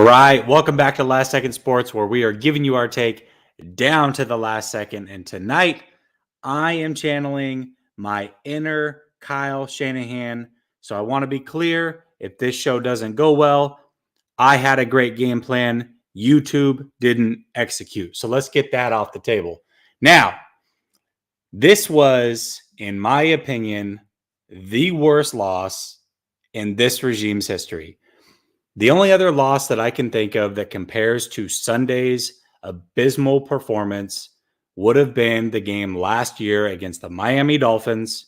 right, welcome back to Last Second Sports, where we are giving you our take down to the last second. And tonight, I am channeling my inner Kyle Shanahan. So I want to be clear, if this show doesn't go well, I had a great game plan. YouTube didn't execute. So let's get that off the table. Now, this was, in my opinion, the worst loss in this regime's history. The only other loss that I can think of that compares to Sunday's abysmal performance would have been the game last year against the Miami Dolphins.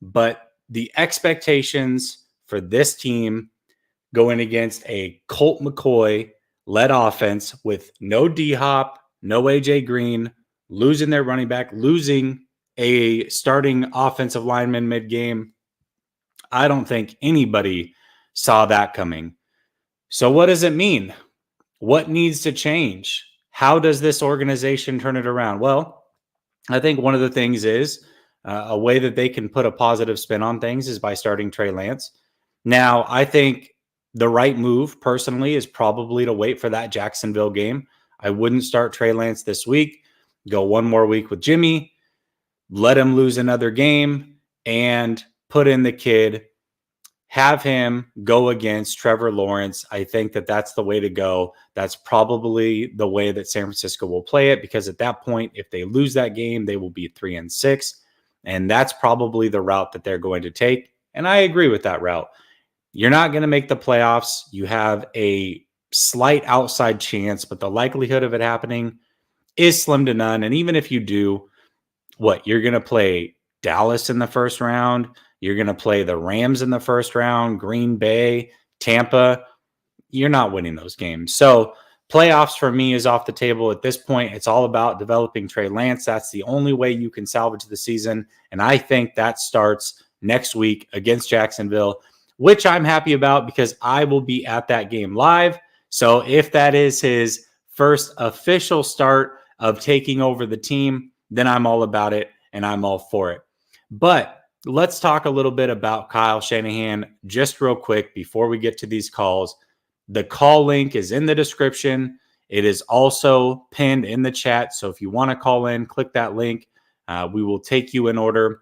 But the expectations for this team going against a Colt McCoy-led offense with no D-Hop, no A.J. Green, losing their running back, losing a starting offensive lineman mid-game, I don't think anybody saw that coming. So what does it mean? What needs to change? How does this organization turn it around? Well, I think one of the things is a way that they can put a positive spin on things is by starting Trey Lance. Now, I think the right move personally is probably to wait for that Jacksonville game. I wouldn't start Trey Lance this week. Go one more week with Jimmy, let him lose another game, and put in the kid. Have him go against Trevor Lawrence. I think that that's the way to go. That's probably the way that San Francisco will play it, because at that point, if they lose that game, they will be 3-6. And that's probably the route that they're going to take. And I agree with that route. You're not going to make the playoffs. You have a slight outside chance, but the likelihood of it happening is slim to none. And even if you do, you're going to play Dallas in the first round. You're going to play the Rams in the first round, Green Bay, Tampa. You're not winning those games. So playoffs for me is off the table at this point. It's all about developing Trey Lance. That's the only way you can salvage the season. And I think that starts next week against Jacksonville, which I'm happy about because I will be at that game live. So if that is his first official start of taking over the team, then I'm all about it and I'm all for it. But let's talk a little bit about Kyle Shanahan just real quick before we get to these calls. The call link is in the description. It is also pinned in the chat. So if you want to call in, click that link. We will take you in order.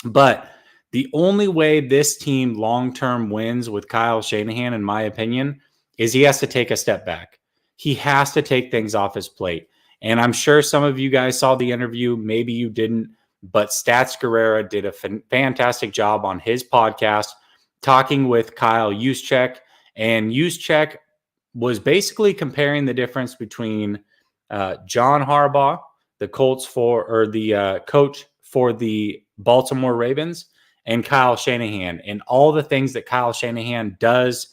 But the only way this team long-term wins with Kyle Shanahan, in my opinion, is he has to take a step back. He has to take things off his plate. And I'm sure some of you guys saw the interview. Maybe you didn't. But Stats Guerrera did a fantastic job on his podcast talking with Kyle Juszczyk. And Juszczyk was basically comparing the difference between John Harbaugh, the coach for the Baltimore Ravens, and Kyle Shanahan, and all the things that Kyle Shanahan does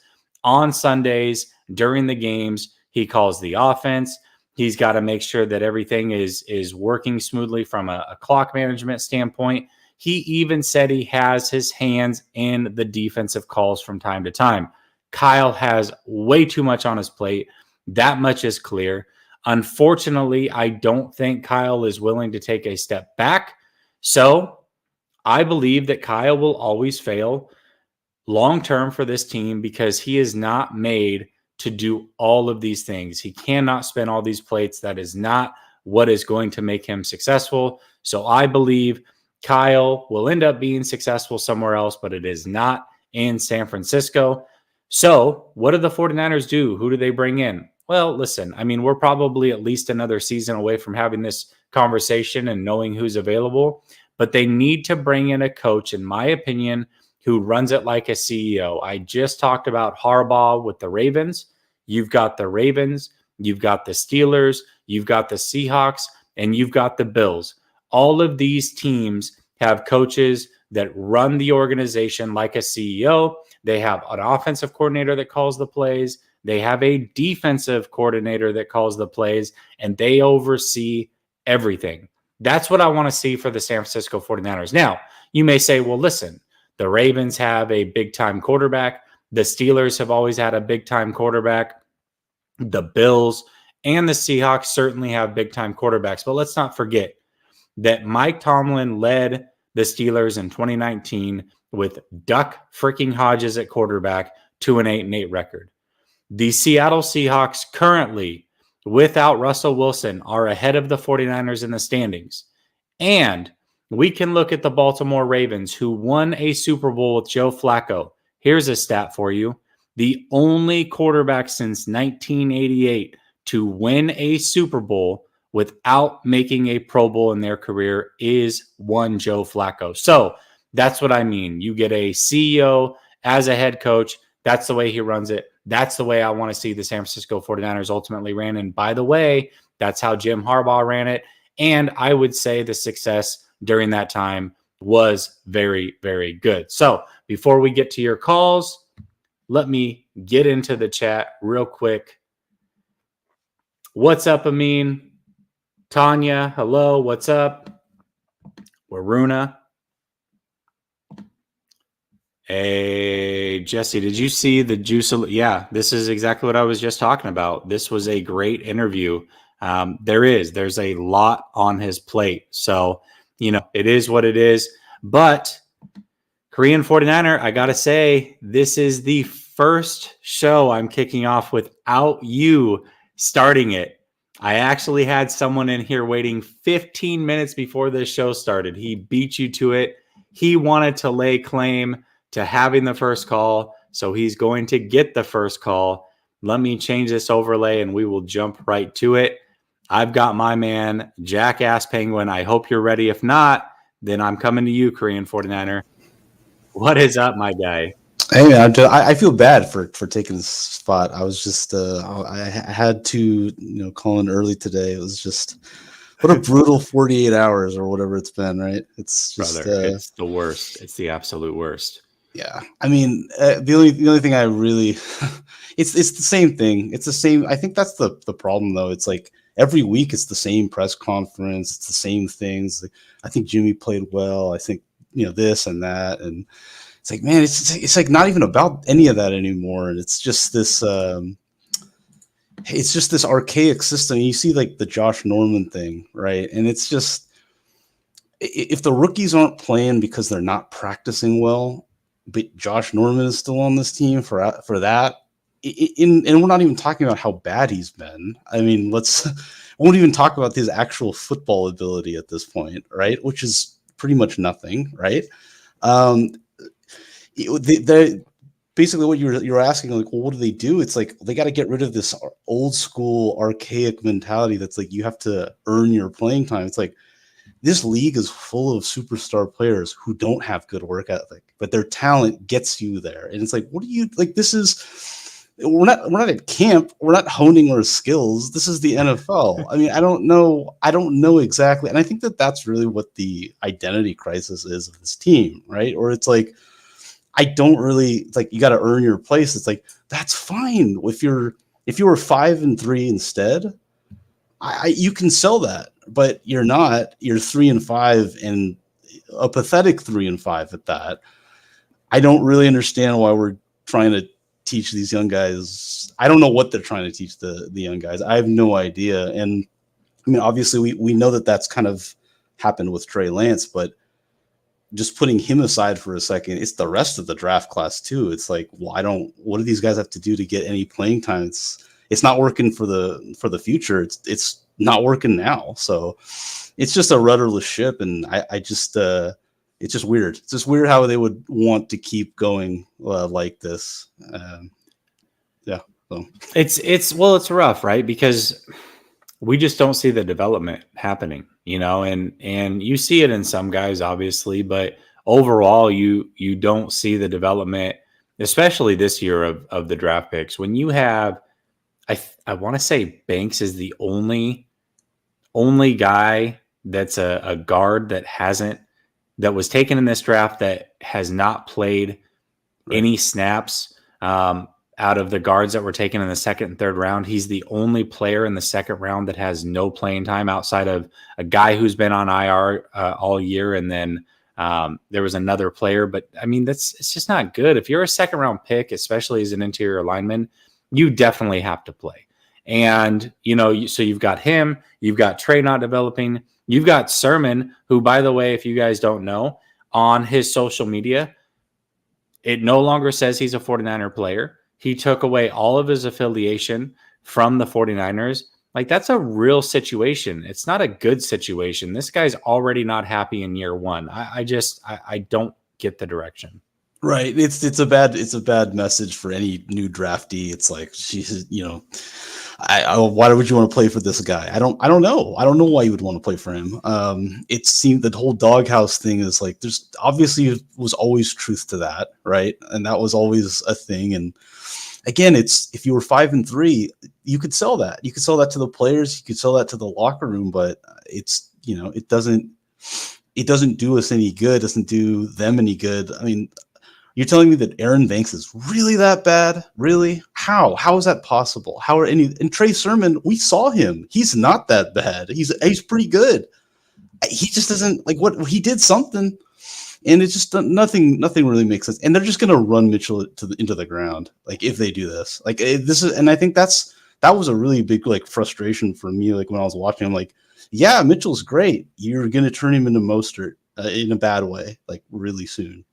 on Sundays during the games. He calls the offense. He's got to make sure that everything is working smoothly from a clock management standpoint. He even said he has his hands in the defensive calls from time to time. Kyle has way too much on his plate. That much is clear. Unfortunately, I don't think Kyle is willing to take a step back. So I believe that Kyle will always fail long-term for this team because he is not made to do all of these things. He cannot spin all these plates. That is not what is going to make him successful. So I believe Kyle will end up being successful somewhere else, but it is not in San Francisco. So what do the 49ers do? Who do they bring in? Well, listen, I mean, we're probably at least another season away from having this conversation and knowing who's available, but they need to bring in a coach, in my opinion, who runs it like a CEO. I just talked about Harbaugh with the Ravens. You've got the Ravens, you've got the Steelers, you've got the Seahawks, and you've got the Bills. All of these teams have coaches that run the organization like a CEO. They have an offensive coordinator that calls the plays. They have a defensive coordinator that calls the plays, and they oversee everything. That's what I want to see for the San Francisco 49ers. Now, you may say, well, listen, the Ravens have a big-time quarterback. The Steelers have always had a big-time quarterback. The Bills and the Seahawks certainly have big-time quarterbacks. But let's not forget that Mike Tomlin led the Steelers in 2019 with Duck freaking Hodges at quarterback to an 8-8 record. The Seattle Seahawks currently, without Russell Wilson, are ahead of the 49ers in the standings. And we can look at the Baltimore Ravens, who won a Super Bowl with Joe Flacco. Here's a stat for you. The only quarterback since 1988 to win a Super Bowl without making a Pro Bowl in their career is one Joe Flacco. So that's what I mean. You get a CEO as a head coach. That's the way he runs it. That's the way I want to see the San Francisco 49ers ultimately ran. And by the way, that's how Jim Harbaugh ran it. And I would say the success during that time was very, very good. So before we get to your calls, let me get into the chat real quick. What's up, Amin? Tanya, hello, what's up? Waruna. Hey, Jessie, did you see the juice? Yeah, this is exactly what I was just talking about. This was a great interview. There's a lot on his plate. So, it is what it is. But Korean 49er, I got to say, this is the first show I'm kicking off without you starting it. I actually had someone in here waiting 15 minutes before this show started. He beat you to it. He wanted to lay claim to having the first call, so he's going to get the first call. Let me change this overlay and we will jump right to it. I've got my man, Jackass Penguin. I hope you're ready. If not, then I'm coming to you, Korean 49er. What is up, my guy? Hey man, I feel bad for taking this spot. I was just I had to call in early today. It was just what a brutal 48 hours or whatever it's been, right? It's just it's the worst. It's the absolute worst. Yeah, I mean the only thing I really it's the same thing. It's the same. I think that's the problem though. It's like every week it's the same press conference. It's the same things. I think Jimmy played well. I think this and that and. It's like, man, it's like not even about any of that anymore. And it's just this archaic system. You see like the Josh Norman thing, right? And it's just, if the rookies aren't playing because they're not practicing well, but Josh Norman is still on this team for that. And we're not even talking about how bad he's been. I mean, won't even talk about his actual football ability at this point, right? Which is pretty much nothing, right? Basically what you're asking, like, well, what do they do? It's like they got to get rid of this old school archaic mentality that's like you have to earn your playing time. It's like this league is full of superstar players who don't have good work ethic, but their talent gets you there. And it's like, what do you like? We're not at camp. We're not honing our skills. This is the NFL. I mean, I don't know exactly. And I think that's really what the identity crisis is of this team, right? Or it's like, I don't really like, you got to earn your place. It's like, that's fine. If you were 5-3 instead, you can sell that, but you're not. You're 3-5 and a pathetic 3-5 at that. I don't really understand why we're trying to teach these young guys. I don't know what they're trying to teach the young guys. I have no idea. And I mean, obviously we know that that's kind of happened with Trey Lance, but just putting him aside for a second, it's the rest of the draft class too. It's like, well, what do these guys have to do to get any playing time? It's not working for the future. It's not working now. So it's just a rudderless ship. And I just, it's just weird. It's just weird how they would want to keep going like this. Yeah. So. It's rough, right? Because we just don't see the development happening, and you see it in some guys, obviously, but overall, you don't see the development, especially this year of the draft picks. When you have, I want to say Banks is the only guy that's a guard that was taken in this draft that has not played any snaps. Out of the guards that were taken in the second and third round, he's the only player in the second round that has no playing time outside of a guy who's been on IR all year. And then there was another player, but I mean, it's just not good. If you're a second round pick, especially as an interior lineman, you definitely have to play. And, so you've got him, you've got Trey not developing, you've got Sermon, who, by the way, if you guys don't know, on his social media, it no longer says he's a 49er player. He took away all of his affiliation from the 49ers. Like, that's a real situation. It's not a good situation. This guy's already not happy in year one. I don't get the direction. Right. It's a bad message for any new draftee. It's like, she's, why would you want to play for this guy? I don't know. I don't know why you would want to play for him. It seemed the whole doghouse thing is like, there's obviously was always truth to that, right? And that was always a thing. And again, it's, if you were 5-3, you could sell that. You could sell that to the players. You could sell that to the locker room, but it's, it doesn't do us any good. It doesn't do them any good. I mean, you're telling me that Aaron Banks is really that bad? Really? How? How is that possible? How are and Trey Sermon, we saw him. He's not that bad. He's pretty good. He just doesn't, like, what he did something, and it's just nothing really makes sense. And they're just gonna run Mitchell into the ground, like, if they do this. Like, this is, and I think that was a really big, like, frustration for me. Like, when I was watching, I'm like, yeah, Mitchell's great. You're gonna turn him into Mostert in a bad way, like, really soon.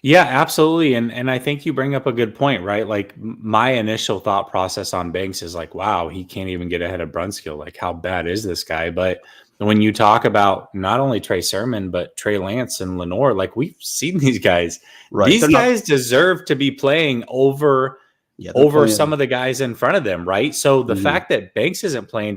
Yeah, absolutely. And I think you bring up a good point, right? Like, my initial thought process on Banks is like, wow, he can't even get ahead of Brunskill. Like, how bad is this guy? But when you talk about not only Trey Sermon, but Trey Lance and Lenore, like, we've seen these guys. Right. These guys deserve to be playing over some of the guys in front of them, right? So the fact that Banks isn't playing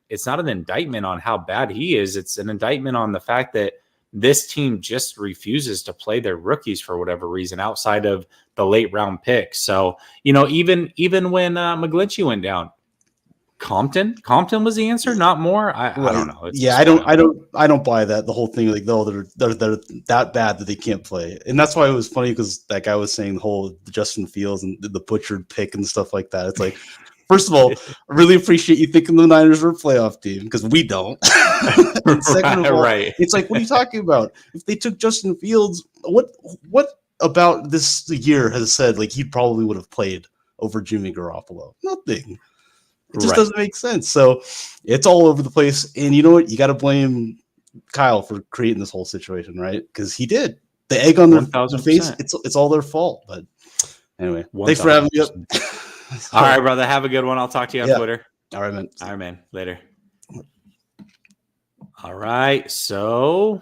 it's not an indictment on how bad he is. It's an indictment on the fact that this team just refuses to play their rookies for whatever reason outside of the late round picks. So, even when McGlinchey went down, Compton was the answer, not more. I don't know. It's I don't buy that. The whole thing, like, no, they're that bad that they can't play. And that's why it was funny, because that guy was saying the whole Justin Fields and the butchered pick and stuff like that. It's like, first of all, I really appreciate you thinking the Niners were a playoff team, because we don't. And second of all, it's like, what are you talking about? If they took Justin Fields, what about this year has said, like, he probably would have played over Jimmy Garoppolo? Nothing. It just doesn't make sense. So it's all over the place. And you know what? You got to blame Kyle for creating this whole situation, right? Because he did. The egg on their face, it's all their fault. But anyway, 1, thanks for having me up. All right, brother. Have a good one. I'll talk to you on Twitter. All right, man. All right, man. Later. All right. So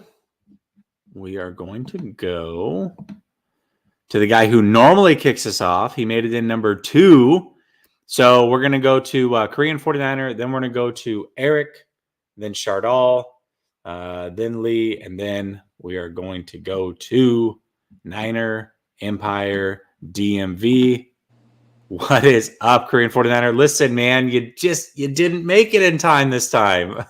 we are going to go to the guy who normally kicks us off. He made it in number 2. So we're going to go to Korean 49er. Then we're going to go to Eric, then Chardal, then Lee, and then we are going to go to Niner, Empire, DMV. What is up, Korean 49er? Listen, man, you didn't make it in time this time.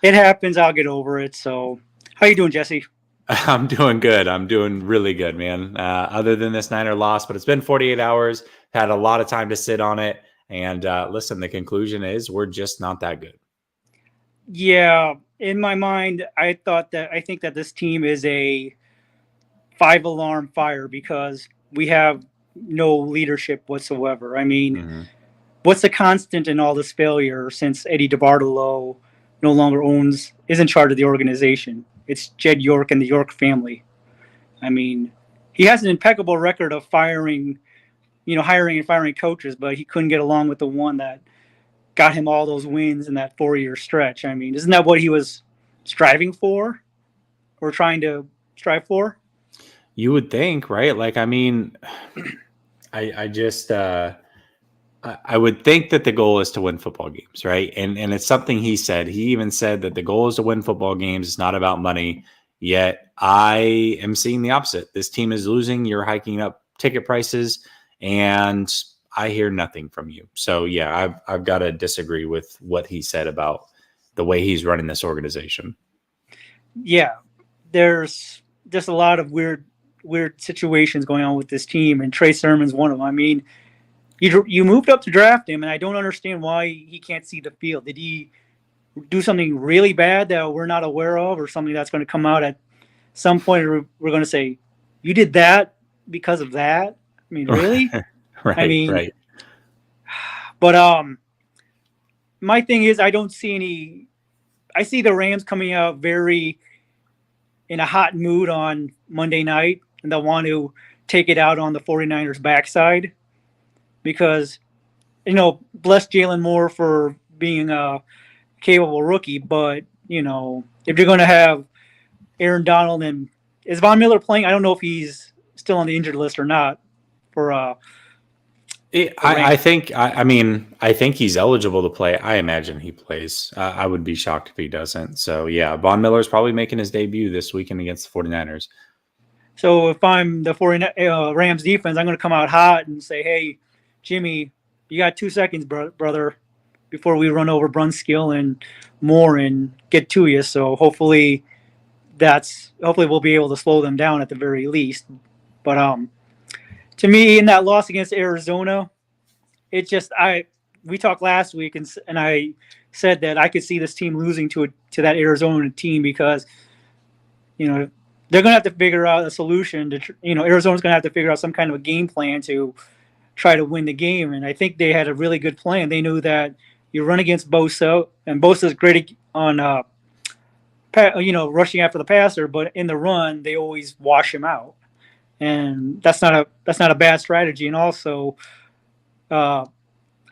It happens. I'll get over it. So how you doing, Jesse? I'm doing good. I'm doing really good, man. Other than this Niner loss, but it's been 48 hours. Had a lot of time to sit on it. And listen, the conclusion is we're just not that good. Yeah. In my mind, I think that this team is a 5-alarm fire, because we have no leadership whatsoever. I mean, what's the constant in all this failure since Eddie DeBartolo no longer is in charge of the organization? It's Jed York and the York family. I mean, he has an impeccable record of hiring and firing coaches, but he couldn't get along with the one that got him all those wins in that 4-year stretch. I mean, isn't that what he was striving for, or trying to strive for? You would think, right? Like, I mean, I would think that the goal is to win football games, right? And it's something he said. He even said that the goal is to win football games. It's not about money. Yet I am seeing the opposite. This team is losing. You're hiking up ticket prices, and I hear nothing from you. So yeah, I've got to disagree with what he said about the way he's running this organization. Yeah, there's just a lot of weird situations going on with this team, and Trey Sermon's one of them. I mean, you moved up to draft him, and I don't understand why he can't see the field. Did he do something really bad that we're not aware of, or something that's going to come out at some point? We're going to say, you did that because of that? I mean, really? Right. But my thing is, I don't see I see the Rams coming out very in a hot mood on Monday night, and they'll want to take it out on the 49ers backside because, bless Jalen Moore for being a capable rookie, but, if you're going to have Aaron Donald and is Von Miller playing? I don't know if he's still on the injured list or not for I think I think he's eligible to play. I imagine he plays. I would be shocked if he doesn't. So yeah, Von Miller's probably making his debut this weekend against the 49ers. So if I'm the Rams defense, I'm going to come out hot and say, "Hey, Jimmy, you got 2 seconds, brother, before we run over Brunskill and Moore and get to you." So hopefully we'll be able to slow them down at the very least. But to me, in that loss against Arizona, we talked last week and I said that I could see this team losing to that Arizona team because they're going to have to figure out a solution to Arizona's going to have to figure out some kind of a game plan to try to win the game. And I think they had a really good plan. They knew that you run against Bosa, and Bosa's great on rushing after the passer, but in the run they always wash him out, and that's not a bad strategy. And also, I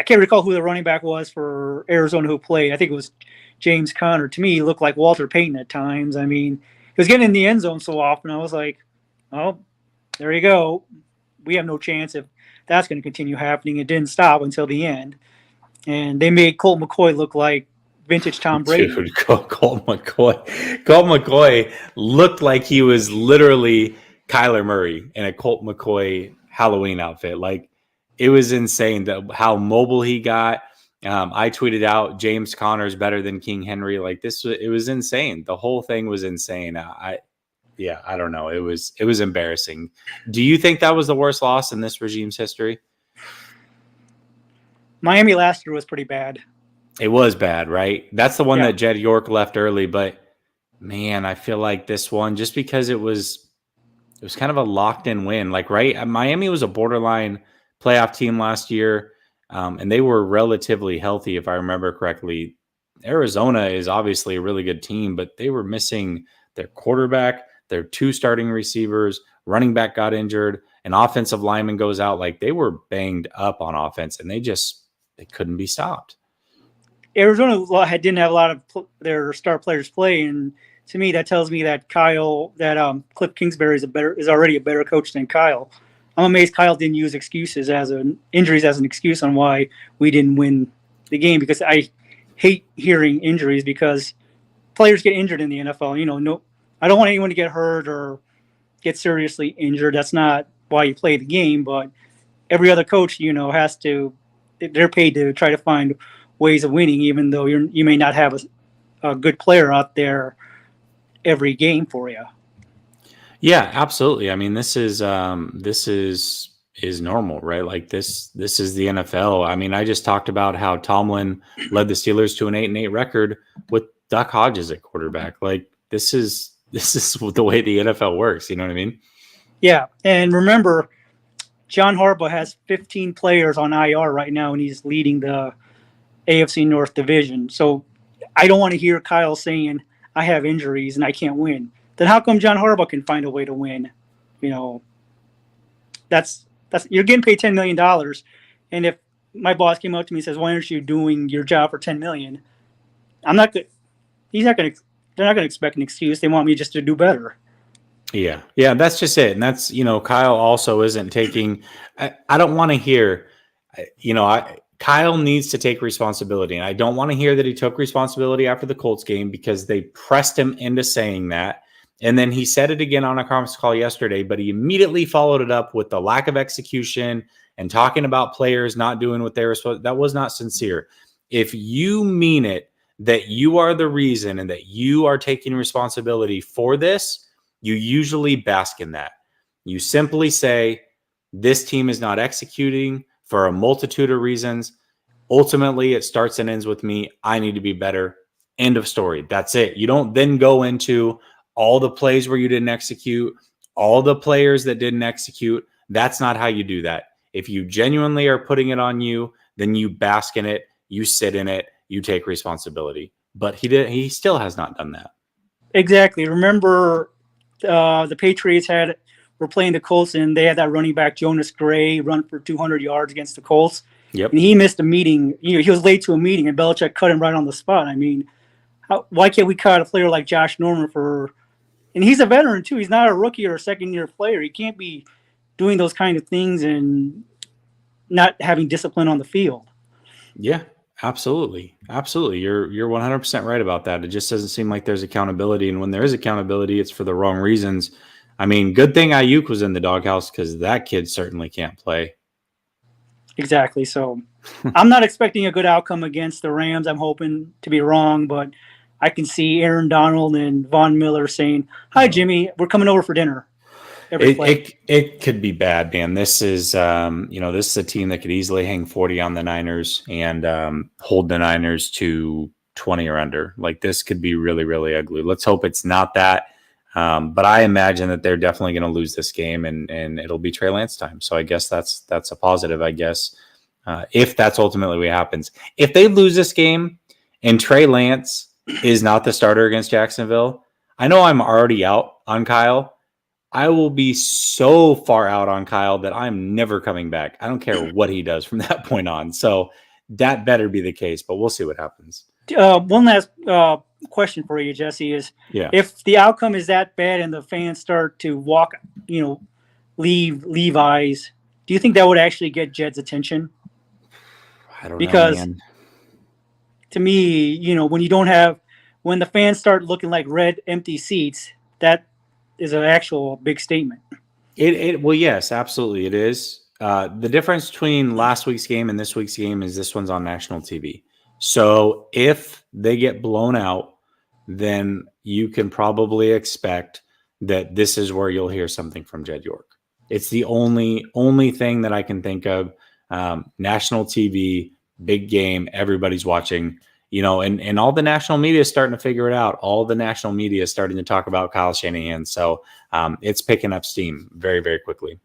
can't recall who the running back was for Arizona who played. I think it was James Conner. To me, he looked like Walter Payton at times. I mean, he was getting in the end zone so often. I was like, oh, there you go. We have no chance if that's going to continue happening. It didn't stop until the end, and they made Colt McCoy look like vintage Tom Brady. Dude, Colt McCoy looked like he was literally Kyler Murray in a Colt McCoy Halloween outfit. Like, it was insane how mobile he got. I tweeted out James Conner's better than King Henry. Like, it was insane. The whole thing was insane. I don't know. It was embarrassing. Do you think that was the worst loss in this regime's history? Miami last year was pretty bad. It was bad, right? That's the one that Jed York left early, but man, I feel like this one, just because it was kind of a locked-in win. Like, right? Miami was a borderline playoff team last year, and they were relatively healthy, if I remember correctly. Arizona is obviously a really good team, but they were missing their quarterback, their 2 starting receivers, running back got injured, an offensive lineman goes out. Like, they were banged up on offense, and they couldn't be stopped. Arizona didn't have a lot of their star players play, and to me, that tells me that Cliff Kingsbury is already a better coach than Kyle. I'm amazed Kyle didn't use injuries as an excuse on why we didn't win the game, because I hate hearing injuries because players get injured in the NFL. I don't want anyone to get hurt or get seriously injured. That's not why you play the game, but every other coach, they're paid to try to find ways of winning, even though you may not have a good player out there every game for you. Yeah, absolutely. I mean, this is normal, right? Like, this is the NFL. I mean, I just talked about how Tomlin led the Steelers to an 8-8 record with Duck Hodges at quarterback. Like, this is the way the NFL works. You know what I mean? Yeah. And remember, John Harbaugh has 15 players on IR right now, and he's leading the AFC North division. So I don't want to hear Kyle saying, I have injuries and I can't win. Then how come John Harbaugh can find a way to win? That's you're getting paid $10 million. And if my boss came up to me and says, why aren't you doing your job for $10 million? I'm not good. They're not going to expect an excuse. They want me just to do better. Yeah, that's just it. And that's, Kyle also isn't taking, I don't want to hear, Kyle needs to take responsibility. And I don't want to hear that he took responsibility after the Colts game, because they pressed him into saying that. And then he said it again on a conference call yesterday, but he immediately followed it up with the lack of execution and talking about players not doing what they were supposed to. That was not sincere. If you mean it, that you are the reason and that you are taking responsibility for this, you usually bask in that. You simply say, this team is not executing for a multitude of reasons. Ultimately, it starts and ends with me. I need to be better. End of story. That's it. You don't then go into all the plays where you didn't execute, all the players that didn't execute. That's not how you do that. If you genuinely are putting it on you, then you bask in it, you sit in it, you take responsibility. But he still has not done that. Exactly. Remember, the Patriots had were playing the Colts, and they had that running back Jonas Gray run for 200 yards against the Colts. Yep. And he missed a meeting. He was late to a meeting, and Belichick cut him right on the spot. I mean, why can't we cut a player like Josh Norman for? And he's a veteran too. He's not a rookie or a second-year player. He can't be doing those kind of things and not having discipline on the field. Yeah, absolutely. Absolutely. You're 100% right about that. It just doesn't seem like there's accountability. And when there is accountability, it's for the wrong reasons. I mean, good thing Ayuk was in the doghouse because that kid certainly can't play. Exactly. So I'm not expecting a good outcome against the Rams. I'm hoping to be wrong, but I can see Aaron Donald and Von Miller saying, "Hi, Jimmy, we're coming over for dinner." It could be bad, man. This is this is a team that could easily hang 40 on the Niners and hold the Niners to 20 or under. Like, this could be really, really ugly. Let's hope it's not that. But I imagine that they're definitely going to lose this game, and it'll be Trey Lance time. So I guess that's a positive, I guess, if that's ultimately what happens. If they lose this game and Trey Lance is not the starter against Jacksonville, I know I'm already out on Kyle. I will be so far out on Kyle that I'm never coming back. I don't care what he does from that point on. So that better be the case, but we'll see what happens. One last question for you, Jesse, is if the outcome is that bad and the fans start to walk, leave Levi's, do you think that would actually get Jed's attention? I don't know, because man. To me, when the fans start looking like red empty seats, that is an actual big statement. Well, yes, absolutely, it is. The difference between last week's game and this week's game is this one's on national TV. So if they get blown out, then you can probably expect that this is where you'll hear something from Jed York. It's the only thing that I can think of. National TV, big game, everybody's watching. And all the national media is starting to figure it out. All the national media is starting to talk about Kyle Shanahan. So it's picking up steam very, very quickly.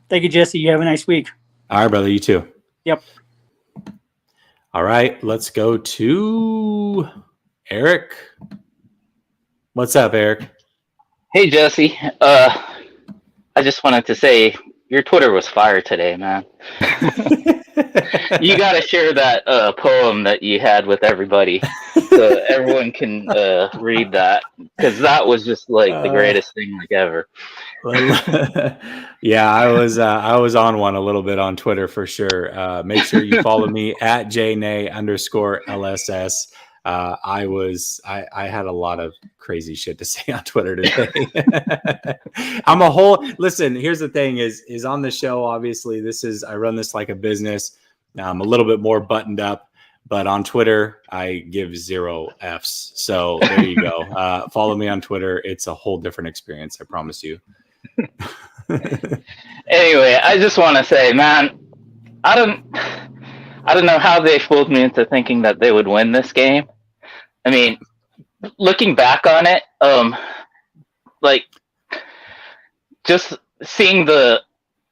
Thank you, Jesse. You have a nice week. All right, brother. You too. Yep. All right. Let's go to Eric. What's up, Eric? Hey, Jesse. I just wanted to say your Twitter was fire today, man. You got to share that poem that you had with everybody so everyone can read that, because that was just like the greatest thing like ever. Yeah, I was on one a little bit on Twitter for sure. Make sure you follow me at jnay_LSS. I had a lot of crazy shit to say on Twitter today. Listen, here's the thing is on the show, obviously I run this like a business. I'm a little bit more buttoned up, but on Twitter, I give 0 Fs. So there you go. Follow me on Twitter. It's a whole different experience. I promise you. Anyway, I just want to say, man, I don't know how they fooled me into thinking that they would win this game. I mean, looking back on it, just seeing the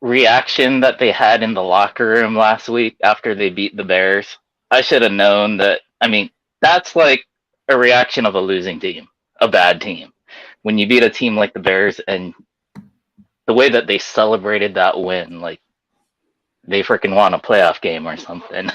reaction that they had in the locker room last week after they beat the Bears, I should have known that. I mean, that's like a reaction of a losing team, a bad team. When you beat a team like the Bears, and the way that they celebrated that win, like they freaking won a playoff game or something.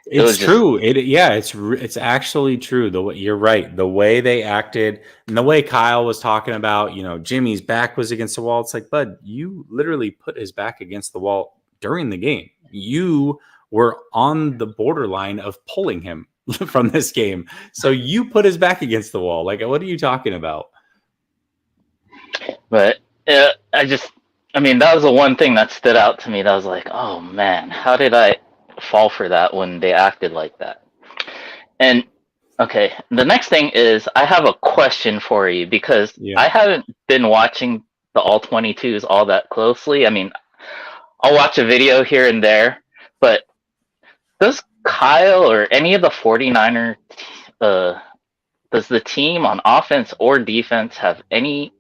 It's true. It's actually true. You're right. The way they acted and the way Kyle was talking about, Jimmy's back was against the wall. It's like, bud, you literally put his back against the wall during the game. You were on the borderline of pulling him from this game. So you put his back against the wall. Like, what are you talking about? But that was the one thing that stood out to me. That was like, oh man, how did I fall for that when they acted like that? And okay, the next thing is I have a question for you, because I haven't been watching the all 22s all that closely. I mean, I'll watch a video here and there, but does Kyle or any of the 49er, does the team on offense or defense have any,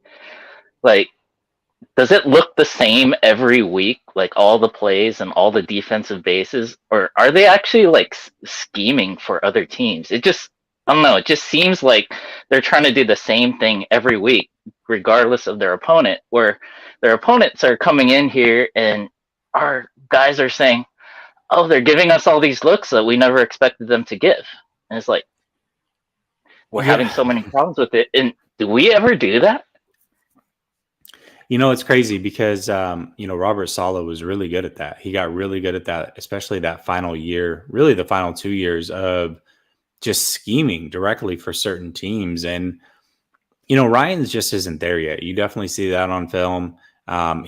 does it look the same every week, like all the plays and all the defensive bases, or are they actually scheming for other teams? It just I don't know. It just seems like they're trying to do the same thing every week, regardless of their opponent, where their opponents are coming in here and our guys are saying, oh, they're giving us all these looks that we never expected them to give. And it's like, we're having so many problems with it. And do we ever do that? It's crazy because, Robert Saleh was really good at that. He got really good at that, especially that final year, really the final 2 years of just scheming directly for certain teams. And, Ryan's just isn't there yet. You definitely see that on film. And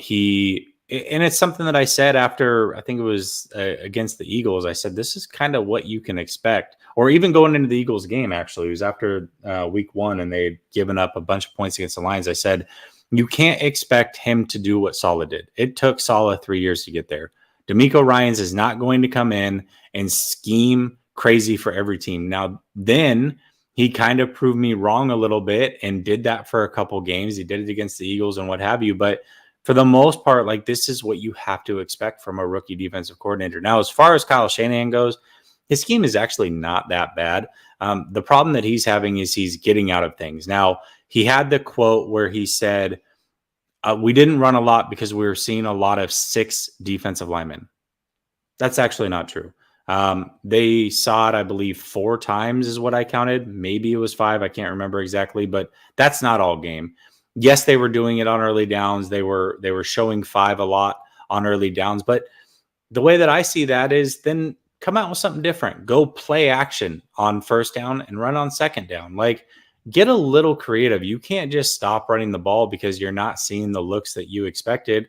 it's something that I said after, I think it was against the Eagles. I said, this is kind of what you can expect. Or even going into the Eagles game, actually. It was after week 1 and they'd given up a bunch of points against the Lions. I said, you can't expect him to do what Saleh did. It took Saleh 3 years to get there. DeMeco Ryans is not going to come in and scheme crazy for every team. Now, then he kind of proved me wrong a little bit and did that for a couple games. He did it against the Eagles and what have you. But for the most part, like, this is what you have to expect from a rookie defensive coordinator. Now, as far as Kyle Shanahan goes, his scheme is actually not that bad. The problem that he's having is he's getting out of things. Now, he had the quote where he said, we didn't run a lot because we were seeing a lot of 6 defensive linemen. That's actually not true. They saw it, I believe, 4 times is what I counted. Maybe it was 5. I can't remember exactly, but that's not all game. Yes, they were doing it on early downs. They were showing 5 a lot on early downs. But the way that I see that is then come out with something different. Go play action on first down and run on second down. Like, get a little creative. You can't just stop running the ball because you're not seeing the looks that you expected.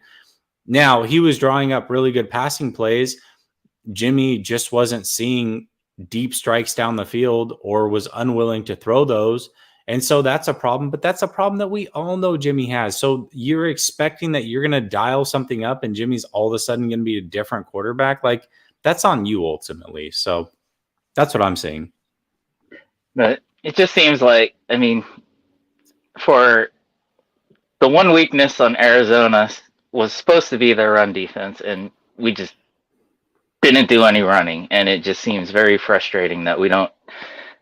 Now, he was drawing up really good passing plays. Jimmy just wasn't seeing deep strikes down the field or was unwilling to throw those. And so that's a problem, but that's a problem that we all know Jimmy has. So you're expecting that you're going to dial something up and Jimmy's all of a sudden going to be a different quarterback. Like, that's on you ultimately. So that's what I'm saying. But it just seems like, I mean, for the one weakness on Arizona was supposed to be their run defense, and we just didn't do any running. And it just seems very frustrating that we don't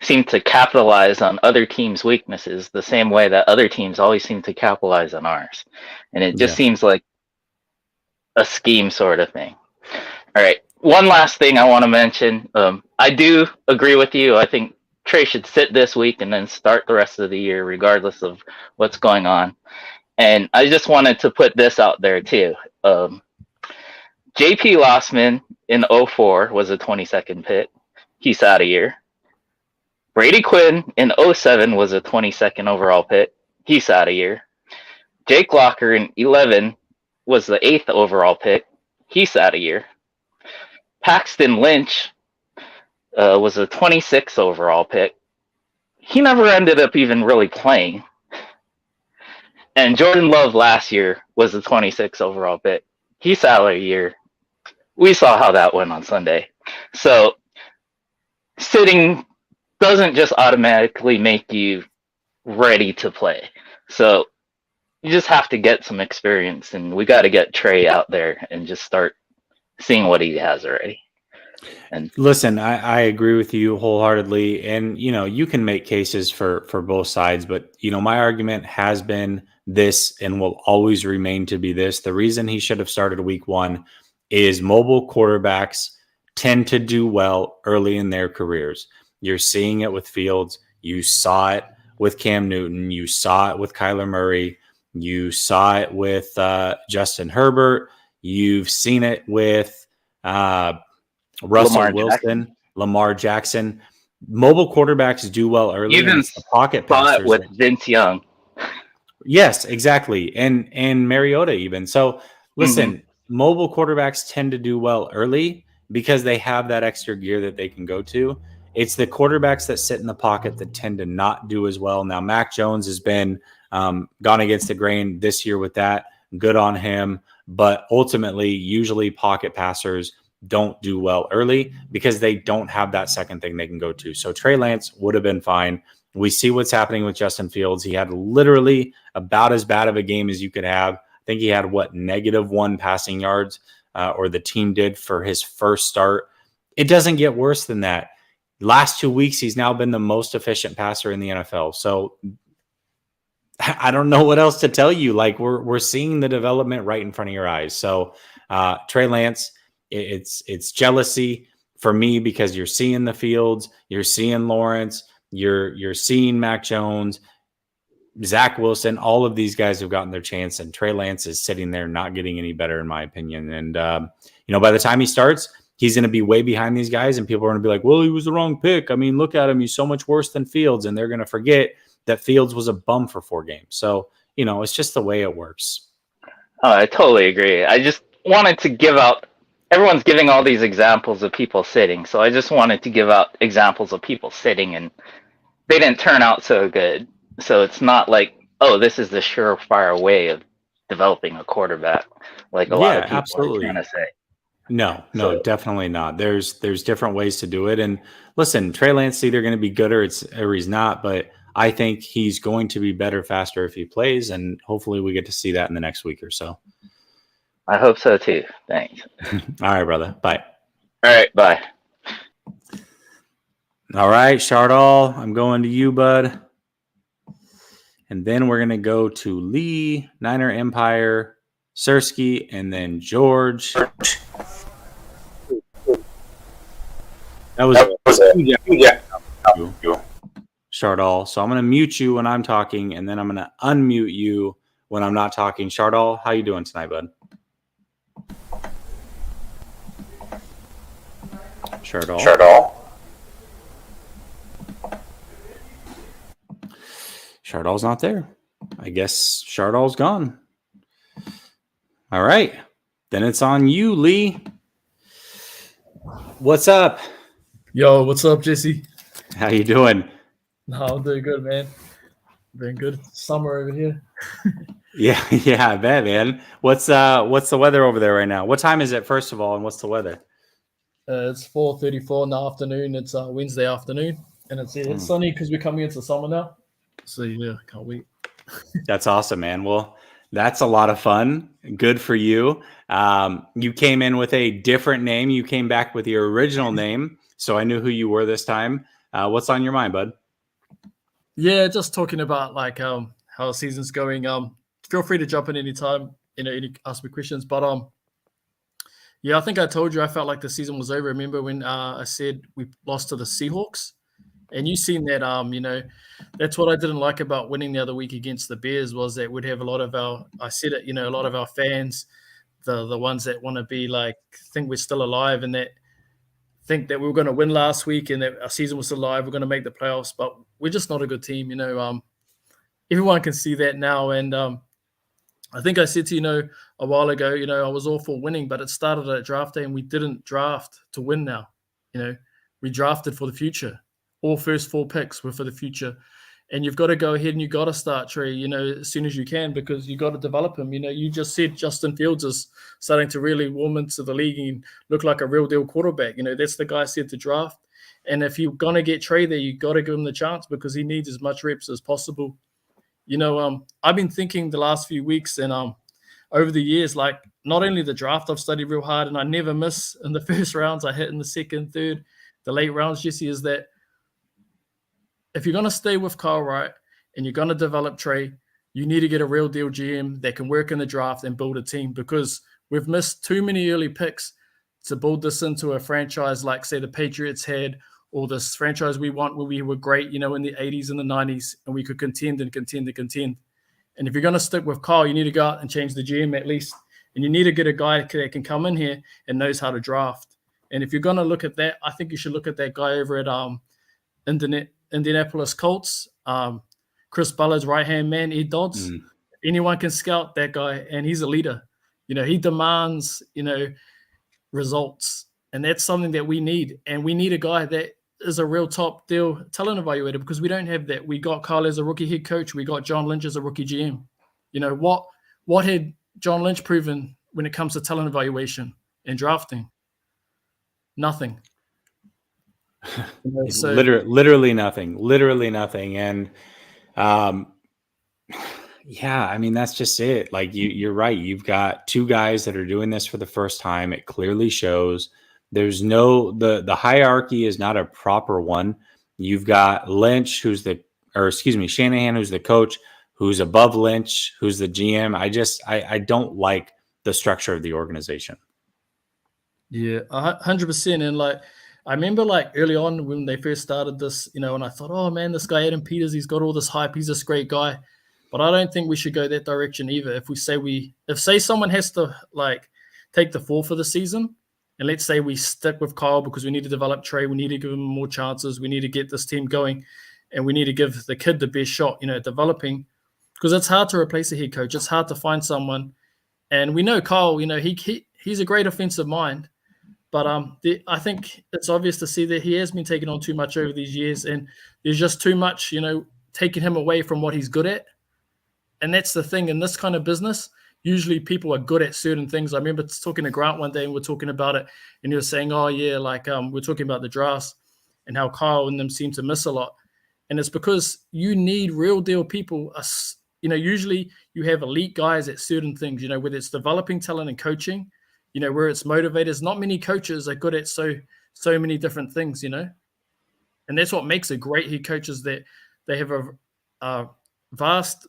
seem to capitalize on other teams' weaknesses the same way that other teams always seem to capitalize on ours. And it just seems like a scheme sort of thing. All right. One last thing I want to mention. I do agree with you. I think Trey should sit this week and then start the rest of the year, regardless of what's going on. And I just wanted to put this out there too. JP Lossman in 04 was a 22nd pick. He's out of here. Brady Quinn in 07 was a 22nd overall pick. He's out of here. Jake Locker in 11 was the 8th overall pick. He's out of here. Paxton Lynch was a 26th overall pick. He never ended up even really playing. And Jordan Love last year was the 26th overall pick. He's out of here. We saw how that went on Sunday. So sitting doesn't just automatically make you ready to play. So you just have to get some experience, and we got to get Trey out there and just start seeing what he has already. And listen, I agree with you wholeheartedly. And, you can make cases for both sides, but, my argument has been this and will always remain to be this. The reason he should have started week 1 is mobile quarterbacks tend to do well early in their careers. You're seeing it with Fields. You saw it with Cam Newton. You saw it with Kyler Murray. You saw it with Justin Herbert. You've seen it with Russell Wilson, Lamar Jackson. Mobile quarterbacks do well early. Even the pocket saw it passers with Vince Young. Yes, exactly. And Mariota even. So listen, mobile quarterbacks tend to do well early because they have that extra gear that they can go to. It's the quarterbacks that sit in the pocket that tend to not do as well. Now, Mac Jones has been gone against the grain this year with that. Good on him. But ultimately, usually pocket passers don't do well early because they don't have that second thing they can go to. So Trey Lance would have been fine. We see what's happening with Justin Fields. He had literally about as bad of a game as you could have. I think he had -1 passing yards or the team did for his first start. It doesn't get worse than that. last 2 weeks, he's now been the most efficient passer in the NFL. So I don't know what else to tell you. Like we're seeing the development right in front of your eyes. So Trey Lance, it's jealousy for me because you're seeing the Fields, you're seeing Lawrence, you're seeing Mac Jones, Zach Wilson. All of these guys have gotten their chance, and Trey Lance is sitting there not getting any better, in my opinion. And by the time he starts, he's going to be way behind these guys, and people are going to be like, "Well, he was the wrong pick. I mean, look at him; he's so much worse than Fields." And they're going to forget that Fields was a bum for 4 games. So it's just the way it works. Oh, I totally agree. I just wanted to give out. Everyone's giving all these examples of people sitting, so I just wanted to give out examples of people sitting, and they didn't turn out so good. So it's not like, oh, this is the surefire way of developing a quarterback, like a lot of people are trying to say. No, definitely not. There's different ways to do it. And listen, Trey Lance is either going to be good or he's not, but I think he's going to be better, faster if he plays, and hopefully we get to see that in the next week or so. I hope so too. Thanks. All right, brother. Bye. All right, bye. All right, Shardall, I'm going to you, bud. And then we're going to go to Lee, Niner Empire, Sersky, and then George. That was Shardall. So I'm going to mute you when I'm talking, and then I'm going to unmute you when I'm not talking. Shardall, how you doing tonight, bud? Shardall. Shardall's not there. I guess Shardall's gone. All right. Then it's on you, Lee. What's up? Yo, what's up, Jesse? How you doing? No, I'm doing good, man. Doing good. Summer over here. Yeah, I bet, man. What's the weather over there right now? What time is it, first of all, and what's the weather? It's 4:34 in the afternoon. It's Wednesday afternoon, and it's sunny because we're coming into summer now. So yeah, can't wait. That's awesome, man. Well, that's a lot of fun. Good for you. You came in with a different name. You came back with your original name, so I knew who you were this time. What's on your mind, bud? Yeah, just talking about like how the season's going. Feel free to jump in anytime, ask me questions. But yeah, I think I told you I felt like the season was over. Remember when I said we lost to the Seahawks? And you've seen that, that's what I didn't like about winning the other week against the Bears was that we'd have a lot of a lot of our fans, the ones that want to be like, think we're still alive and that think that we were going to win last week and that our season was alive, we're going to make the playoffs, but we're just not a good team. Everyone can see that now. And I think I said to a while ago, I was all for winning, but it started at draft day and we didn't draft to win now. We drafted for the future. All first 4 picks were for the future. And you've got to go ahead and you got to start Trey, as soon as you can because you got to develop him. You just said Justin Fields is starting to really warm into the league and look like a real deal quarterback. That's the guy I said to draft. And if you're going to get Trey there, you got to give him the chance because he needs as much reps as possible. I've been thinking the last few weeks and over the years, like not only the draft, I've studied real hard and I never miss in the first rounds. I hit in the second, third, the late rounds, Jesse, is that if you're going to stay with Kyle Wright and you're going to develop Trey, you need to get a real deal GM that can work in the draft and build a team because we've missed too many early picks to build this into a franchise like, say, the Patriots had or this franchise we want where we were great, in the 80s and the 90s and we could contend and contend and contend. And if you're going to stick with Kyle, you need to go out and change the GM at least. And you need to get a guy that can come in here and knows how to draft. And if you're going to look at that, I think you should look at that guy over at Indianapolis Colts, Chris Ballard's right-hand man, Ed Dodds. Anyone can scout that guy, and he's a leader. He demands, results, and that's something that we need. And we need a guy that is a real top deal talent evaluator because we don't have that. We got Kyle as a rookie head coach. We got John Lynch as a rookie GM. What had John Lynch proven when it comes to talent evaluation and drafting? Nothing. So, literally nothing. And yeah, I mean, that's just it. Like you're right. You've got 2 guys that are doing this for the first time. It clearly shows There's no the hierarchy is not a proper one. You've got Lynch, Shanahan, who's the coach, who's above Lynch, who's the GM. I don't like the structure of the organization. Yeah, 100%. And like, I remember like early on when they first started this, you know, and I thought, oh man, this guy Adam Peters, he's got all this hype. He's this great guy. But I don't think we should go that direction either. If say someone has to like take the fall for the season, and let's say we stick with Kyle because we need to develop Trey, we need to give him more chances, we need to get this team going, and we need to give the kid the best shot, you know, developing, because it's hard to replace a head coach. It's hard to find someone, and we know Kyle, you know, he's a great offensive mind, but I think it's obvious to see that he has been taking on too much over these years, and there's just too much, you know, taking him away from what he's good at. And that's the thing in this kind of business. Usually people are good at certain things. I remember talking to Grant one day and we're talking about it, and he was saying, oh yeah, like we're talking about the drafts and how Kyle and them seem to miss a lot. And it's because you need real deal people. You know, usually you have elite guys at certain things, you know, whether it's developing talent and coaching, you know, where it's motivators. Not many coaches are good at so many different things, you know. And that's what makes a great head coach, is that they have a vast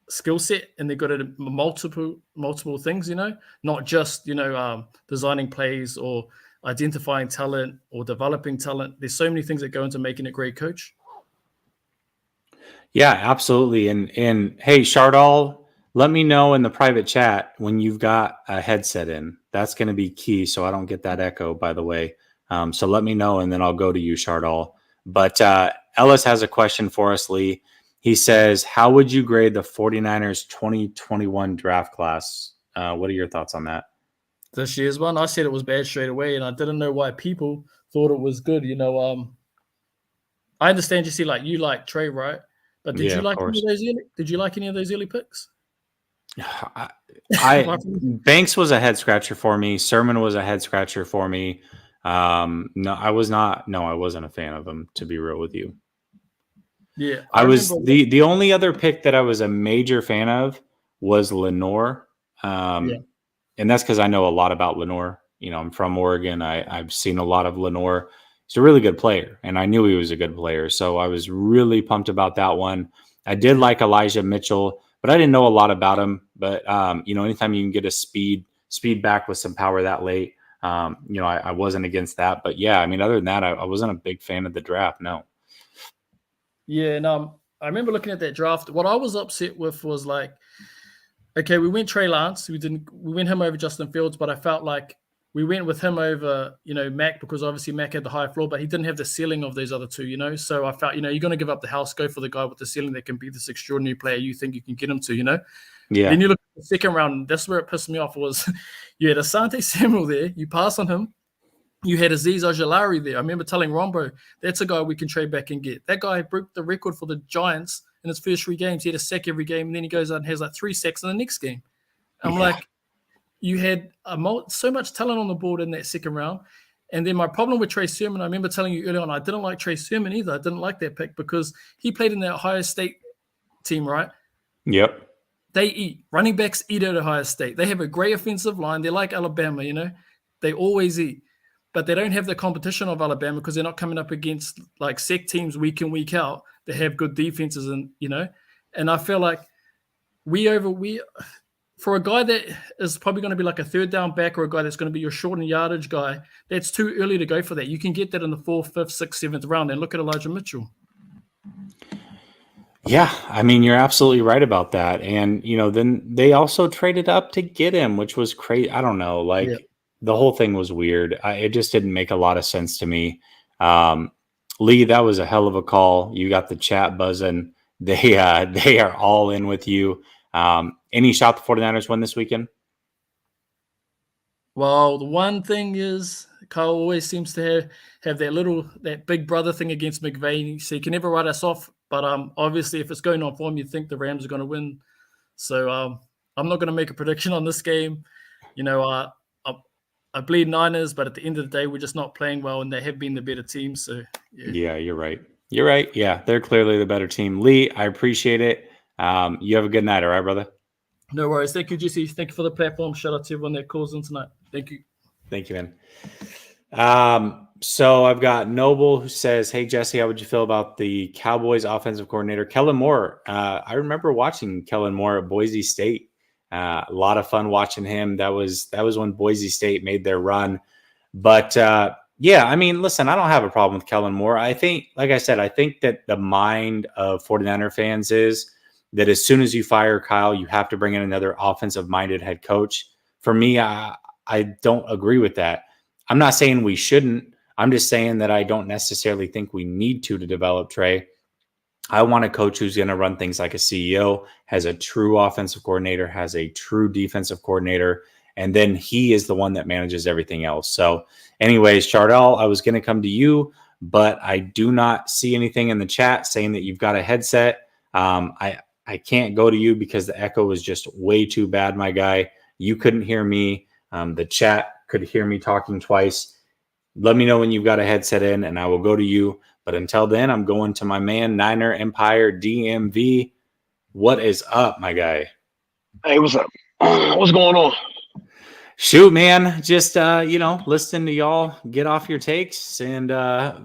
skill set and they're good at multiple things, you know, not just, you know, designing plays or identifying talent or developing talent. There's so many things that go into making a great coach. Yeah, absolutely. And hey, Shardal, let me know in the private chat when you've got a headset in. That's going to be key, so I don't get that echo, by the way. So let me know, and then I'll go to you, Shardal. But Ellis has a question for us, Lee. He says, how would you grade the 49ers 2021 draft class? What are your thoughts on that? This year's one, I said it was bad straight away, and I didn't know why people thought it was good. You know, I understand, Jessie, like you like Trey, right? But did you like any of those early? Did you like any of those early picks? Banks was a head scratcher for me. Sermon was a head scratcher for me. No, I was not. No, I wasn't a fan of him, to be real with you. Yeah, I was the only other pick that I was a major fan of was Lenore. And that's because I know a lot about Lenore. You know, I'm from Oregon. I've seen a lot of Lenore. He's a really good player, and I knew he was a good player. So I was really pumped about that one. I did like Elijah Mitchell, but I didn't know a lot about him. But, you know, anytime you can get a speed back with some power that late, you know, I wasn't against that. But, yeah, I mean, other than that, I wasn't a big fan of the draft, no. Yeah, and I remember looking at that draft. What I was upset with was like, okay, we went Trey Lance. We went him over Justin Fields, but I felt like we went with him over, you know, Mac, because obviously Mac had the high floor, but he didn't have the ceiling of those other two, you know. So I felt, you know, you're going to give up the house, go for the guy with the ceiling that can be this extraordinary player you think you can get him to, you know. Yeah. Then you look at the second round. That's where it pissed me off, was you had Asante Samuel there. You pass on him. You had Azeez Ojulari there. I remember telling Rombo, that's a guy we can trade back and get. That guy broke the record for the Giants in his first 3 games. He had a sack every game, and then he goes out and has like 3 sacks in the next game. I'm like, you had so much talent on the board in that second round. And then my problem with Trey Sermon, I remember telling you earlier on, I didn't like Trey Sermon either. I didn't like that pick because he played in that Ohio State team, right? Yep. They eat. Running backs eat at Ohio State. They have a great offensive line. They're like Alabama, you know. They always eat. But they don't have the competition of Alabama because they're not coming up against like SEC teams week in, week out. They have good defenses, and you know. And I feel like we for a guy that is probably going to be like a third down back, or a guy that's going to be your short and yardage guy, that's too early to go for that. You can get that in the 4th, 5th, 6th, 7th round. And look at Elijah Mitchell. Yeah, I mean, you're absolutely right about that. And, you know, then they also traded up to get him, which was crazy. I don't know. Like, the whole thing was weird. It just didn't make a lot of sense to me. Lee, that was a hell of a call. You got the chat buzzing. They are all in with you. Any shot the 49ers win this weekend? Well, the one thing is, Kyle always seems to have that big brother thing against McVay. So he can never write us off. But obviously, if it's going on for him, you think the Rams are going to win. So I'm not going to make a prediction on this game. You know, I bleed Niners, but at the end of the day, we're just not playing well, and they have been the better team. So yeah, you're right. You're right. Yeah, they're clearly the better team. Lee, I appreciate it. You have a good night, all right, brother? No worries. Thank you, Jessie. Thank you for the platform. Shout out to everyone that calls in tonight. Thank you. Thank you, man. So I've got Noble who says, "Hey Jesse, how would you feel about the Cowboys offensive coordinator Kellen Moore?" I remember watching Kellen Moore at Boise State. A lot of fun watching him. That was when Boise State made their run. But yeah, I mean, listen, I don't have a problem with Kellen Moore. I think, like I said, I think that the mind of 49er fans is that as soon as you fire Kyle, you have to bring in another offensive-minded head coach. For me, I don't agree with that. I'm not saying we shouldn't. I'm just saying that I don't necessarily think we need to develop Trey. I want a coach who's going to run things like a CEO, has a true offensive coordinator, has a true defensive coordinator, and then he is the one that manages everything else. So anyways, Chardell, I was going to come to you, but I do not see anything in the chat saying that you've got a headset. I can't go to you because the echo was just way too bad, my guy. You couldn't hear me. The chat could hear me talking twice. Let me know when you've got a headset in, and I will go to you. But until then, I'm going to my man, Niner Empire DMV. What is up, my guy? Hey, what's up? What's going on? Shoot, man. Just, listening to y'all get off your takes and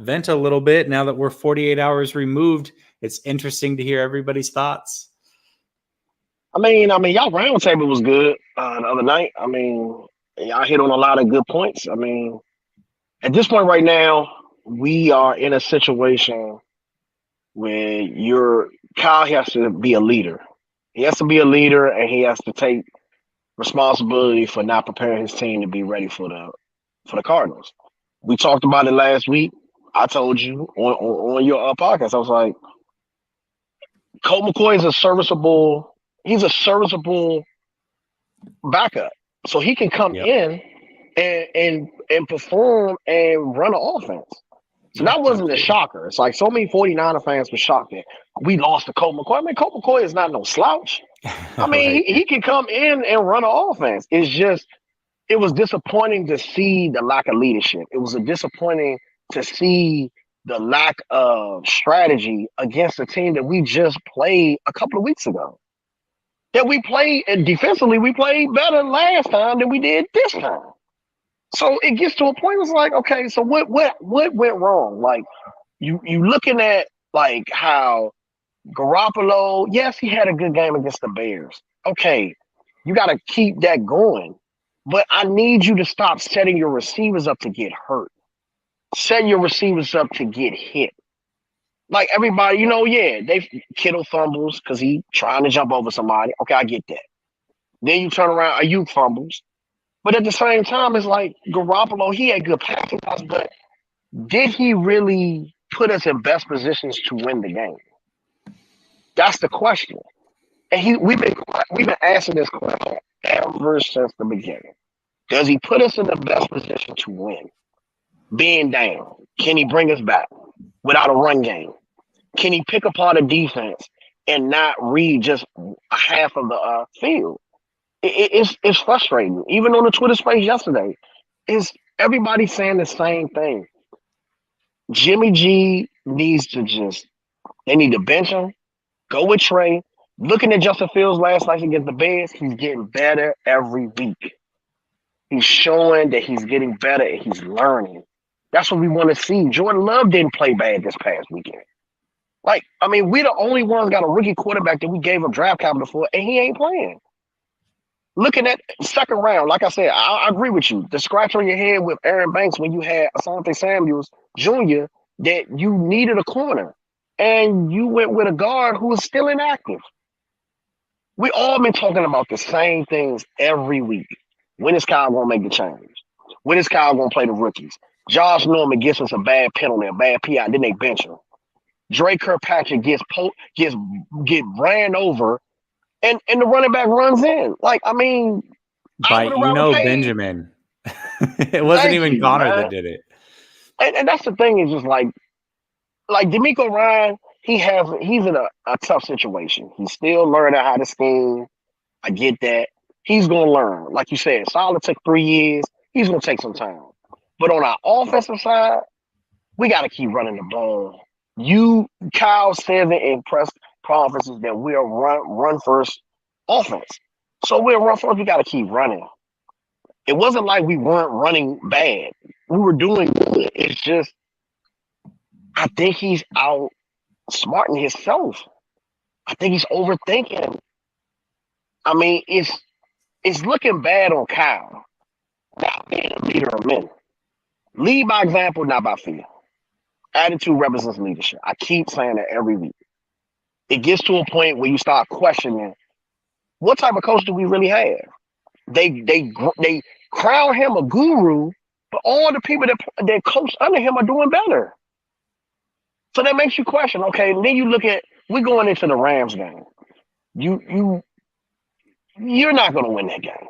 vent a little bit. Now that we're 48 hours removed, it's interesting to hear everybody's thoughts. I mean, y'all roundtable was good the other night. I mean, y'all hit on a lot of good points. I mean, at this point right now, we are in a situation where Kyle has to be a leader. He has to be a leader, and he has to take responsibility for not preparing his team to be ready for the Cardinals. We talked about it last week. I told you on your podcast, I was like, Colt McCoy is he's a serviceable backup. So he can come in and perform and run an offense. So that wasn't a shocker. It's like so many 49er fans were shocked that we lost to Colt McCoy. I mean, Colt McCoy is not no slouch. I mean, right. he can come in and run an offense. It's just, it was disappointing to see the lack of leadership. It was disappointing to see the lack of strategy against a team that we just played a couple of weeks ago. That we played, and defensively, we played better last time than we did this time. So it gets to a point, it's like, okay, so what went wrong? Like, you looking at, like, how Garoppolo, yes, he had a good game against the Bears. Okay, you got to keep that going. But I need you to stop setting your receivers up to get hurt. Set your receivers up to get hit. Like everybody, Kittle fumbles because he trying to jump over somebody. Okay, I get that. Then you turn around, Ayuk fumbles. But at the same time, it's like Garoppolo, he had good passing passes, but did he really put us in best positions to win the game? That's the question. And we've been asking this question ever since the beginning. Does he put us in the best position to win? Being down, can he bring us back without a run game? Can he pick apart a defense and not read just a half of the field? It's frustrating. Even on the Twitter space yesterday, is everybody saying the same thing? Jimmy G needs to they need to bench him, go with Trey. Looking at Justin Fields last night against the Bears, he's getting better every week. He's showing that he's getting better and he's learning. That's what we want to see. Jordan Love didn't play bad this past weekend. Like, I mean, we're the only ones got a rookie quarterback that we gave up draft capital for, and he ain't playing. Looking at second round, like I said, I agree with you. The scratch on your head with Aaron Banks when you had Asante Samuels Jr., that you needed a corner, and you went with a guard who is still inactive. We all been talking about the same things every week. When is Kyle going to make the change? When is Kyle going to play the rookies? Josh Norman gets us a bad penalty, a bad PI, then they bench him. Dre Kirkpatrick gets ran over, and the running back runs in. Like, I mean, by Benjamin. It wasn't even Connor that did it. And that's the thing, is just like DeMeco Ryan, he's in a tough situation. He's still learning how to scheme. I get that. He's gonna learn. Like you said, Solid took 3 years. He's gonna take some time. But on our offensive side, we gotta keep running the ball. Kyle said it in press conferences that we're run first offense. So we're run first, we gotta keep running. It wasn't like we weren't running bad. we were doing good. It's just I think he's outsmarting himself. I think he's overthinking. I mean, it's looking bad on Kyle not being a leader of men. Lead by example, not by fear. Attitude represents leadership. I keep saying that every week. It gets to a point where you start questioning what type of coach do we really have? They crown him a guru, but all the people that coach under him are doing better. So that makes you question. Okay, and then you look at we're going into the Rams game. You're not going to win that game.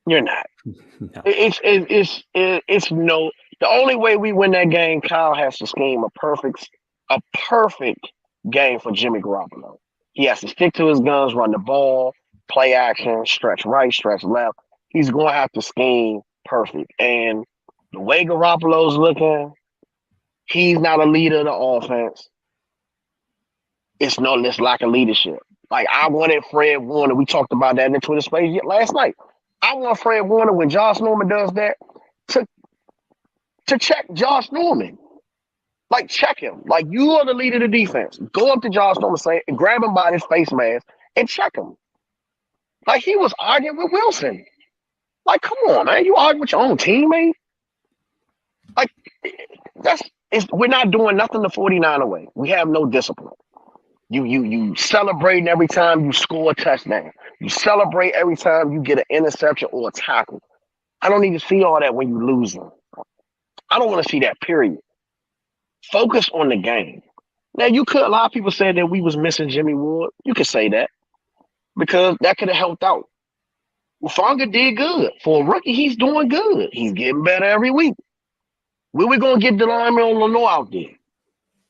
You're not. No. It's no. The only way we win that game, Kyle has to scheme a perfect game for Jimmy Garoppolo. He has to stick to his guns, run the ball, play action, stretch right, stretch left. He's going to have to scheme perfect. And the way Garoppolo's looking, he's not a leader of the offense. It's this lack of leadership. Like I wanted Fred Warner. We talked about that in the Twitter space last night. I want Fred Warner when Josh Norman does that to check Josh Norman. Like check him. Like you are the leader of the defense. Go up to Josh Norman, and grab him by his face mask and check him. Like he was arguing with Wilson. Like, come on, man. You arguing with your own teammate? Like we're not doing nothing the 49 way. We have no discipline. You celebrating every time you score a touchdown. You celebrate every time you get an interception or a tackle. I don't need to see all that when you're losing. I don't want to see that, period. Focus on the game. Now, a lot of people said that we was missing Jimmy Ward. You could say that because that could have helped out. Ufonga did good. For a rookie, he's doing good. He's getting better every week. Where we going to get DeLarme on Lenore out there?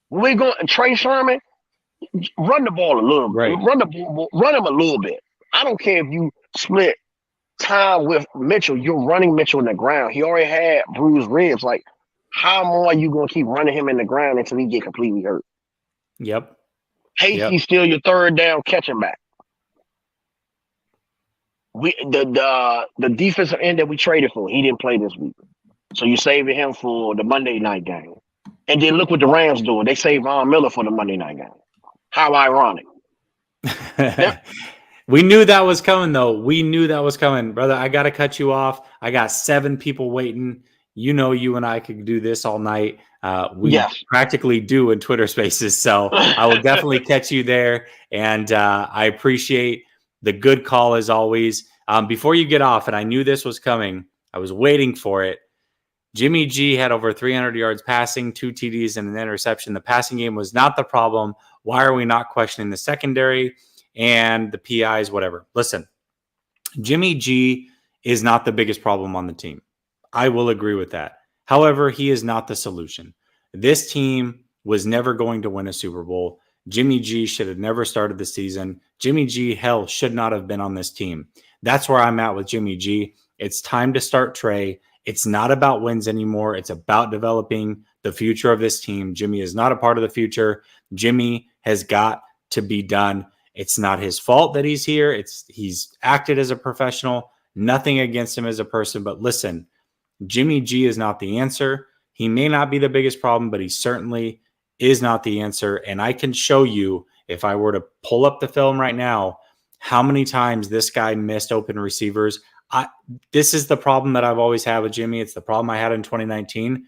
Where we going Trey Sherman? Run the ball a little bit. Right. Run him a little bit. I don't care if you split time with Mitchell. You're running Mitchell in the ground. He already had bruised ribs. Like, how more are you going to keep running him in the ground until he get completely hurt? Yep. Hasty's still your third down catching back. The defensive end that we traded for, he didn't play this week. So you're saving him for the Monday night game. And then look what the Rams doing. They saved Von Miller for the Monday night game. How ironic. We knew that was coming, though. We knew that was coming. Brother, I got to cut you off. I got 7 people waiting. You know you and I could do this all night. We practically do in Twitter Spaces, so I will definitely catch you there. And I appreciate the good call as always. Before you get off, and I knew this was coming, I was waiting for it. Jimmy G had over 300 yards passing, 2 TDs, and an interception. The passing game was not the problem. Why are we not questioning the secondary and the PIs, whatever? Listen, Jimmy G is not the biggest problem on the team. I will agree with that. However, he is not the solution. This team was never going to win a Super Bowl. Jimmy G should have never started the season. Jimmy G, hell, should not have been on this team. That's where I'm at with Jimmy G. It's time to start Trey. It's not about wins anymore. It's about developing the future of this team. Jimmy is not a part of the future. Jimmy has got to be done. It's not his fault that he's here. He's acted as a professional. Nothing against him as a person. But listen, Jimmy G is not the answer. He may not be the biggest problem, but he certainly is not the answer. And I can show you, if I were to pull up the film right now, how many times this guy missed open receivers. This is the problem that I've always had with Jimmy. It's the problem I had in 2019.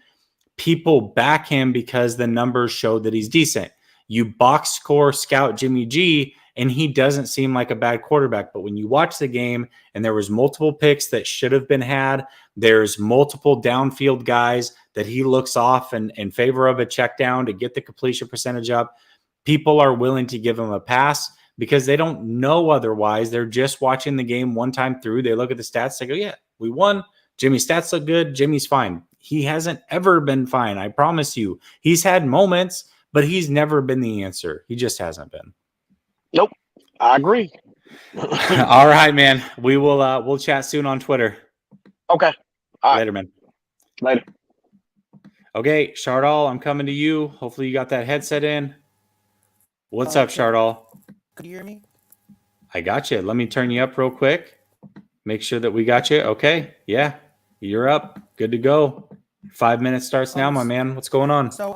People back him because the numbers show that he's decent. You box score scout Jimmy G, and he doesn't seem like a bad quarterback. But when you watch the game and there was multiple picks that should have been had, there's multiple downfield guys that he looks off in favor of a check down to get the completion percentage up. People are willing to give him a pass because they don't know otherwise. They're just watching the game one time through. They look at the stats. They go, yeah, we won. Jimmy's stats look good. Jimmy's fine. He hasn't ever been fine. I promise you. He's had moments, but he's never been the answer. He just hasn't been. Nope. I agree. All right, man. We will we'll chat soon on Twitter. Okay. All Later, right. man. Later. Okay, Shardal, I'm coming to you. Hopefully you got that headset in. What's up, Shardal? Could you hear me? I got you. Let me turn you up real quick. Make sure that we got you. Okay. Yeah. You're up. Good to go. 5 minutes starts now, my man. What's going on? So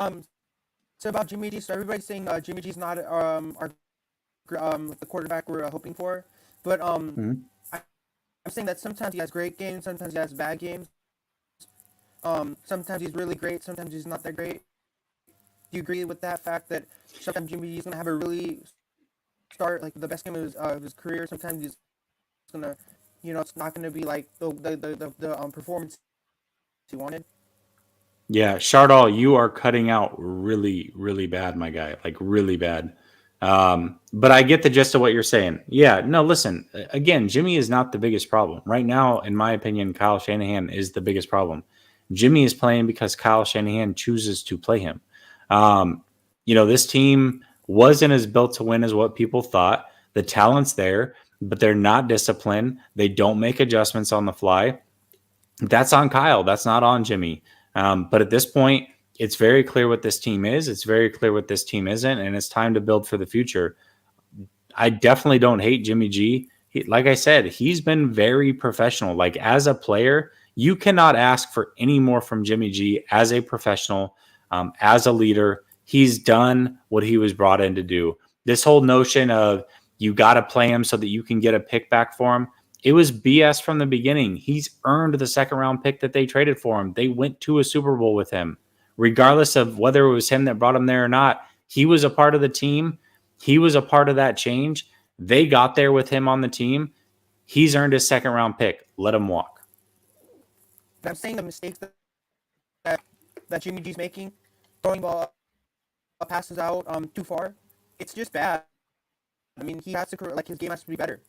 about Jimmy G. So everybody's saying Jimmy G's not the quarterback we're hoping for, but Mhm. I'm saying that sometimes he has great games, sometimes he has bad games. Sometimes he's really great, sometimes he's not that great. Do you agree with that fact that sometimes Jimmy G's gonna have a really start like the best game of his career? Sometimes he's gonna, it's not gonna be like the performance he wanted. Yeah, Shardall, you are cutting out really, really bad, my guy. Like really bad. But I get the gist of what you're saying. Yeah, no, listen. Again, Jimmy is not the biggest problem right now. In my opinion, Kyle Shanahan is the biggest problem. Jimmy is playing because Kyle Shanahan chooses to play him. This team wasn't as built to win as what people thought. The talent's there, but they're not disciplined. They don't make adjustments on the fly. That's on Kyle. That's not on Jimmy. But at this point, it's very clear what this team is. It's very clear what this team isn't, and it's time to build for the future. I definitely don't hate Jimmy G. Like I said, he's been very professional. Like as a player, you cannot ask for any more from Jimmy G as a professional, as a leader. He's done what he was brought in to do. This whole notion of you got to play him so that you can get a pick back for him. It was BS from the beginning. He's earned the second round pick that they traded for him. They went to a Super Bowl with him. Regardless of whether it was him that brought him there or not, he was a part of the team. He was a part of that change. They got there with him on the team. He's earned his second round pick. Let him walk. I'm saying the mistakes that Jimmy G's making, throwing ball passes out too far, it's just bad. I mean, he has to his game has to be better.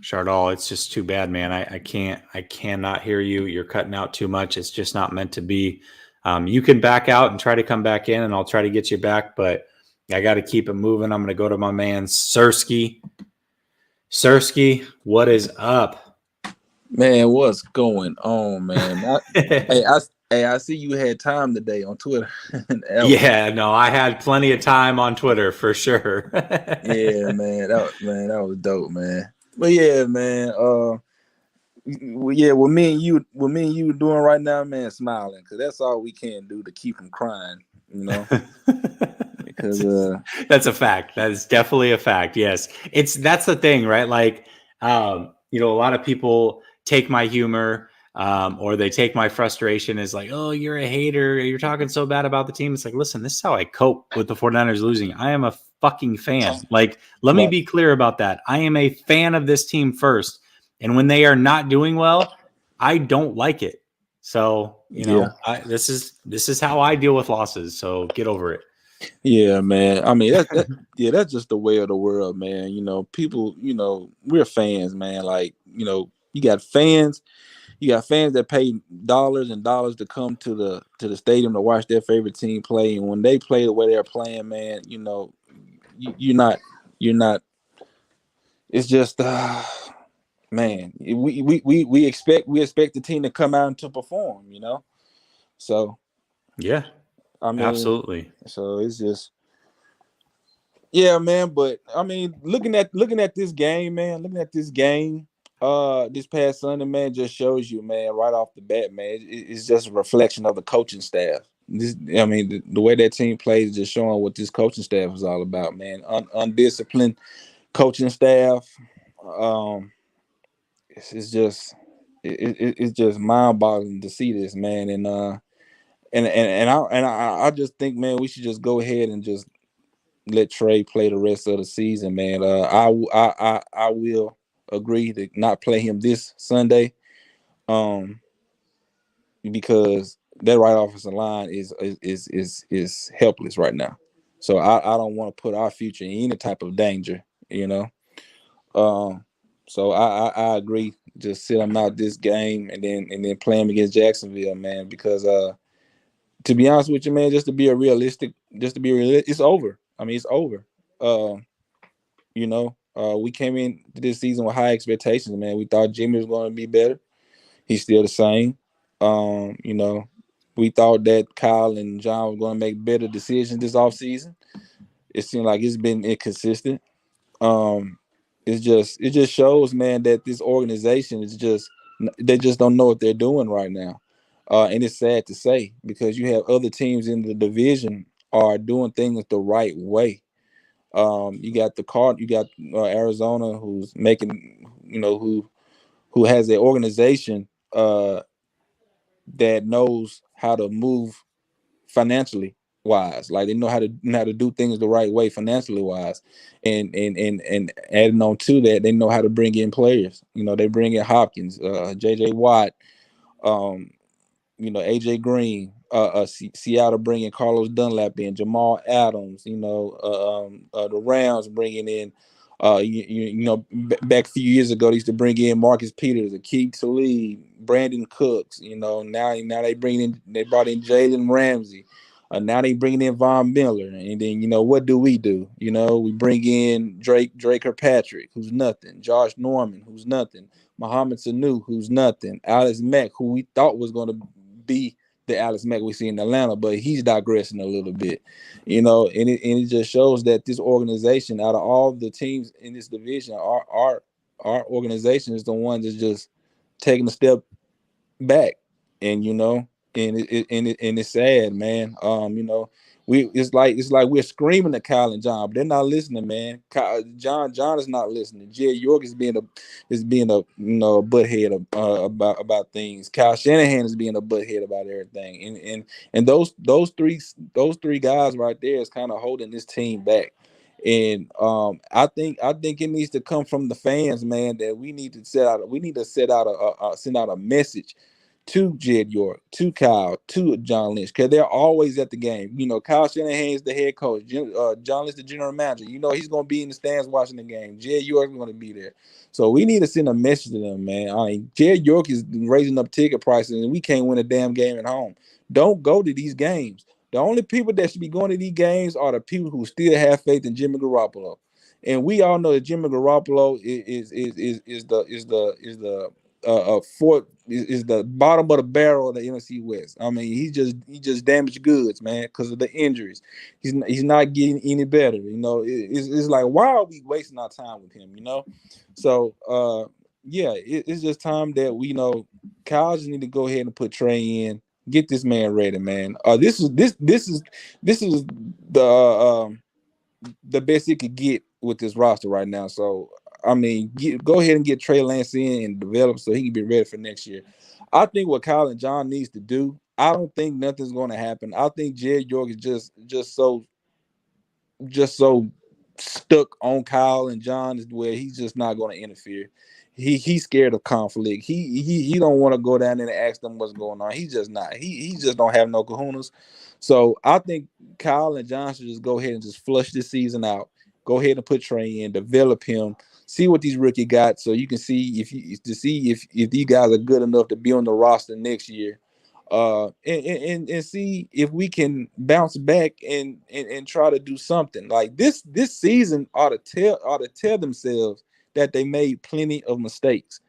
Chardall, it's just too bad, man. I cannot hear you. You're cutting out too much. It's just not meant to be. You can back out and try to come back in, and I'll try to get you back, but I got to keep it moving. I'm going to go to my man, Sersky. Sersky, what is up? Man, what's going on, man? I see you had time today on Twitter. Yeah, no, I had plenty of time on Twitter for sure. Yeah, man, that was dope, man. But yeah, man, what me and you doing right now, man, smiling, because that's all we can do to keep them crying, because that's a fact. That is definitely a fact. Yes, that's the thing, right? Like, a lot of people take my humor, or they take my frustration as like, oh, you're a hater. You're talking so bad about the team. It's like, listen, this is how I cope with the 49ers losing. I am a fucking fan. Like, let me be clear about that. I am a fan of this team first. And when they are not doing well, I don't like it. So, this is how I deal with losses. So get over it. Yeah, man. I mean, that's just the way of the world, man. People, we're fans, man. Like, you got fans that pay dollars and dollars to come to the stadium to watch their favorite team play, and when they play the way they're playing, man, you're not. It's just, man. We expect the team to come out and to perform, So, yeah, I mean, absolutely. So it's just, yeah, man. But I mean, looking at this game, man. This past Sunday, man, just shows you, man, right off the bat, man, it's just a reflection of the coaching staff. The way that team plays is just showing what this coaching staff is all about, man. Undisciplined coaching staff. It's just mind-boggling to see this, man. And I just think, man, we should just go ahead and just let Trey play the rest of the season, man. I will agree to not play him this Sunday, because that right offensive line is helpless right now. So I don't want to put our future in any type of danger, So I agree. Just sit him out this game and then play him against Jacksonville, man. Because to be honest with you, man, just to be realistic, it's over. I mean, it's over. We came in this season with high expectations, man. We thought Jimmy was going to be better. He's still the same. We thought that Kyle and John were going to make better decisions this offseason. It seemed like it's been inconsistent. It just shows, man, that this organization is just They just don't know what they're doing right now, and it's sad to say because you have other teams in the division are doing things the right way. You got you got Arizona, who's making, who has an organization that knows how to move financially wise. Like they know how to do things the right way financially wise, and adding on to that, they know how to bring in players. They bring in Hopkins, J.J. Watt, um, AJ Green, Seattle bringing Carlos Dunlap in, Jamal Adams, the Rams bringing in, back a few years ago, they used to bring in Marcus Peters, Akeem Talib, Brandon Cooks, now they brought in Jalen Ramsey. Now they bringing in Von Miller, and then what do? We bring in Drake Kirkpatrick, who's nothing, Josh Norman, who's nothing, Mohamed Sanu, who's nothing, Alex Mack, who we thought was going to be the Alex Mack we see in Atlanta, but he's digressing a little bit, and it just shows that this organization, out of all the teams in this division, our organization is the one that's just taking a step back, and and it's sad, man. It's like we're screaming at Kyle and John, but they're not listening, man. John is not listening. Jed York is being a butthead about things. Kyle Shanahan is being a butthead about everything, and those three guys right there is kind of holding this team back. And I think it needs to come from the fans, man. That we need to send out a message to Jed York, to Kyle, to John Lynch, because they're always at the game. Kyle Shanahan is the head coach. John Lynch, the general manager. He's going to be in the stands watching the game. Jed York is going to be there. So we need to send a message to them, man. Jed York is raising up ticket prices, and we can't win a damn game at home. Don't go to these games. The only people that should be going to these games are the people who still have faith in Jimmy Garoppolo. And we all know that Jimmy Garoppolo is the bottom of the barrel of the NFC West. I mean, he just damaged goods, man, because of the injuries. He's not getting any better. It's like, why are we wasting our time with him? So it's just time that we Kyle just need to go ahead and put Trey in, get this man ready, man. This is the best he could get with this roster right now. So I mean, go ahead and get Trey Lance in and develop so he can be ready for next year. I think what Kyle and John needs to do, I don't think nothing's going to happen. I think Jed York is just so stuck on Kyle and John is where he's just not going to interfere. He's scared of conflict. He don't want to go down there and ask them what's going on. He's just not. He just don't have no kahunas. So I think Kyle and John should just go ahead and just flush this season out. Go ahead and put Trey in, develop him, see what these rookie got, so you can see if these guys are good enough to be on the roster next year, and see if we can bounce back and try to do something. Like this season ought to tell themselves that they made plenty of mistakes.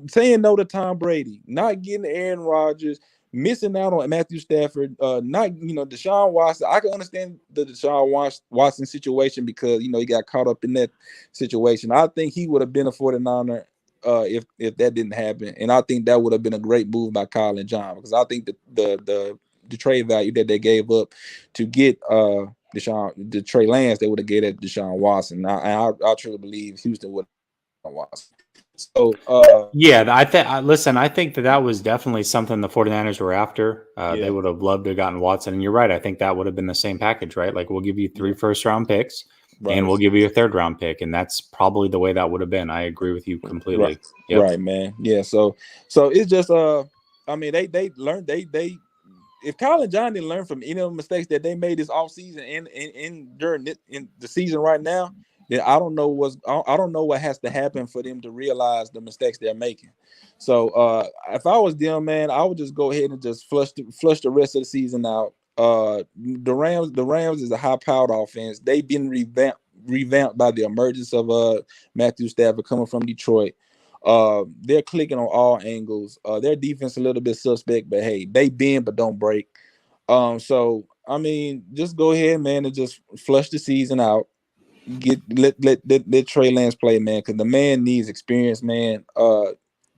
Saying no to Tom Brady, not getting Aaron Rodgers, missing out on Matthew Stafford, not Deshaun Watson. I can understand the Deshaun Watson situation because he got caught up in that situation. I think he would have been a 49er if that didn't happen, and I think that would have been a great move by Kyle and John, because I think the trade value that they gave up to get the Trey Lance, they would have gave that Deshaun Watson. I truly believe Houston would have Watson. So listen, I think that was definitely something the 49ers were after. They would have loved to have gotten Watson, and you're right. I think that would have been the same package, right? Like, we'll give you 3 first-round picks, and we'll give you a 3rd-round pick, and that's probably the way that would have been. I agree with you completely. Right, right, man. Yeah. So it's just I mean, they learned if Kyle and John didn't learn from any of the mistakes that they made this offseason and during in the season right now, then I don't know what has to happen for them to realize the mistakes they're making. So if I was them, man, I would just go ahead and just flush the rest of the season out. The Rams is a high-powered offense. They've been revamped by the emergence of Matthew Stafford coming from Detroit. They're clicking on all angles. Their defense a little bit suspect, but hey, they bend but don't break. So I mean, just go ahead, man, and just flush the season out. Let Trey Lance play, man, because the man needs experience, man.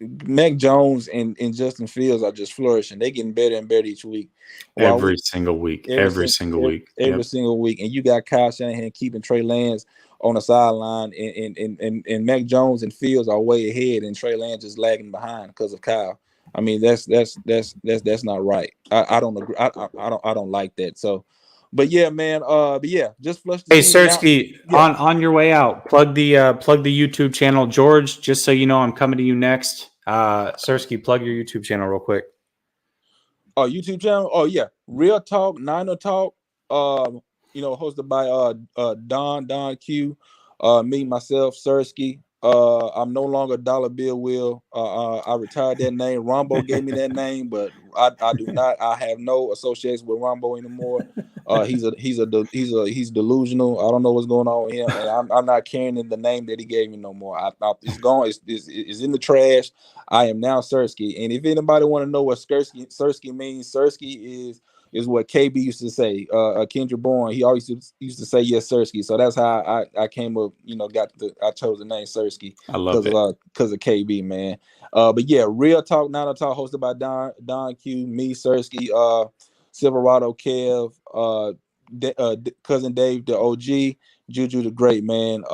Mac Jones and Justin Fields are just flourishing. They're getting better and better each week. Every single week. Every single week. And you got Kyle Shanahan keeping Trey Lance on the sideline, and Mac Jones and Fields are way ahead, and Trey Lance just lagging behind because of Kyle. I mean, that's not right. I don't agree. I don't like that. So, but yeah, man. But yeah, just flush the Hey, season out. Sersky, Yeah. on your way out, plug the YouTube channel, George. Just so you know, I'm coming to you next. Sersky, plug your YouTube channel real quick. Oh, YouTube channel. Oh yeah, Real Talk, Niner Talk. Hosted by Don Q, me myself, Sersky. I'm no longer Dollar Bill Will. I retired that name. Rombo gave me that name, but I do not. I have no association with Rombo anymore. He's delusional. I don't know what's going on with him, and I'm not carrying the name that he gave me no more. It's gone. It's in the trash. I am now Sersky. And if anybody want to know what Sersky means, Sersky is what KB used to say. Kendra Bourne, he always used to say yes, Sersky. So that's how I came up. I chose the name Sersky. I love it because of KB, man. But yeah, Real Talk, Niner Talk, hosted by Don Q, me, Sersky, Silverado, Kev, cousin Dave, the OG, Juju the Great, man.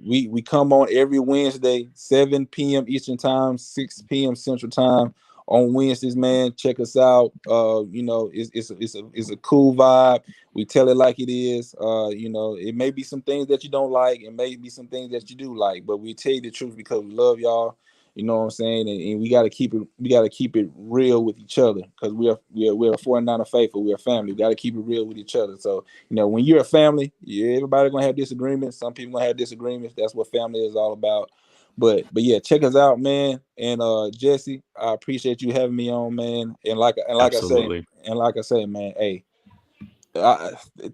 We come on every Wednesday, 7 p.m. Eastern Time, 6 p.m. Central Time on Wednesdays, man. Check us out. It's a cool vibe. We tell it like it is. It may be some things that you don't like, and may be some things that you do like, but we tell you the truth because we love y'all. You know what I'm saying? And we gotta keep it real with each other because we're a 49er faithful. We're a family. We gotta keep it real with each other. So when you're a family, everybody's gonna have disagreements. Some people gonna have disagreements. That's what family is all about. But yeah, check us out, man. And Jessie, I appreciate you having me on, man. And like Absolutely. I say, man, hey,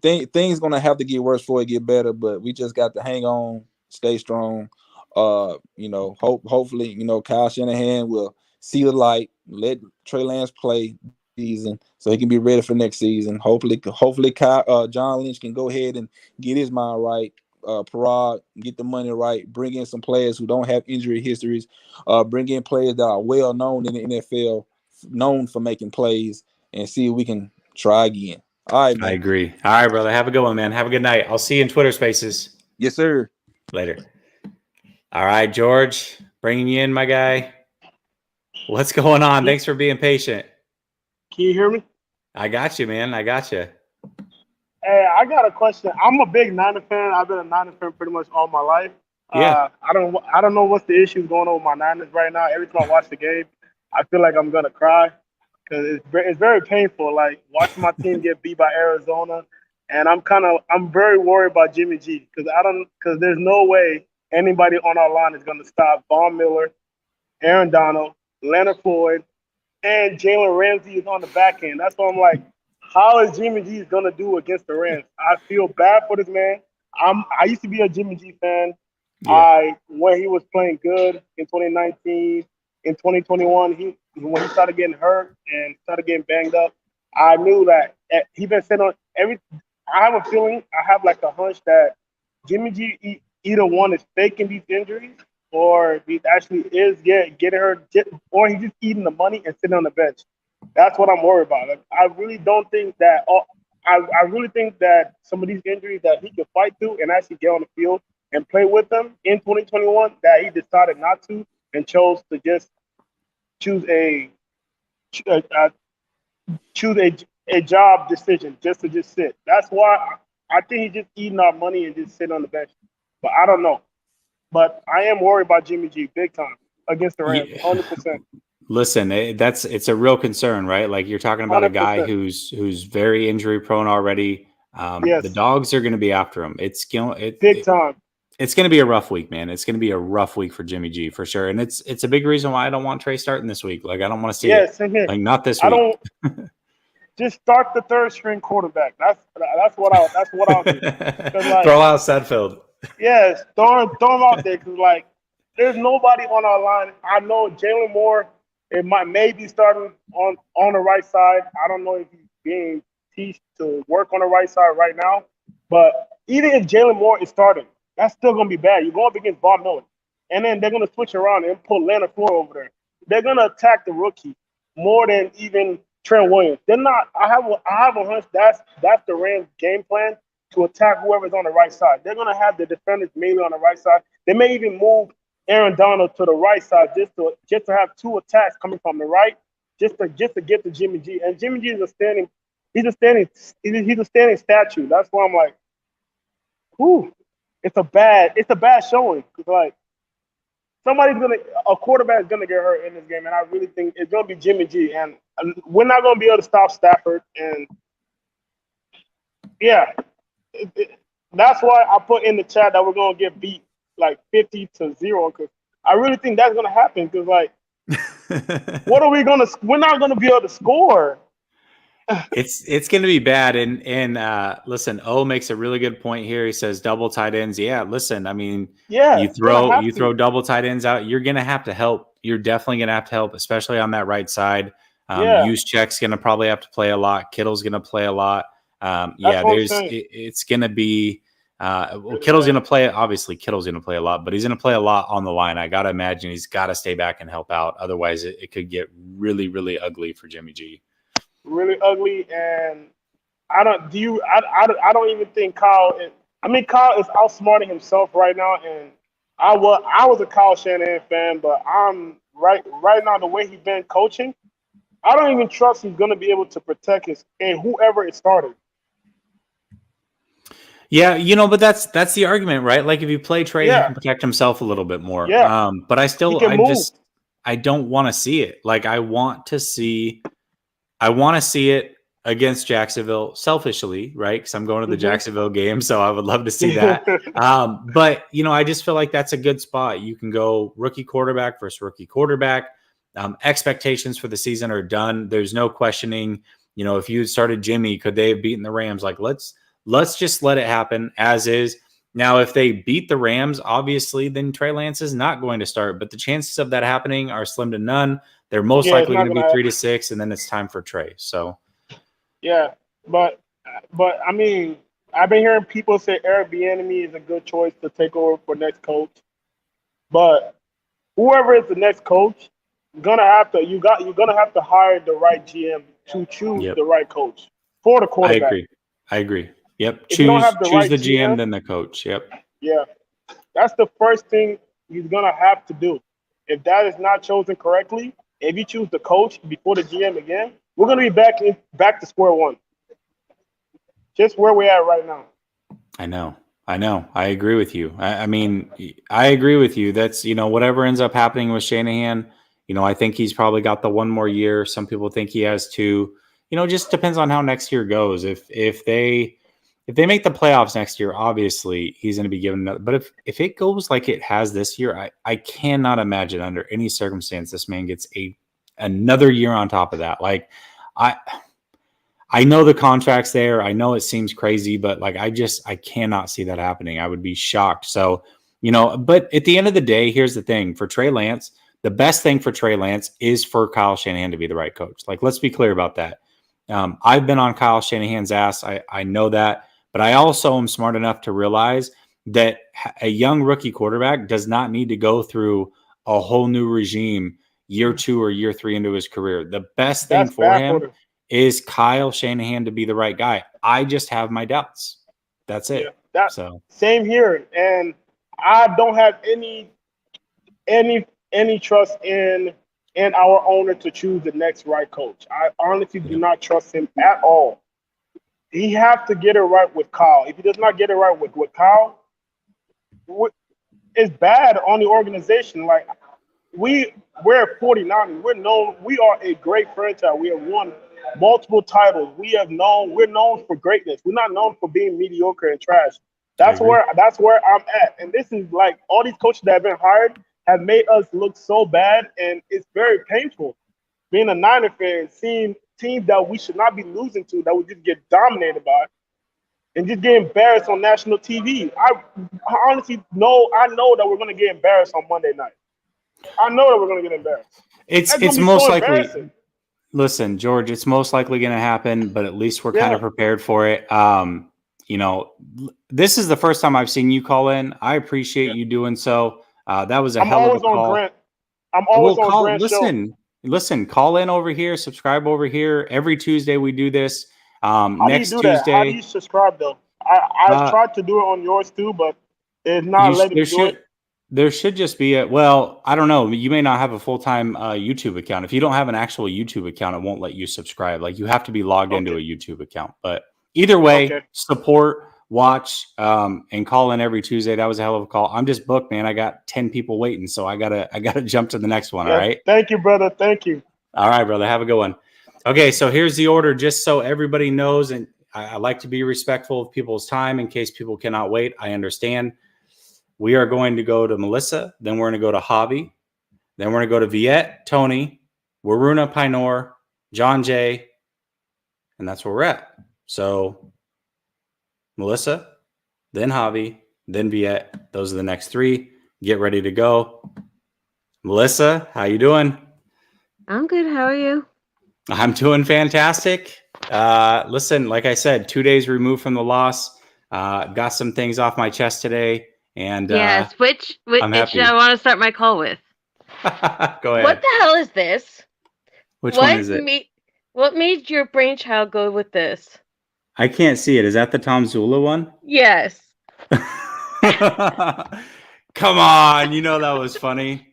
things gonna have to get worse before it get better. But we just got to hang on, stay strong. Hopefully, Kyle Shanahan will see the light, let Trey Lance play season so he can be ready for next season. Hopefully, John Lynch can go ahead and get his mind right. Parade, get the money right, bring in some players who don't have injury histories, bring in players that are well known in the NFL, known for making plays, and see if we can try again. All right, man. I agree. All right, brother. Have a good one, man. Have a good night. I'll see you in Twitter Spaces. Yes, sir. Later. All right, George, bringing you in, my guy. What's going on? Thanks for being patient. Can you hear me? I got you, man. I got you. Hey, I got a question. I'm a big Niner fan. I've been a Niner fan pretty much all my life. Yeah. I don't know what's the issue going on with my Niners right now. Every time I watch the game, I feel like I'm gonna cry because it's very painful. Like watching my team get beat by Arizona, and I'm very worried about Jimmy G because there's no way anybody on our line is gonna stop Von Miller, Aaron Donald, Leonard Floyd, and Jalen Ramsey is on the back end. That's why I'm like, how is Jimmy G gonna do against the Rams? I feel bad for this man. I used to be a Jimmy G fan. Yeah. When he was playing good in 2019, in 2021, when he started getting hurt and started getting banged up, I knew that he been sitting on every. I have a feeling, I have like a hunch that Jimmy G either one is faking these injuries or he actually is getting hurt, or he's just eating the money and sitting on the bench. That's what I'm worried about. Like, I really don't think that. I really think that some of these injuries that he could fight through and actually get on the field and play with them in 2021, that he decided not to and chose to just choose a job decision just to just sit. That's why I think he's just eating our money and just sitting on the bench. But I don't know. But I am worried about Jimmy G big time against the Rams, 100%. Listen, it's a real concern, right? Like you're talking about 100%. a guy who's very injury prone already. Yes. The dogs are going to be after him. Big time. It's going to be a rough week, man. It's going to be a rough week for Jimmy G for sure, and it's a big reason why I don't want Trey starting this week. Like I don't want to see it. Same here. Like not this week. I don't. Just start the third string quarterback. That's what I'll do. Like, throw out Sudfeld. Yes, throw him out there because like there's nobody on our line. I know Jalen Moore. It may be starting on the right side. I don't know if he's being teached to work on the right side right now. But even if Jalen Moore is starting, that's still gonna be bad. You're going up against Von Miller, and then they're gonna switch around and put Leonard Floyd over there. attack the rookie more than even Trent Williams. They're not. I have a hunch that's the Rams' game plan to attack whoever's on the right side. They're gonna have the defenders mainly on the right side. They may even move Aaron Donald to the right side just to have two attacks coming from the right, just to get to Jimmy G. And Jimmy G is a standing statue. That's why I'm like, whew, it's a bad showing. It's like a quarterback is gonna get hurt in this game, and I really think it's gonna be Jimmy G. And we're not gonna be able to stop Stafford. And yeah, that's why I put in the chat that we're gonna get beat like 50-0, because I really think that's gonna happen. Because like, what are we gonna? We're not gonna be able to score. It's going to be bad. And listen, O makes a really good point here. He says double tight ends. Yeah, listen, I mean, you throw double tight ends out, you're going to have to help. You're definitely going to have to help, especially on that right side. Juszczyk's going to probably have to play a lot. Kittle's going to play a lot. It's going to be Kittle's going to play. Obviously, Kittle's going to play a lot, but he's going to play a lot on the line. I got to imagine he's got to stay back and help out. Otherwise, it could get really, really ugly for Jimmy G. Really ugly, and I don't even think Kyle is outsmarting himself right now, and I was a Kyle Shanahan fan, but I'm right now the way he's been coaching, I don't even trust he's going to be able to protect whoever is starting. Yeah, but that's the argument, right? Like if you play Trey, he can protect himself a little bit more. Yeah. But I don't want to see it. Like I want to see it against Jacksonville selfishly, right? Because I'm going to the Jacksonville game, so I would love to see that. But, I just feel like that's a good spot. You can go rookie quarterback versus rookie quarterback. Expectations for the season are done. There's no questioning, if you had started Jimmy, could they have beaten the Rams? Like, let's just let it happen as is. Now, if they beat the Rams, obviously, then Trey Lance is not going to start. But the chances of that happening are slim to none. They're most likely going to be 3-6, and then it's time for Trey. So, yeah, but I mean, I've been hearing people say Eric Bieniemy is a good choice to take over for next coach. But whoever is the next coach, you're gonna have to hire the right GM to choose the right coach for the quarterback. I agree. Yep. Choose the GM, then the coach. Yep. Yeah, that's the first thing he's gonna have to do. If that is not chosen correctly, if you choose the coach before the GM again, we're going to be back to square one. Just where we're at right now. I know. I agree with you. I mean, I agree with you. That's, whatever ends up happening with Shanahan, I think he's probably got the one more year. Some people think he has two. Just depends on how next year goes. If they make the playoffs next year, obviously he's going to be given another. But if it goes like it has this year, I cannot imagine under any circumstance this man gets another year on top of that. Like I know the contract's there. I know it seems crazy, but like I cannot see that happening. I would be shocked. So, but at the end of the day, here's the thing for Trey Lance. The best thing for Trey Lance is for Kyle Shanahan to be the right coach. Like, let's be clear about that. I've been on Kyle Shanahan's ass. I know that. But I also am smart enough to realize that a young rookie quarterback does not need to go through a whole new regime year 2 or year 3 into his career. The best thing for him is Kyle Shanahan to be the right guy. I just have my doubts. That's it. Yeah, same here. And I don't have any trust in our owner to choose the next right coach. I honestly do not trust him at all. He has to get it right with Kyle. If he does not get it right with Kyle, it's bad on the organization. Like we're 49ers. We are a great franchise. We have won multiple titles. We're known for greatness. We're not known for being mediocre and trash. That's where I'm at. And this is like all these coaches that have been hired have made us look so bad, and it's very painful. Being a Niner fan, seeing teams that we should not be losing to, that we just get dominated by, and just get embarrassed on national TV. I honestly know that we're going to get embarrassed on Monday night. I know that we're going to get embarrassed. It's most likely. Listen, George, it's most likely going to happen, but at least we're kind of prepared for it. This is the first time I've seen you call in. I appreciate you doing so. That was a hell of a call. I'm always Well, on call. Grant's show. Listen. Call in over here. Subscribe over here. Every Tuesday we do this. How do you Next do that? How do Tuesday, you subscribe though? I've uh, tried to do it on yours too, but it's you not sh- letting me do it. there should just be a. Well, I don't know. You may not have a full time YouTube account. If you don't have an actual YouTube account, it won't let you subscribe. Like you have to be logged into a Okay. YouTube account. But either way, Okay. support, watch, and call in every Tuesday. That was a hell of a call. I'm just booked, man. I got 10 people waiting, so I gotta jump to the next one. Yeah, All right. thank you, brother. Thank you. All right, brother. Have a good one. Okay, so here's the order, just so everybody knows, and I like to be respectful of people's time in case people cannot wait. I understand. We are going to go to Melissa, then we're going to go to Javi, then we're going to go to Viet, Tony, Waruna Pinor, John Jay, and that's where we're at. So Melissa, then Javi, then Viet. Those are the next three. Get ready to go. Melissa, how you doing? I'm good. How are you? I'm doing fantastic. Listen, like I said, 2 days removed from the loss. Got some things off my chest today, and Yes. Which I'm happy. I want to start my call with? Go ahead. What the hell is this? Which one is it? What made your brainchild go with this? I can't see it. Is that the Tom Zula one? Yes. Come on, you know that was funny.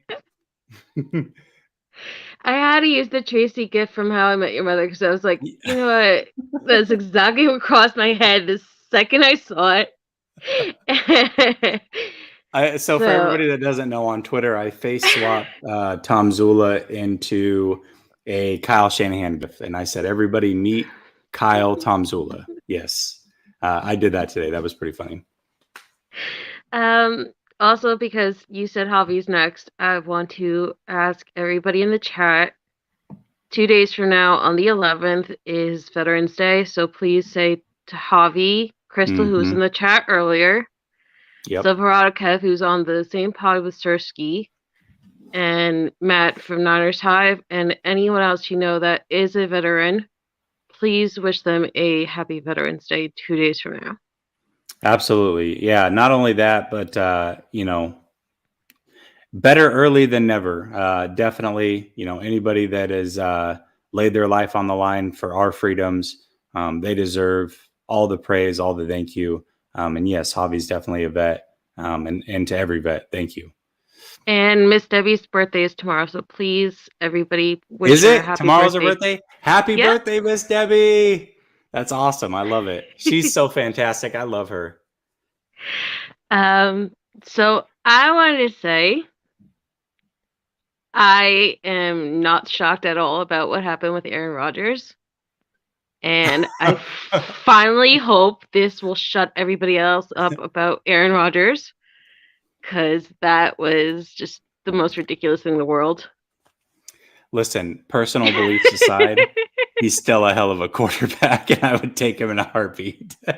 I had to use the Tracy gift from How I Met Your Mother because I was like, you know what? That's exactly what crossed my head the second I saw it. So for everybody that doesn't know, on Twitter, I face swapped Tom Zula into a Kyle Shanahan gift, and I said, "Everybody meet Kyle Tom Zula." Yes, I did that today. That was pretty funny. Also, because you said Javi's next, I want to ask everybody in the chat. 2 days from now, on the 11th, is Veterans Day. So please say to Javi, Crystal, who was in the chat earlier, Silverado Kev, who's on the same pod with Sirski, and Matt from Niners Hive, and anyone else you know that is a veteran, please wish them a happy Veterans Day 2 days from now. Absolutely. Yeah. Not only that, but, better early than never. Definitely, anybody that has laid their life on the line for our freedoms, they deserve all the praise, all the thank you. And yes, Javi's definitely a vet. And to every vet, thank you. And Miss Debbie's birthday is tomorrow, so please, everybody, wish Is her it? a happy Tomorrow's birthday. her birthday? Happy Yep. birthday, Miss Debbie. That's awesome. I love it. She's so fantastic. I love her. So I wanted to say I am not shocked at all about what happened with Aaron Rodgers. And I finally hope this will shut everybody else up about Aaron Rodgers, because that was just the most ridiculous thing in the world. Listen, personal beliefs aside, he's still a hell of a quarterback, and I would take him in a heartbeat. In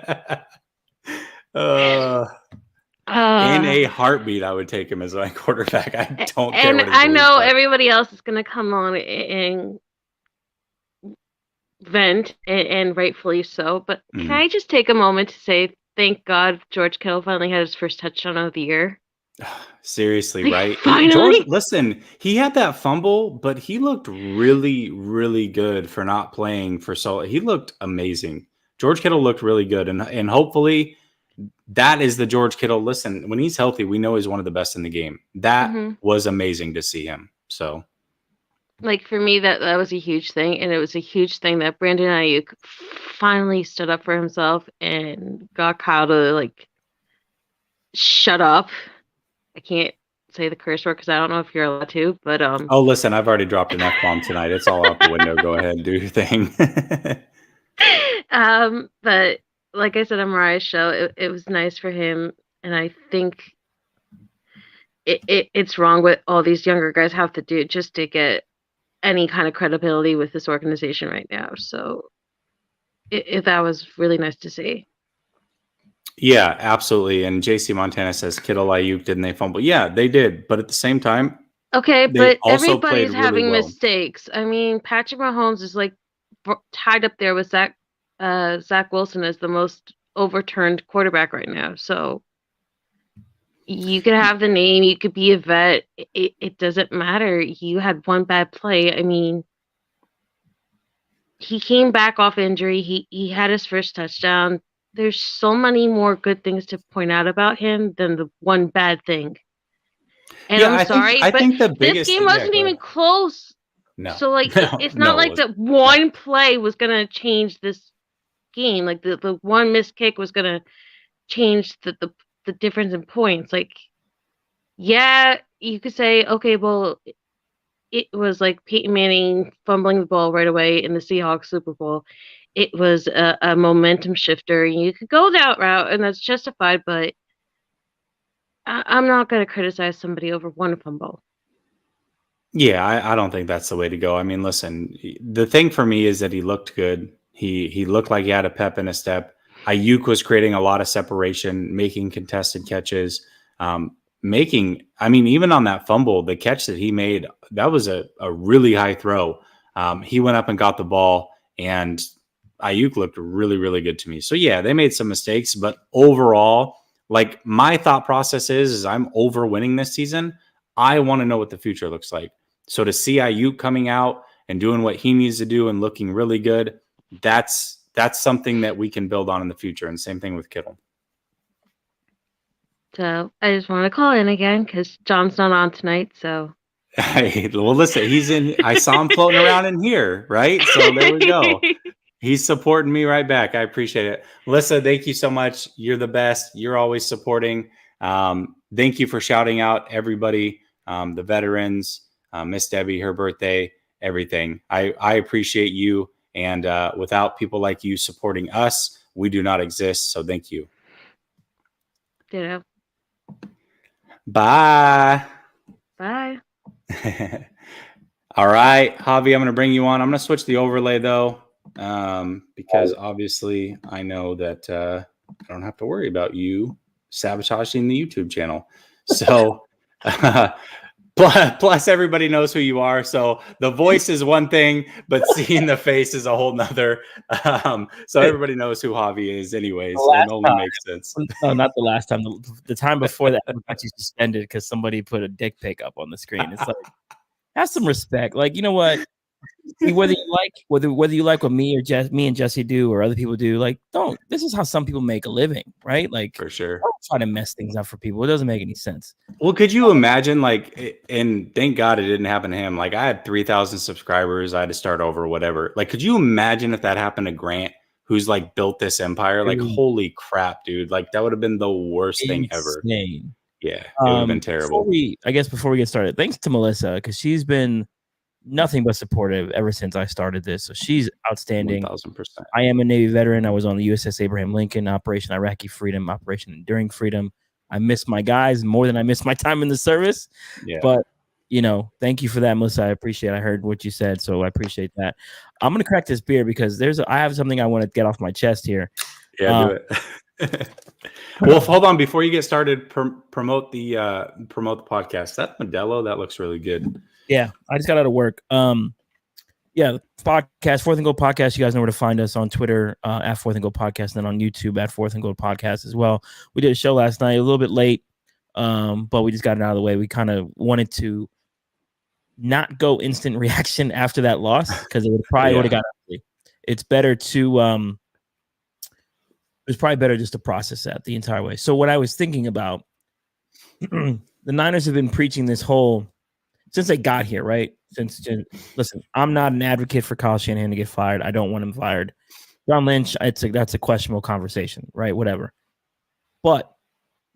a heartbeat, I would take him as my quarterback. I don't care what his I know beliefs are. everybody else is going to come on and vent, and rightfully so. But can I just take a moment to say thank God George Kittle finally had his first touchdown of the year? Seriously, right? Finally? George, listen, he had that fumble, but he looked really, really good for not playing for so. He looked amazing. George Kittle looked really good, and hopefully that is the George Kittle. Listen, when he's healthy, we know he's one of the best in the game. That was amazing to see him. So, like, for me, that was a huge thing, and it was a huge thing that Brandon Ayuk finally stood up for himself and got Kyle to shut up. I can't say the curse word because I don't know if you're allowed to, but oh, listen, I've already dropped an F-bomb tonight. It's all out the window. Go ahead and do your thing. But like I said on Mariah's show, it was nice for him, and I think it's wrong what all these younger guys have to do just to get any kind of credibility with this organization right now. So that was really nice to see. Yeah, absolutely. And JC Montana says Kittle, Ayuk, didn't they fumble? Yeah, they did. But at the same time, okay, they but also everybody's played really having well. mistakes. I mean, Patrick Mahomes is tied up there with Zach Wilson as the most overturned quarterback right now. So You could have the name, you could be a vet. It doesn't matter. You had one bad play. I mean, he came back off injury. He had his first touchdown. There's so many more good things to point out about him than the one bad thing. And Yeah, I'm sorry, I but think the this biggest game thing. Yeah, wasn't go even ahead. close. No, So like no, it's no, not it like wasn't. the one play was gonna change this game. Like the one missed kick was gonna change the difference in points. Like, yeah, you could say, okay, well, it was like Peyton Manning fumbling the ball right away in the Seahawks Super Bowl. It was a momentum shifter. You could go that route, and that's justified, but I'm not going to criticize somebody over one fumble. Yeah, I don't think that's the way to go. I mean, listen, the thing for me is that he looked good. He looked like he had a pep in his step. Ayuk was creating a lot of separation, making contested catches, I mean, even on that fumble, the catch that he made, that was a really high throw. He went up and got the ball, and Ayuk looked really, really good to me. So yeah, they made some mistakes, but overall, like my thought process is I'm over winning this season. I want to know what the future looks like. So to see Ayuk coming out and doing what he needs to do and looking really good, that's something that we can build on in the future. And same thing with Kittle. So I just want to call in again because John's not on tonight. So Well, listen, he's in. I saw him floating around in here, right? So there we go. He's supporting me right back. I appreciate it. Melissa, thank you so much. You're the best. You're always supporting. Thank you for shouting out everybody, the veterans, Miss Debbie, her birthday, everything. I appreciate you. And without people like you supporting us, we do not exist. So thank you. Ditto. Bye. Bye. All right, Javi, I'm going to bring you on. I'm going to switch the overlay though, because obviously I know that I don't have to worry about you sabotaging the YouTube channel. So plus everybody knows who you are. So the voice is one thing, but seeing the face is a whole nother. So everybody knows who Javi is anyways. It only makes sense. No, not the last time. The time before that, we got you suspended because somebody put a dick pic up on the screen. It's like, have some respect. Like, you know what? Whether you like what me and Jessie do or other people do, like, don't. This is how some people make a living, right? Like, for sure. Don't try to mess things up for people. It doesn't make any sense. Well, could you imagine, like, and thank God it didn't happen to him. Like, I had 3,000 subscribers. I had to start over, whatever. Like, could you imagine if that happened to Grant, who's like built this empire? Like, holy crap, dude! Like, that would have been the worst thing ever. Yeah, it would have been terrible. Before we get started, thanks to Melissa because she's been nothing but supportive ever since I started this. So she's outstanding. 1,000%. I am a Navy veteran. I was on the USS Abraham Lincoln, Operation Iraqi Freedom, Operation Enduring Freedom. I miss my guys more than I miss my time in the service. Yeah. But, you know, thank you for that, Melissa. I appreciate it. I heard what you said, so I appreciate that. I'm going to crack this beer because I have something I want to get off my chest here. Yeah, do it. Well, hold on. Before you get started, promote the podcast. That Modelo, that looks really good. Yeah, I just got out of work. Yeah, podcast, Fourth and Goal Podcast. You guys know where to find us on Twitter at Fourth and Goal Podcast, and then on YouTube at Fourth and Goal Podcast as well. We did a show last night, a little bit late, but we just got it out of the way. We kind of wanted to not go instant reaction after that loss because it would probably would have got ugly. It's better to it's probably better just to process that the entire way. So what I was thinking about, the Niners have been preaching this whole since they got here, right? Listen, I'm not an advocate for Kyle Shanahan to get fired. I don't want him fired. John Lynch, that's a questionable conversation, right? Whatever. But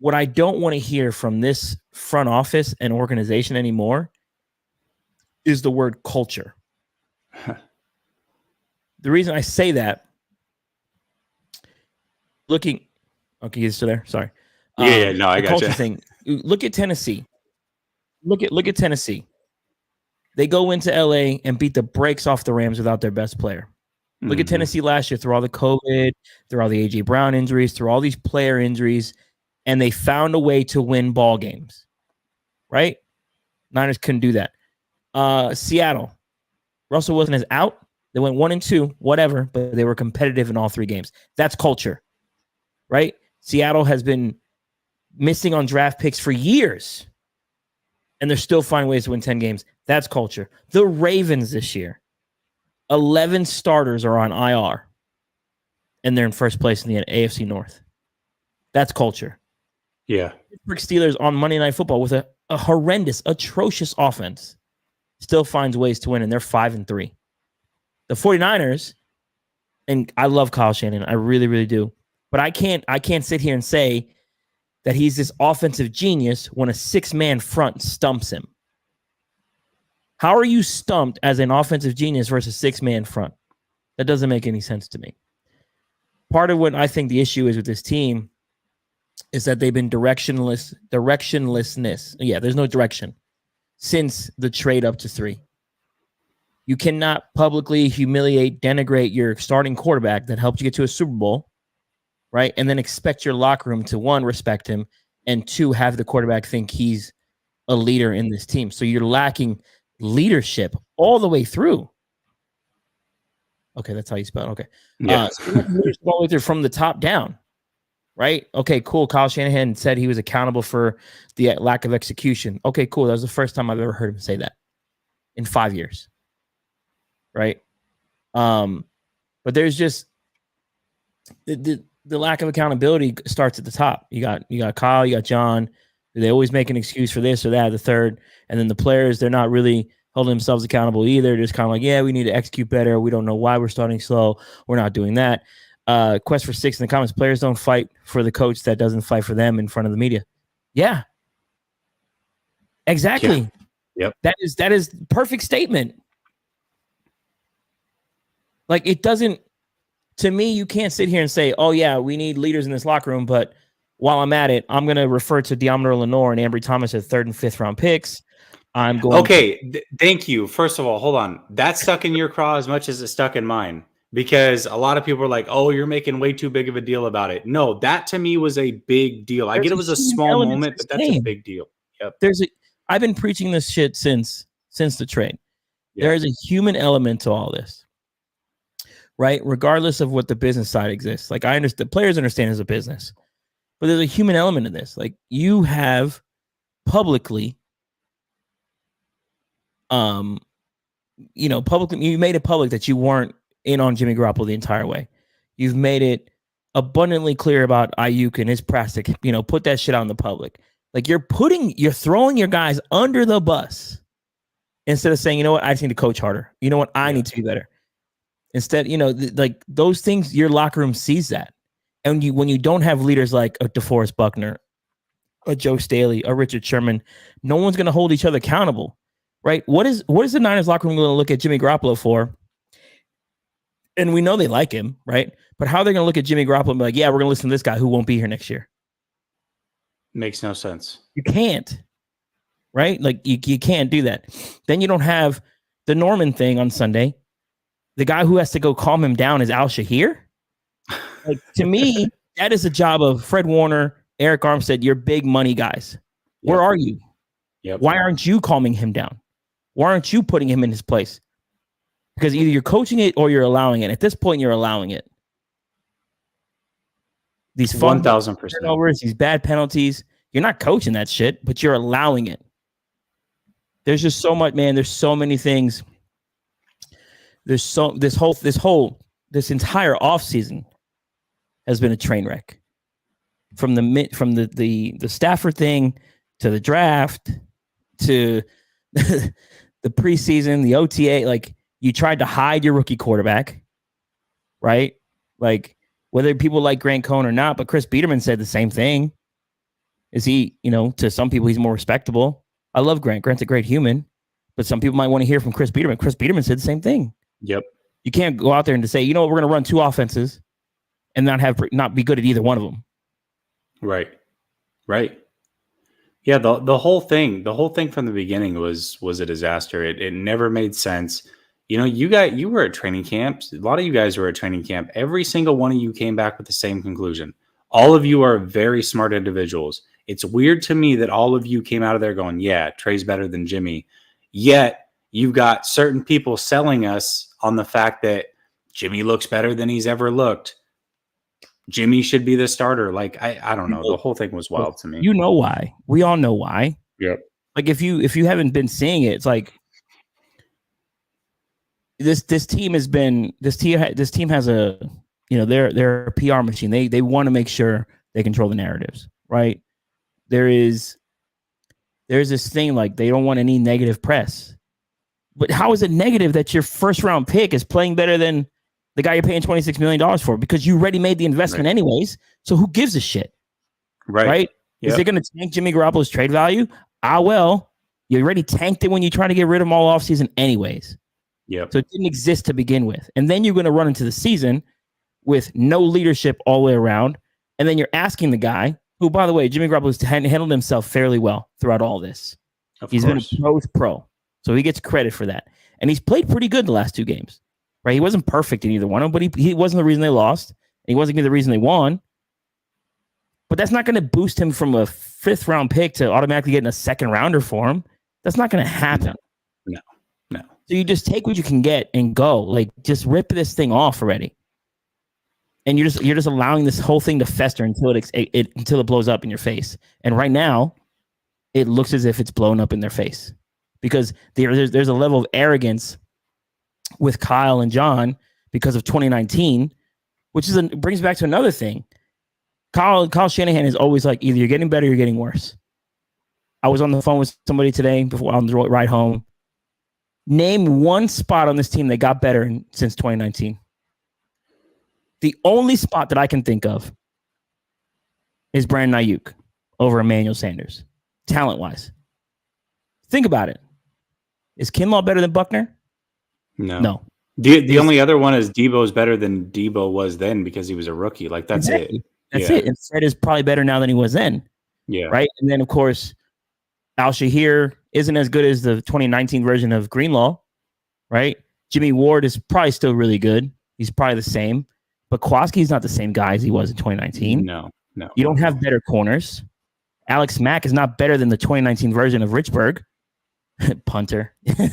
what I don't want to hear from this front office and organization anymore is the word culture. The reason I say that, okay, you're still there? Sorry. No, I got you. Thing. Look at Tennessee. Look at Tennessee. They go into LA and beat the brakes off the Rams without their best player. Look at Tennessee last year through all the COVID, through all the AJ Brown injuries, through all these player injuries, and they found a way to win ball games. Right? Niners couldn't do that. Seattle. Russell Wilson is out. They went 1-2, whatever, but they were competitive in all three games. That's culture. Right? Seattle has been missing on draft picks for years, and they're still finding ways to win 10 games. That's culture. The Ravens this year, 11 starters are on IR, and they're in first place in the AFC North. That's culture. Yeah. Pittsburgh Steelers on Monday Night Football with a horrendous, atrocious offense still finds ways to win, and they're 5-3. The 49ers, and I love Kyle Shanahan. I really, really do. But I can't sit here and say that he's this offensive genius when a 6-man front stumps him. How are you stumped as an offensive genius versus 6-man front? That doesn't make any sense to me. Part of what I think the issue is with this team is that they've been directionlessness. Yeah, there's no direction since the trade up to 3. You cannot publicly humiliate, denigrate your starting quarterback that helped you get to a Super Bowl, right? And then expect your locker room to, 1, respect him, and 2, have the quarterback think he's a leader in this team. So you're lacking leadership all the way through. Okay, that's how you spell it. Okay. Yeah. So all the way through from the top down, right? Okay, cool. Kyle Shanahan said he was accountable for the lack of execution. Okay, cool. That was the first time I've ever heard him say that in 5 years, right? But there's just the lack of accountability starts at the top. You got Kyle, you got John. They always make an excuse for this or that, the third. And then the players, they're not really holding themselves accountable either. They're just kind of like, yeah, we need to execute better. We don't know why we're starting slow. We're not doing that. Quest for 6 in the comments. Players don't fight for the coach that doesn't fight for them in front of the media. Yeah. Exactly. Yeah. Yep. That is perfect statement. Like, it doesn't, to me, you can't sit here and say, oh yeah, we need leaders in this locker room, but while I'm at it, I'm going to refer to De'Amon Lenore and Ambry Thomas as 3rd and 5th round picks. I'm going. Okay. Thank you. First of all, hold on. That stuck in your craw as much as it stuck in mine, because a lot of people are like, oh, you're making way too big of a deal about it. No, that to me was a big deal. I get it was a small moment, but that's a big deal. Yep. I've been preaching this shit since the trade. Yeah. There is a human element to all this, right? Regardless of what the business side exists. Like, I understand, players understand it's a business, but there's a human element in this. Like, you have publicly, you made it public that you weren't in on Jimmy Garoppolo the entire way. You've made it abundantly clear about Ayuk and his plastic, put that shit out in the public. Like, you're throwing your guys under the bus instead of saying, you know what, I just need to coach harder. You know what, I need to be better. Instead, like those things, your locker room sees that. And when you don't have leaders like a DeForest Buckner, a Joe Staley, a Richard Sherman, no one's going to hold each other accountable, right? What is the Niners locker room going to look at Jimmy Garoppolo for? And we know they like him, right? But how are they going to look at Jimmy Garoppolo and be like, yeah, we're going to listen to this guy who won't be here next year? Makes no sense. You can't, right? Like, you can't do that. Then you don't have the Norman thing on Sunday. The guy who has to go calm him down is Al Shahir. Like, to me, that is the job of Fred Warner, Eric Armstead, your big money guys. Where are you? Yep. Why aren't you calming him down? Why aren't you putting him in his place? Because either you're coaching it or you're allowing it. At this point, you're allowing it. These 1,000% turnovers, these bad penalties. You're not coaching that shit, but you're allowing it. There's just so much, man. There's so many things. This entire offseason has been a train wreck. From the Stafford thing to the draft to the preseason, the OTA. Like, you tried to hide your rookie quarterback, right? Like, whether people like Grant Cohn or not, but Chris Biederman said the same thing. Is he, to some people, he's more respectable. I love Grant. Grant's a great human, but some people might want to hear from Chris Biederman. Chris Biederman said the same thing. Yep. You can't go out there and to say, we're going to run 2 offenses and not be good at either one of them. Right. Yeah. The whole thing from the beginning was a disaster. It never made sense. You were at training camps. A lot of you guys were at training camp. Every single one of you came back with the same conclusion. All of you are very smart individuals. It's weird to me that all of you came out of there going, yeah, Trey's better than Jimmy. Yet you've got certain people selling us on the fact that Jimmy looks better than he's ever looked. Jimmy should be the starter. Like I don't know. The whole thing was wild to me. You know why? We all know why. Yep. Like if you haven't been seeing it, it's like this team has a, you know, they're a PR machine. They want to make sure they control the narratives, right? There's this thing like they don't want any negative press. But how is it negative that your first round pick is playing better than the guy you're paying $26 million for? Because you already made the investment anyways. So who gives a shit? Right? Yep. Is it going to tank Jimmy Garoppolo's trade value? Well, you already tanked it when you try to get rid of him all offseason anyways. Yep. So it didn't exist to begin with. And then you're going to run into the season with no leadership all the way around. And then you're asking the guy, who, by the way, Jimmy Garoppolo's handled himself fairly well throughout all this. He's been a pro's pro. So he gets credit for that. And he's played pretty good the last 2 games. Right? He wasn't perfect in either one of them, but he wasn't the reason they lost. And he wasn't the reason they won. But that's not going to boost him from a 5th round pick to automatically getting a 2nd rounder for him. That's not going to happen. No. So you just take what you can get and go. Like, just rip this thing off already. And you're just allowing this whole thing to fester until it blows up in your face. And right now, it looks as if it's blown up in their face because there's a level of arrogance with Kyle and John because of 2019, which brings back to another thing. Kyle Shanahan is always like, either you're getting better or you're getting worse. I was on the phone with somebody today before on the ride home. Name one spot on this team that got better since 2019. The only spot that I can think of is Brandon Ayuk over Emmanuel Sanders, talent-wise. Think about it. Is Kinlaw better than Buckner? No. The only other one is Debo's better than Debo was then because he was a rookie. Like, that's exactly. it. That's it. And Fred is probably better now than he was then. Yeah. Right? And then, of course, Al-Shahir isn't as good as the 2019 version of Greenlaw, right? Jimmy Ward is probably still really good. He's probably the same. But Kowalski's not the same guy as he was in 2019. No. You don't have better corners. Alex Mack is not better than the 2019 version of Richburg. Punter. He's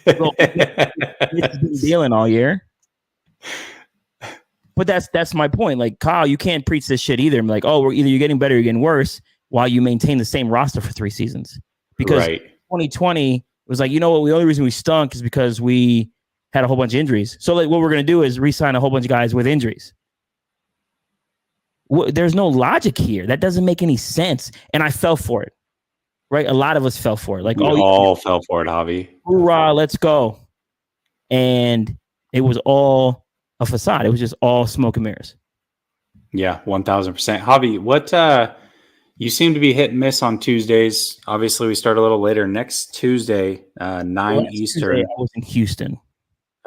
been dealing all year. But that's my point. Like, Kyle, you can't preach this shit either. I'm like, oh, either you're getting better or you're getting worse while you maintain the same roster for 3 seasons. Because 2020 was like, you know what? The only reason we stunk is because we had a whole bunch of injuries. So like, what we're going to do is re-sign a whole bunch of guys with injuries. There's no logic here. That doesn't make any sense. And I fell for it. Right? A lot of us fell for it. Like, we all fell for it, Javi. Hoorah, let's go. And it was all a facade. It was just all smoke and mirrors. Yeah, 1,000%. Javi, what you seem to be hit and miss on Tuesdays. Obviously, we start a little later next Tuesday, 9 Eastern. Tuesday, I was in Houston.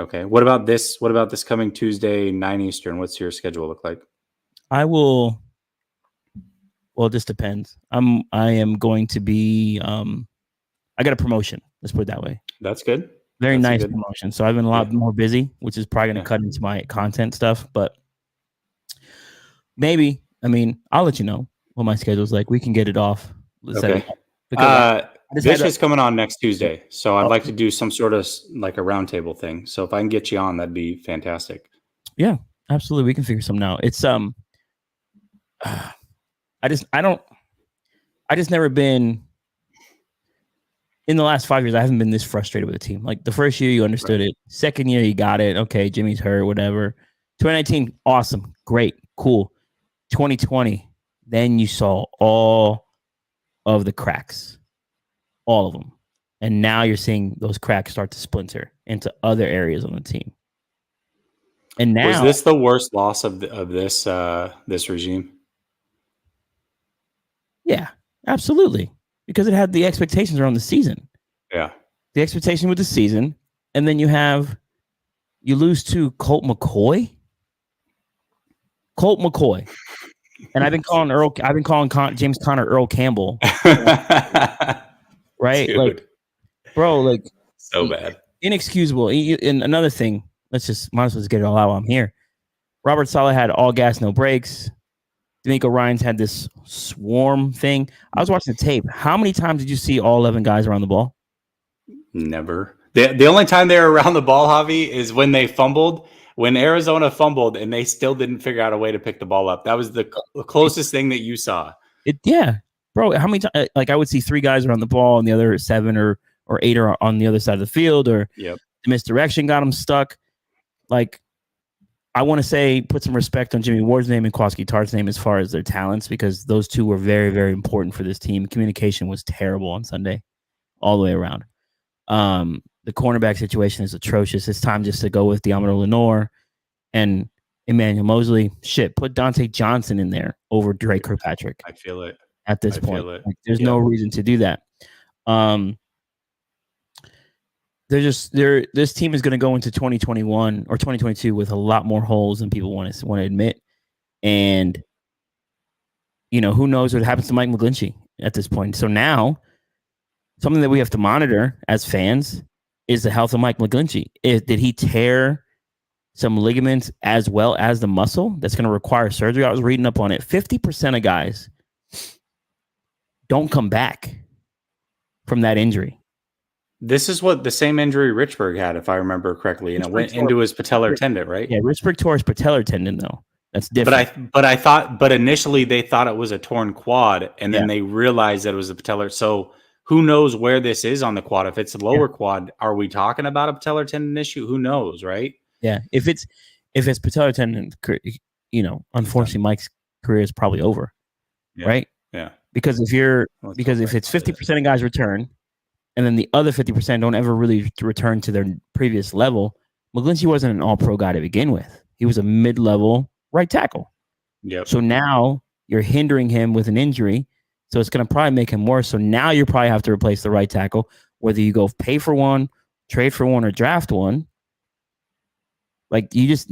Okay. What about this coming Tuesday, 9 Eastern? What's your schedule look like? I will. Well, this depends. I am going to be. I got a promotion. Let's put it that way. That's good. Very nice promotion. So I've been a lot more busy, which is probably going to cut into my content stuff. But maybe, I mean, I'll let you know what my schedule's like. We can get it off. Okay. Vish is coming on next Tuesday, so I'd like to do some sort of like a roundtable thing. So if I can get you on, that'd be fantastic. Yeah, absolutely. We can figure something out. It's I just never been in the last 5 years. I haven't been this frustrated with the team. Like the first year you understood it. Second year you got it. Okay, Jimmy's hurt, whatever. 2019, awesome, great, cool. 2020, then you saw all of the cracks, all of them. And now you're seeing those cracks start to splinter into other areas on the team. And now, was this the worst loss of this regime? Yeah, absolutely. Because it had the expectations around the season. Yeah. The expectation with the season. And then you lose to Colt McCoy. And I've been calling James Conner Earl Campbell. Right? Dude. Like, bro, like so bad. Inexcusable. And another thing, might as well just get it all out while I'm here. Robert Saleh had all gas, no brakes. D'Amico Ryans had this swarm thing. I was watching the tape. How many times did you see all 11 guys around the ball? Never. The only time they were around the ball, Javi, is when they fumbled. when Arizona fumbled and they still didn't figure out a way to pick the ball up. That was the closest thing that you saw. Yeah, bro. How many times? Like I would see 3 guys around the ball, and the other 7 or 8 are on the other side of the field, or the misdirection got them stuck. Like, I want to say, put some respect on Jimmy Ward's name and Kwaski Tart's name as far as their talents, because those two were very, very important for this team. Communication was terrible on Sunday, all the way around. The cornerback situation is atrocious. It's time just to go with Diamond Lenore and Emmanuel Mosley. Shit, put Dante Johnson in there over Drake Kirkpatrick. I feel it at this point. Like, there's no reason to do that. This team is going to go into 2021 or 2022 with a lot more holes than people want to admit. And, who knows what happens to Mike McGlinchey at this point. So now, something that we have to monitor as fans is the health of Mike McGlinchey. Did he tear some ligaments as well as the muscle that's going to require surgery? I was reading up on it. 50% of guys don't come back from that injury. This is what the same injury Richburg had, if I remember correctly, and it went into his patellar tendon, right? Yeah, Richburg tore his patellar tendon, though. That's different. But initially they thought it was a torn quad, and then they realized that it was a patellar. So who knows where this is on the quad? If it's a lower quad, are we talking about a patellar tendon issue? Who knows, right? Yeah, if it's patellar tendon, unfortunately, Mike's career is probably over, right? Yeah, because if it's 50% of guys return, and then the other 50% don't ever really return to their previous level, McGlinchey wasn't an all-pro guy to begin with. He was a mid-level right tackle. Yep. So now you're hindering him with an injury, so it's going to probably make him worse. So now you probably have to replace the right tackle, whether you go pay for one, trade for one, or draft one. Like there's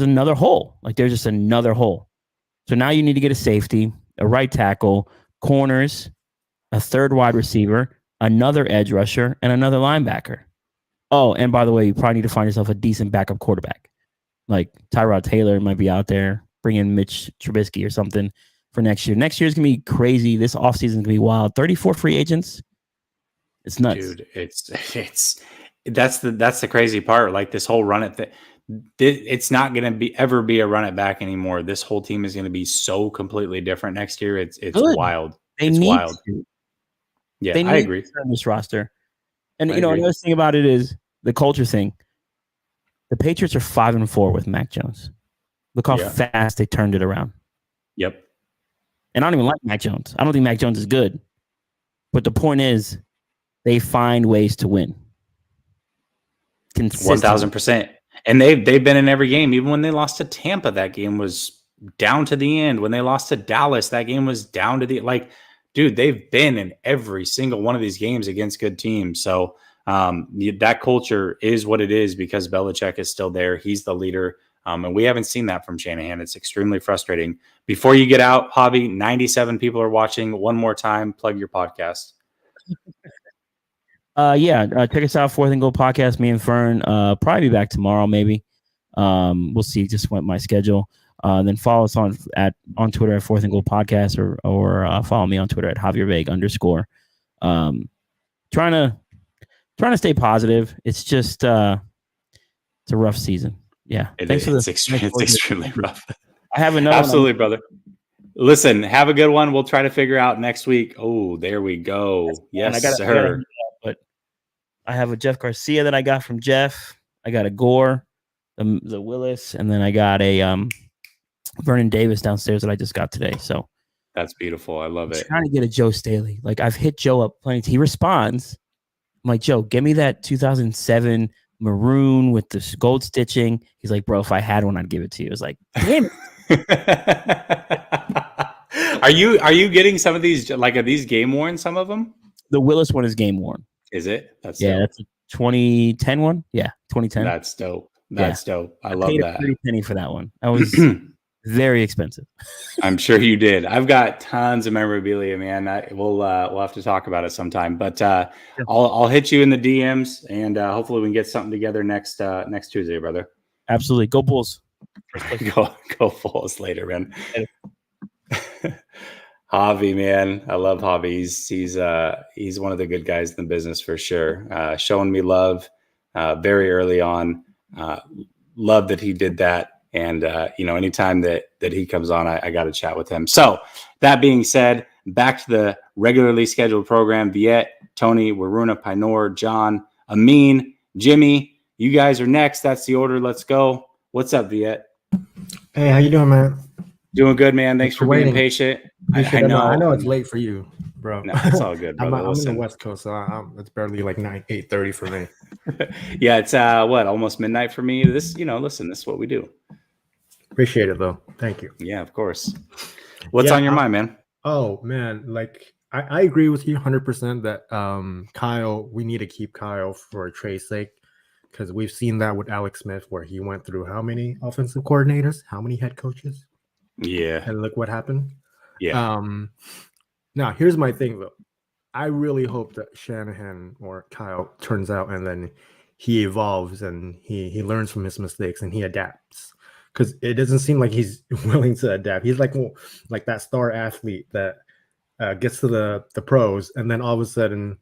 another hole. Like there's just another hole. So now you need to get a safety, a right tackle, corners, a third wide receiver, another edge rusher, and another linebacker. Oh, and by the way, you probably need to find yourself a decent backup quarterback. Like Tyrod Taylor might be out there. Bring in Mitch Trubisky or something for next year. Next year is going to be crazy. This offseason is going to be wild. 34 free agents. It's nuts. Dude, that's the crazy part. Like this whole run it, it's not going to ever be a run it back anymore. This whole team is going to be so completely different next year. It's wild. It's wild. Yeah, I agree. On this roster. And another thing about it is the culture thing. The Patriots are 5-4 with Mac Jones. Look how fast they turned it around. Yep. And I don't even like Mac Jones. I don't think Mac Jones is good. But the point is, they find ways to win. 1,000%. And they've been in every game. Even when they lost to Tampa, that game was down to the end. When they lost to Dallas, that game was down to the dude, they've been in every single one of these games against good teams. So that culture is what it is because Belichick is still there. He's the leader. And we haven't seen that from Shanahan. It's extremely frustrating. Before you get out, Hobby, 97 people are watching. One more time, plug your podcast. Check us out, Fourth and Goal Podcast. Me and Fern probably be back tomorrow, maybe. We'll see just what my schedule. Then follow us on Twitter at Fourth and Goal Podcast or follow me on Twitter at JavierVeg _. Trying to stay positive. It's just it's a rough season. Yeah, it's extremely rough. I have another absolutely, brother. Listen, have a good one. We'll try to figure out next week. Oh, there we go. Yes, sir. But I have a Jeff Garcia that I got from Jeff. I got a Gore, the Willis, and then I got a Vernon Davis downstairs that I just got today. So that's beautiful. I love it. Trying to get a Joe Staley. Like I've hit Joe up plenty. He responds. I'm like, Joe, give me that 2007 maroon with the gold stitching. He's like, bro, if I had one, I'd give it to you. I was like, damn it. Are you getting some of these? Like, are these game worn? Some of them. The Willis one is game worn. Is it? That's dope. That's a 2010 one. Yeah, 2010. That's dope. That's dope. I love paid that. A pretty penny for that one. That was very expensive. I'm sure you did. I've got tons of memorabilia, man. We'll have to talk about it sometime. But I'll hit you in the DMs, and hopefully we can get something together next Tuesday, brother. Absolutely. Go Bulls. Go Bulls later, man. Javi, man, I love Javi. He's one of the good guys in the business for sure. Showing me love very early on. love that he did that. And, anytime that he comes on, I got to chat with him. So that being said, back to the regularly scheduled program. Viet, Tony, Waruna, Pinor, John, Amin, Jimmy, you guys are next. That's the order. Let's go. What's up, Viet? Hey, how you doing, man? Doing good, man. Thanks for being patient. I know. I know it's late for you, bro. No, it's all good, brother. I'm in the West Coast, so it's barely like 8:30 for me. Yeah, it's almost midnight for me. This, listen, this is what we do. Appreciate it, though. Thank you. Yeah, of course. What's on your mind, man? Oh, man, like I agree with you 100% that Kyle, we need to keep Kyle for Trey's sake, because we've seen that with Alex Smith, where he went through how many offensive coordinators, how many head coaches? Yeah. And look what happened. Yeah. Now, here's my thing, though. I really hope that Shanahan or Kyle turns out and then he evolves and he learns from his mistakes and he adapts. Because it doesn't seem like he's willing to adapt. He's like that star athlete that gets to the pros and then all of a sudden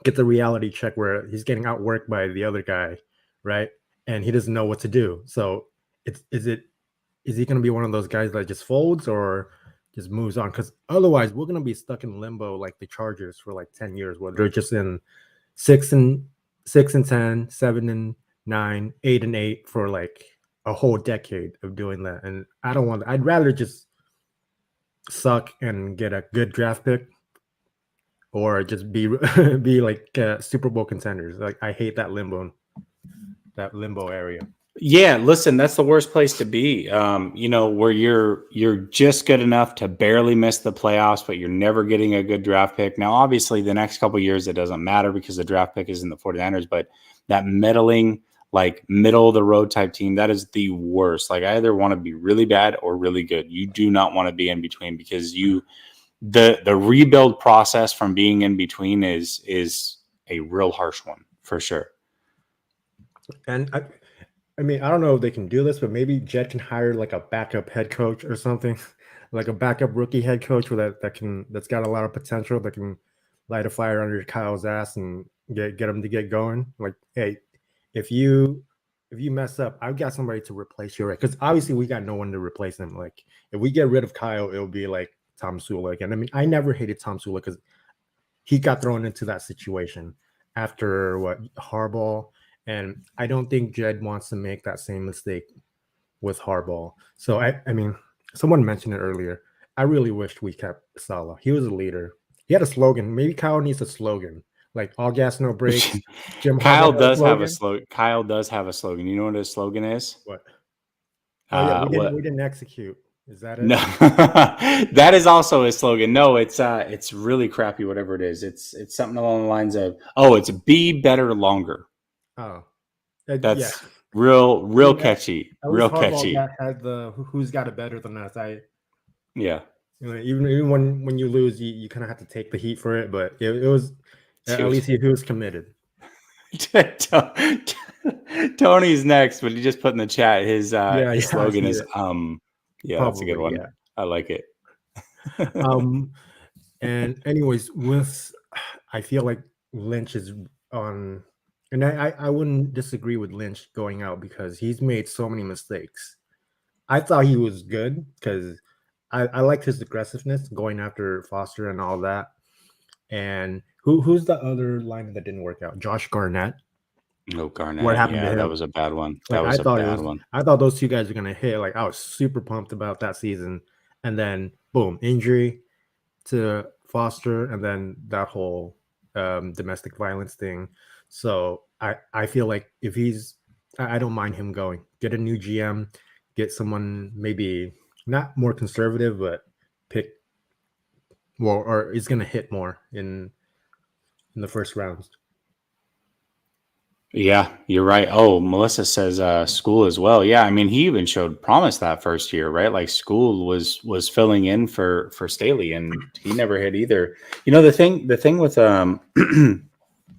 gets a reality check where he's getting outworked by the other guy, right? And he doesn't know what to do. So is he going to be one of those guys that just folds or just moves on? Because otherwise we're going to be stuck in limbo like the Chargers for like 10 years where they're just in 6-10, 7-9, 8-8 for like a whole decade of doing that. And I'd rather just suck and get a good draft pick or just be like Super Bowl contenders. Like I hate that limbo area. Yeah, listen, that's the worst place to be. Where you're just good enough to barely miss the playoffs, but you're never getting a good draft pick. Now, obviously, the next couple of years it doesn't matter because the draft pick is in the 49ers, but that meddling, like middle of the road type team, that is the worst. Like I either want to be really bad or really good. You do not want to be in between because the rebuild process from being in between is a real harsh one for sure. And I mean, I don't know if they can do this, but maybe Jed can hire like a backup head coach or something, like a backup rookie head coach that's got a lot of potential that can light a fire under Kyle's ass and get him to get going. Like, hey, if you mess up, I've got somebody to replace you, right? Because obviously we got no one to replace him. Like, if we get rid of Kyle, it'll be like Tom Sula again. I mean, I never hated Tom Sula because he got thrown into that situation after Harbaugh. And I don't think Jed wants to make that same mistake with Harbaugh. So, I mean, someone mentioned it earlier. I really wished we kept Saleh. He was a leader. He had a slogan. Maybe Kyle needs a slogan. Like, all gas, no brakes. Kyle does have a slogan. Kyle does have a slogan. You know what his slogan is? What? Oh, yeah, we didn't execute. Is that it? No, that is also his slogan. No, it's really crappy, whatever it is. It's something along the lines of, it's be better longer. Oh, that's real catchy. Real catchy. Had the who's got it better than us. Yeah. Even when you lose, you kind of have to take the heat for it. But it was at least he was committed. Tony's next, but he just put in the chat his slogan is Yeah, that's a good one. Yeah. I like it. And anyways, I feel like Lynch is on. And I wouldn't disagree with Lynch going out because he's made so many mistakes. I thought he was good because I liked his aggressiveness going after Foster and all that. And who's the other line that didn't work out? Josh Garnett. No, Garnett. What happened to him? That was a bad one. Like, that was a bad one. I thought those two guys were gonna hit. Like I was super pumped about that season, and then boom, injury to Foster, and then that whole domestic violence thing. So I feel like if I don't mind him going. Get a new GM, get someone maybe not more conservative, but or is going to hit more in the first rounds. Yeah, you're right. Oh, Melissa says School as well. Yeah, I mean, he even showed promise that first year, right? Like School was filling in for Staley, and he never hit either. The thing with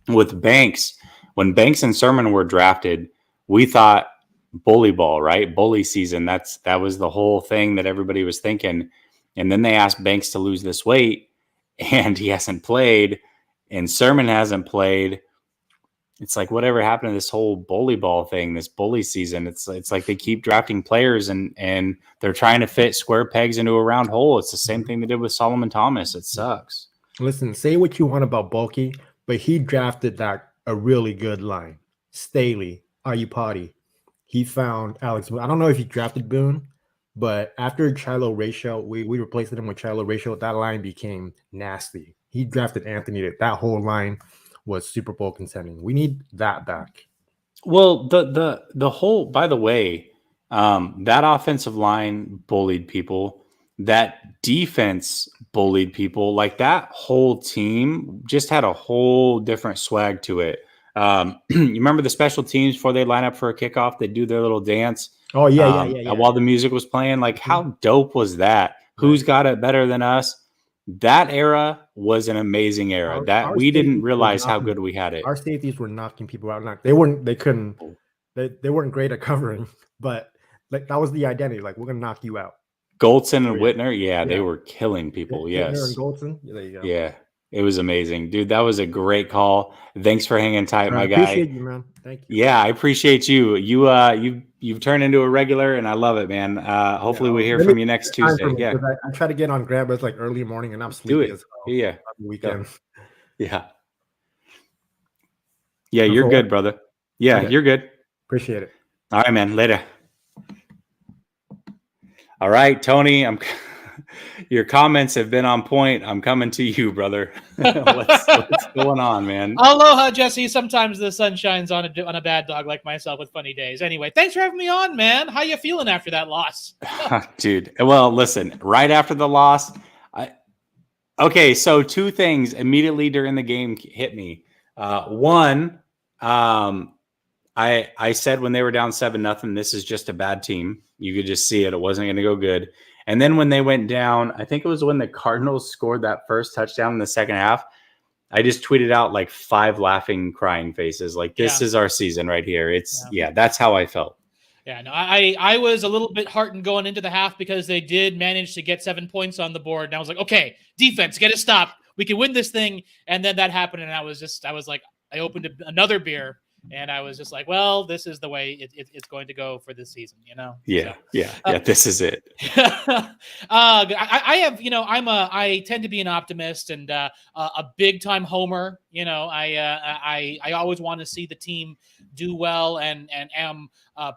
with Banks, when Banks and Sermon were drafted, we thought bully ball, right? Bully season. That was the whole thing that everybody was thinking. And then they asked Banks to lose this weight, and he hasn't played, and Sermon hasn't played. it's like whatever happened to this whole bully ball thing, this bully season. It's like they keep drafting players and they're trying to fit square pegs into a round hole. It's the same thing they did with Solomon Thomas. It sucks. Listen, say what you want about Bulky, but he drafted that a really good line. Staley, Ayupati. He found Alex. I don't know if he drafted Boone, but after Chilo Ratio, we replaced him with Chilo Ratio. That line became nasty. He drafted Anthony. That whole line was Super Bowl contending. We need that back. Well, the whole, by the way, that offensive line bullied people. That defense bullied people. Like that whole team just had a whole different swag to it. You remember the special teams before they line up for a kickoff? They do their little dance. Oh yeah. While the music was playing, like how dope was that? Who's got it better than us? That era was an amazing era. That we didn't realize how good we had it. Our safeties were knocking people out. They weren't great at covering, but like that was the identity. Like we're gonna knock you out. Goldson and Whitner, they were killing people. Yes. Whitner and Goldson. Yeah, there you go. Yeah. It was amazing, dude. That was a great call. Thanks for hanging tight, my guy. I appreciate you, man. Thank you. Yeah, I appreciate you. You've turned into a regular, and I love it, man. Hopefully, we hear from you next Tuesday. Yeah, I try to get on Grab, but it's like early morning, and I'm sleepy as well. Yeah, on the weekend. Yeah, you're good, brother. Yeah, okay. You're good. Appreciate it. All right, man. Later. All right, Tony. Your comments have been on point. I'm coming to you, brother. What's going on, man? Aloha, Jesse. Sometimes the sun shines on a bad dog like myself with funny days. Anyway, thanks for having me on, man. How you feeling after that loss? Dude, well, listen, right after the loss, okay, so two things immediately during the game hit me. One, I said when they were down 7-0, this is just a bad team. You could just see it. It wasn't going to go good. And then when they went down, I think it was when the Cardinals scored that first touchdown in the second half, I just tweeted out like 5 laughing, crying faces. Like, this is our season right here. That's how I felt. Yeah, no, I was a little bit heartened going into the half because they did manage to get 7 points on the board. And I was like, okay, defense, get it stopped. We can win this thing. And then that happened. And I was like, I opened another beer. And I was just like, well, this is the way it's going to go for this season, you know? Yeah. This is it. I tend to be an optimist and a big time homer. You know, I always want to see the team do well and am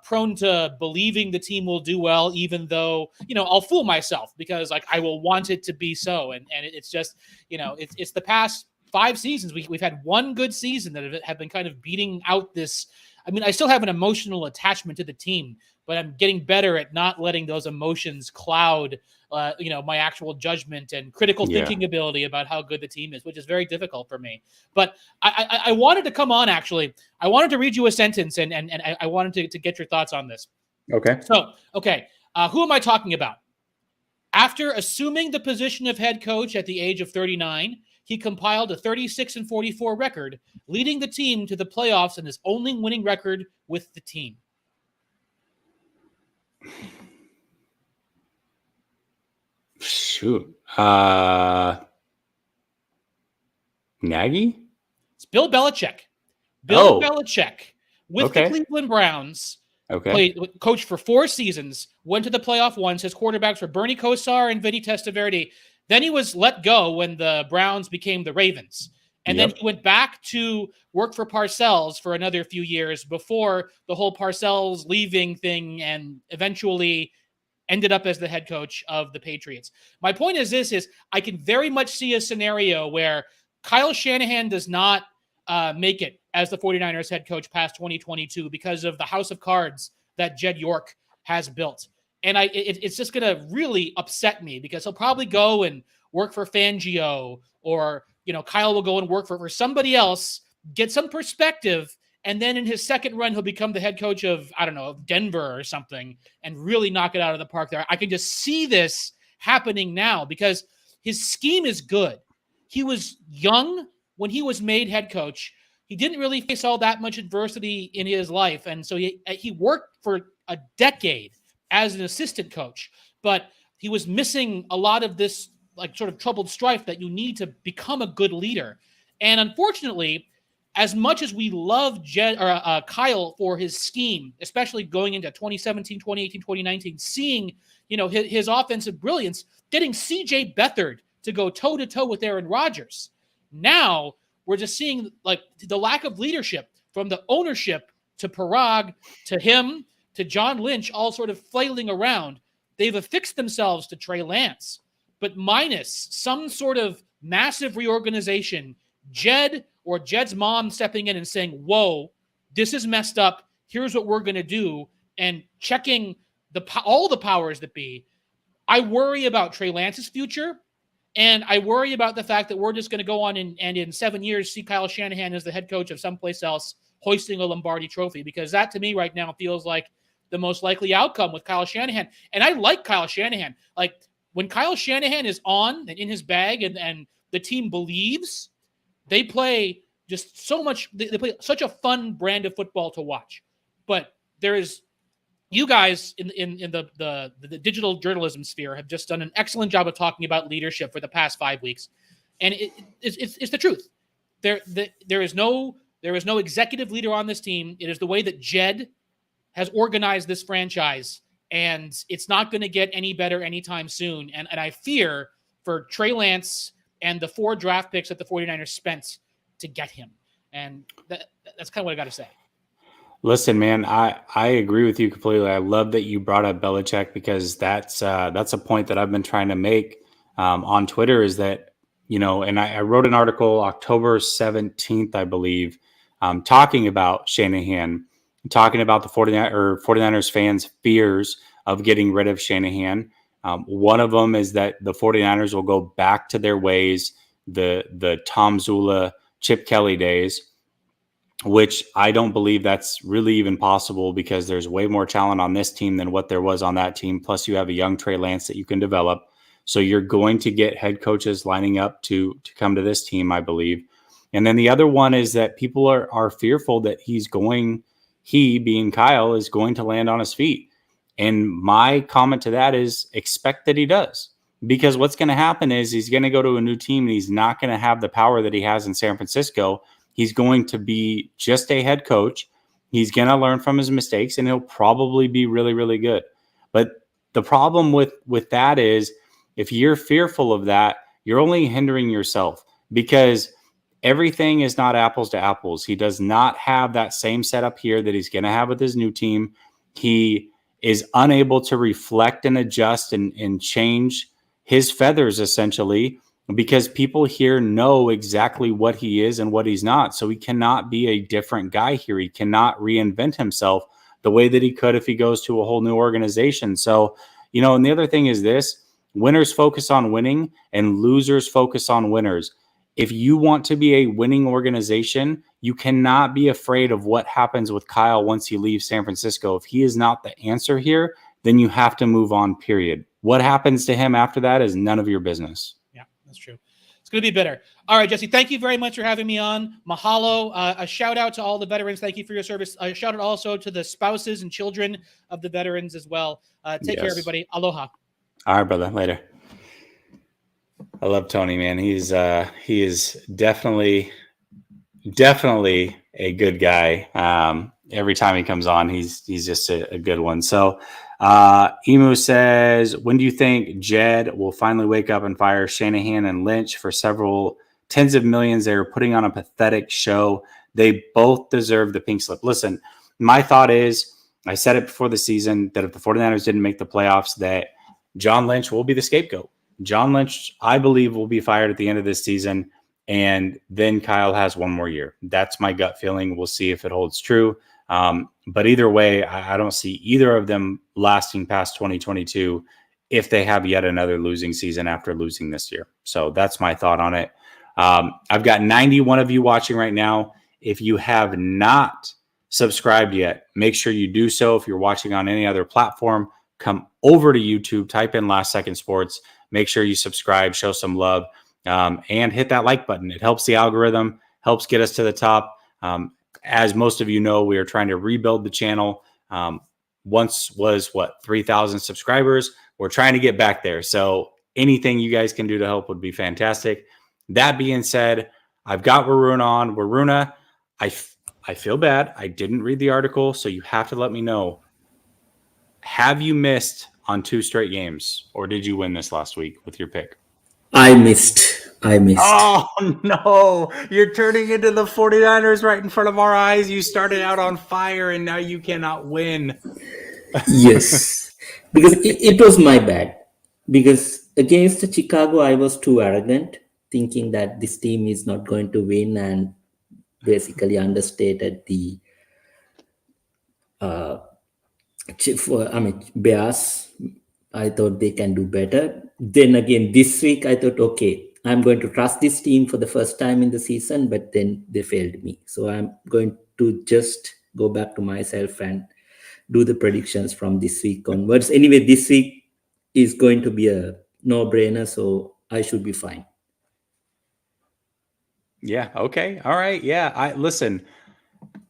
prone to believing the team will do well, even though, you know, I'll fool myself because like I will want it to be so. And it's just, you know, it's the past 5 seasons. We've had one good season that have been kind of beating out this. I mean, I still have an emotional attachment to the team, but I'm getting better at not letting those emotions cloud, my actual judgment and critical thinking ability about how good the team is, which is very difficult for me. But I wanted to come on, actually. I wanted to read you a sentence, and I wanted to get your thoughts on this. Okay. So, who am I talking about? After assuming the position of head coach at the age of 39, he compiled a 36-44 record, leading the team to the playoffs and his only winning record with the team. Shoot. Nagy? It's Bill Belichick. Bill Belichick with the Cleveland Browns. Coached for 4 seasons, went to the playoff once. His quarterbacks were Bernie Kosar and Vinny Testaverde. Then he was let go when the Browns became the Ravens. And then he went back to work for Parcells for another few years before the whole Parcells leaving thing, and eventually ended up as the head coach of the Patriots. My point is I can very much see a scenario where Kyle Shanahan does not make it as the 49ers head coach past 2022 because of the house of cards that Jed York has built. And it's just going to really upset me because he'll probably go and work for Fangio, or, you know, Kyle will go and work for somebody else, get some perspective, and then in his second run, he'll become the head coach of, I don't know, of Denver or something, and really knock it out of the park there. I can just see this happening now because his scheme is good. He was young when he was made head coach. He didn't really face all that much adversity in his life, and so he worked for a decade as an assistant coach, but he was missing a lot of this like sort of troubled strife that you need to become a good leader. And unfortunately, as much as we love Kyle for his scheme, especially going into 2017, 2018, 2019, seeing, his offensive brilliance, getting CJ Beathard to go toe-to-toe with Aaron Rodgers. Now we're just seeing like the lack of leadership from the ownership to Parag, to him, to John Lynch, all sort of flailing around. They've affixed themselves to Trey Lance, but minus some sort of massive reorganization, Jed's mom stepping in and saying, whoa, this is messed up. Here's what we're going to do. And checking all the powers that be. I worry about Trey Lance's future. And I worry about the fact that we're just going to go on and in 7 years see Kyle Shanahan as the head coach of someplace else hoisting a Lombardi trophy, because that to me right now feels like the most likely outcome with Kyle Shanahan. And I like Kyle Shanahan. Like when Kyle Shanahan is on and in his bag and the team believes, they play just so much. They play such a fun brand of football to watch. But there is, you guys in the digital journalism sphere have just done an excellent job of talking about leadership for the past 5 weeks, and it's the truth. There is no executive leader on this team. It is the way that Jed has organized this franchise, and it's not going to get any better anytime soon. And I fear for Trey Lance and the 4 draft picks that the 49ers spent to get him. And that's kind of what I got to say. Listen, man, I agree with you completely. I love that you brought up Belichick, because that's a point that I've been trying to make on Twitter, is that, and I wrote an article October 17th, I believe, talking about Shanahan, talking about the 49ers fans' fears of getting rid of Shanahan. One of them is that the 49ers will go back to their ways, the Tom Zula, Chip Kelly days, which I don't believe that's really even possible, because there's way more talent on this team than what there was on that team. Plus you have a young Trey Lance that you can develop. So you're going to get head coaches lining up to come to this team, I believe. And then the other one is that people are fearful that he being Kyle is going to land on his feet. And my comment to that is expect that he does, because what's going to happen is he's going to go to a new team and he's not going to have the power that he has in San Francisco. He's going to be just a head coach. He's going to learn from his mistakes, and he'll probably be really, really good. But the problem with that is, if you're fearful of that, you're only hindering yourself, because everything is not apples to apples. He does not have that same setup here that he's going to have with his new team. He is unable to reflect and adjust and change his feathers, essentially, because people here know exactly what he is and what he's not. So he cannot be a different guy here. He cannot reinvent himself the way that he could if he goes to a whole new organization. So, and the other thing is this: winners focus on winning and losers focus on winners. If you want to be a winning organization, you cannot be afraid of what happens with Kyle once he leaves San Francisco. If he is not the answer here, then you have to move on, period. What happens to him after that is none of your business. Yeah, that's true. It's going to be bitter. All right, Jesse, thank you very much for having me on. Mahalo. A shout out to all the veterans. Thank you for your service. A shout out also to the spouses and children of the veterans as well. Take care, everybody. Aloha. All right, brother. Later. I love Tony, man. He is definitely a good guy. Every time he comes on, he's just a good one. So Emu says, when do you think Jed will finally wake up and fire Shanahan and Lynch for several tens of millions? They were putting on a pathetic show. They both deserve the pink slip. Listen, my thought is, I said it before the season, that if the 49ers didn't make the playoffs, that John Lynch will be the scapegoat. John Lynch, I believe, will be fired at the end of this season, and then Kyle has one more year. That's my gut feeling. We'll see if it holds true. But either way, I don't see either of them lasting past 2022 if they have yet another losing season after losing this year. So that's my thought on it. I've got 91 of you watching right now. If you have not subscribed yet, make sure you do so. If you're watching on any other platform, come over to YouTube, type in Last Second Sports. Make sure you subscribe, show some love, and hit that like button. It helps the algorithm, helps get us to the top. As most of you know, we are trying to rebuild the channel. Once was 3,000 subscribers. We're trying to get back there. So anything you guys can do to help would be fantastic. That being said, I've got Waruna on. Waruna, I feel bad. I didn't read the article, so you have to let me know. Have you missed on 2 straight games, or did you win this last week with your pick? I missed. Oh, no. You're turning into the 49ers right in front of our eyes. You started out on fire, and now you cannot win. Yes, because it was my bad. Because against the Chicago, I was too arrogant, thinking that this team is not going to win, and basically understated the Bears. I thought they can do better. Then again, this week I thought, okay, I'm going to trust this team for the first time in the season, but then they failed me. So I'm going to just go back to myself and do the predictions from this week onwards. Anyway, this week is going to be a no-brainer, so I should be fine. Yeah. Okay. All right. Yeah. Listen,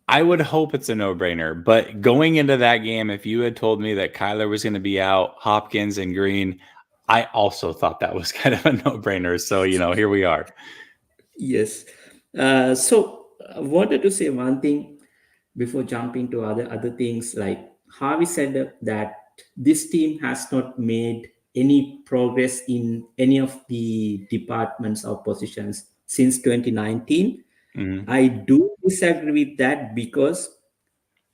I would hope it's a no-brainer, but going into that game, if you had told me that Kyler was going to be out, Hopkins and Green, I also thought that was kind of a no-brainer. So, here we are. Yes. So I wanted to say one thing before jumping to other things. Like Harvey said that this team has not made any progress in any of the departments or positions since 2019. Mm-hmm. I do disagree with that because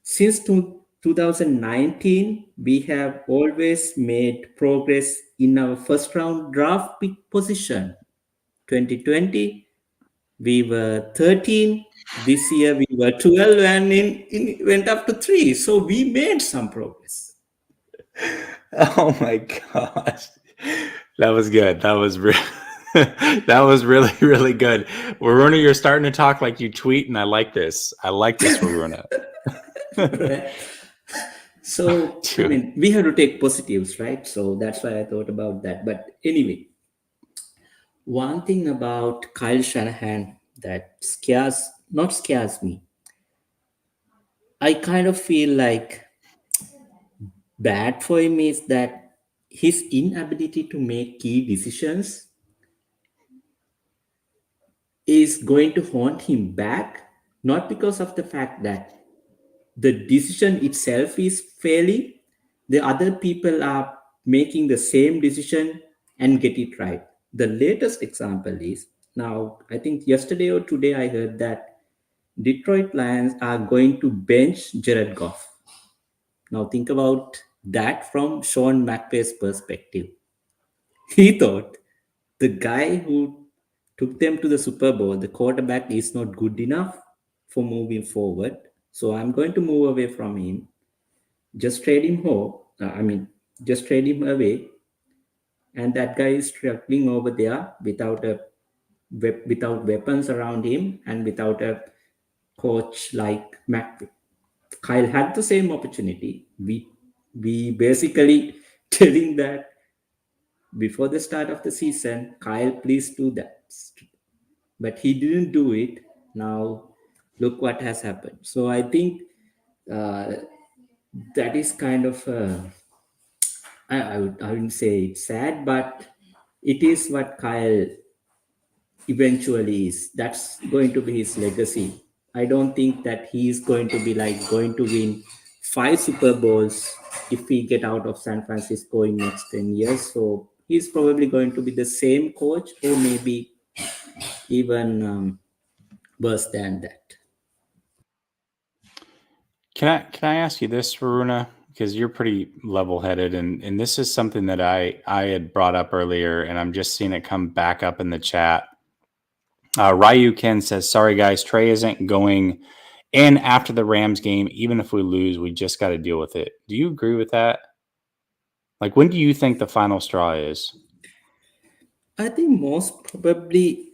since 2019, we have always made progress in our first round draft pick position. 2020, we were 13. This year, we were 12 and it went up to 3. So we made some progress. Oh my gosh. That was good. That was that was really, really good. Varuna, you're starting to talk like you tweet, and I like this. Varuna. Right. So, we have to take positives, right? So that's why I thought about that. But anyway, one thing about Kyle Shanahan that not scares me. I kind of feel like bad for him is that his inability to make key decisions is going to haunt him back, not because of the fact that the decision itself is failing, the other people are making the same decision and get it right. The latest example is now, I think yesterday or today, I heard that Detroit Lions are going to bench Jared Goff. Now, think about that from Sean McVay's perspective. He thought the guy who took them to the Super Bowl, the quarterback, is not good enough for moving forward. So I'm going to move away from him. Just trade him just trade him away. And that guy is struggling over there without weapons around him and without a coach like McVay. Kyle had the same opportunity. We basically telling that before the start of the season, Kyle, please do that. But he didn't do it. Now, look what has happened. So I think that is kind of, I wouldn't say it's sad, but it is what Kyle eventually is. That's going to be his legacy. I don't think that he's going to be going to win 5 Super Bowls if we get out of San Francisco in next 10 years. So he's probably going to be the same coach or maybe even worse than that. Can I ask you this, Varuna? Because you're pretty level-headed, and this is something that I had brought up earlier, and I'm just seeing it come back up in the chat. Ryu Ken says, sorry guys, Trey isn't going in after the Rams game. Even if we lose, we just got to deal with it. Do you agree with that? Like, when do you think the final straw is? I think most probably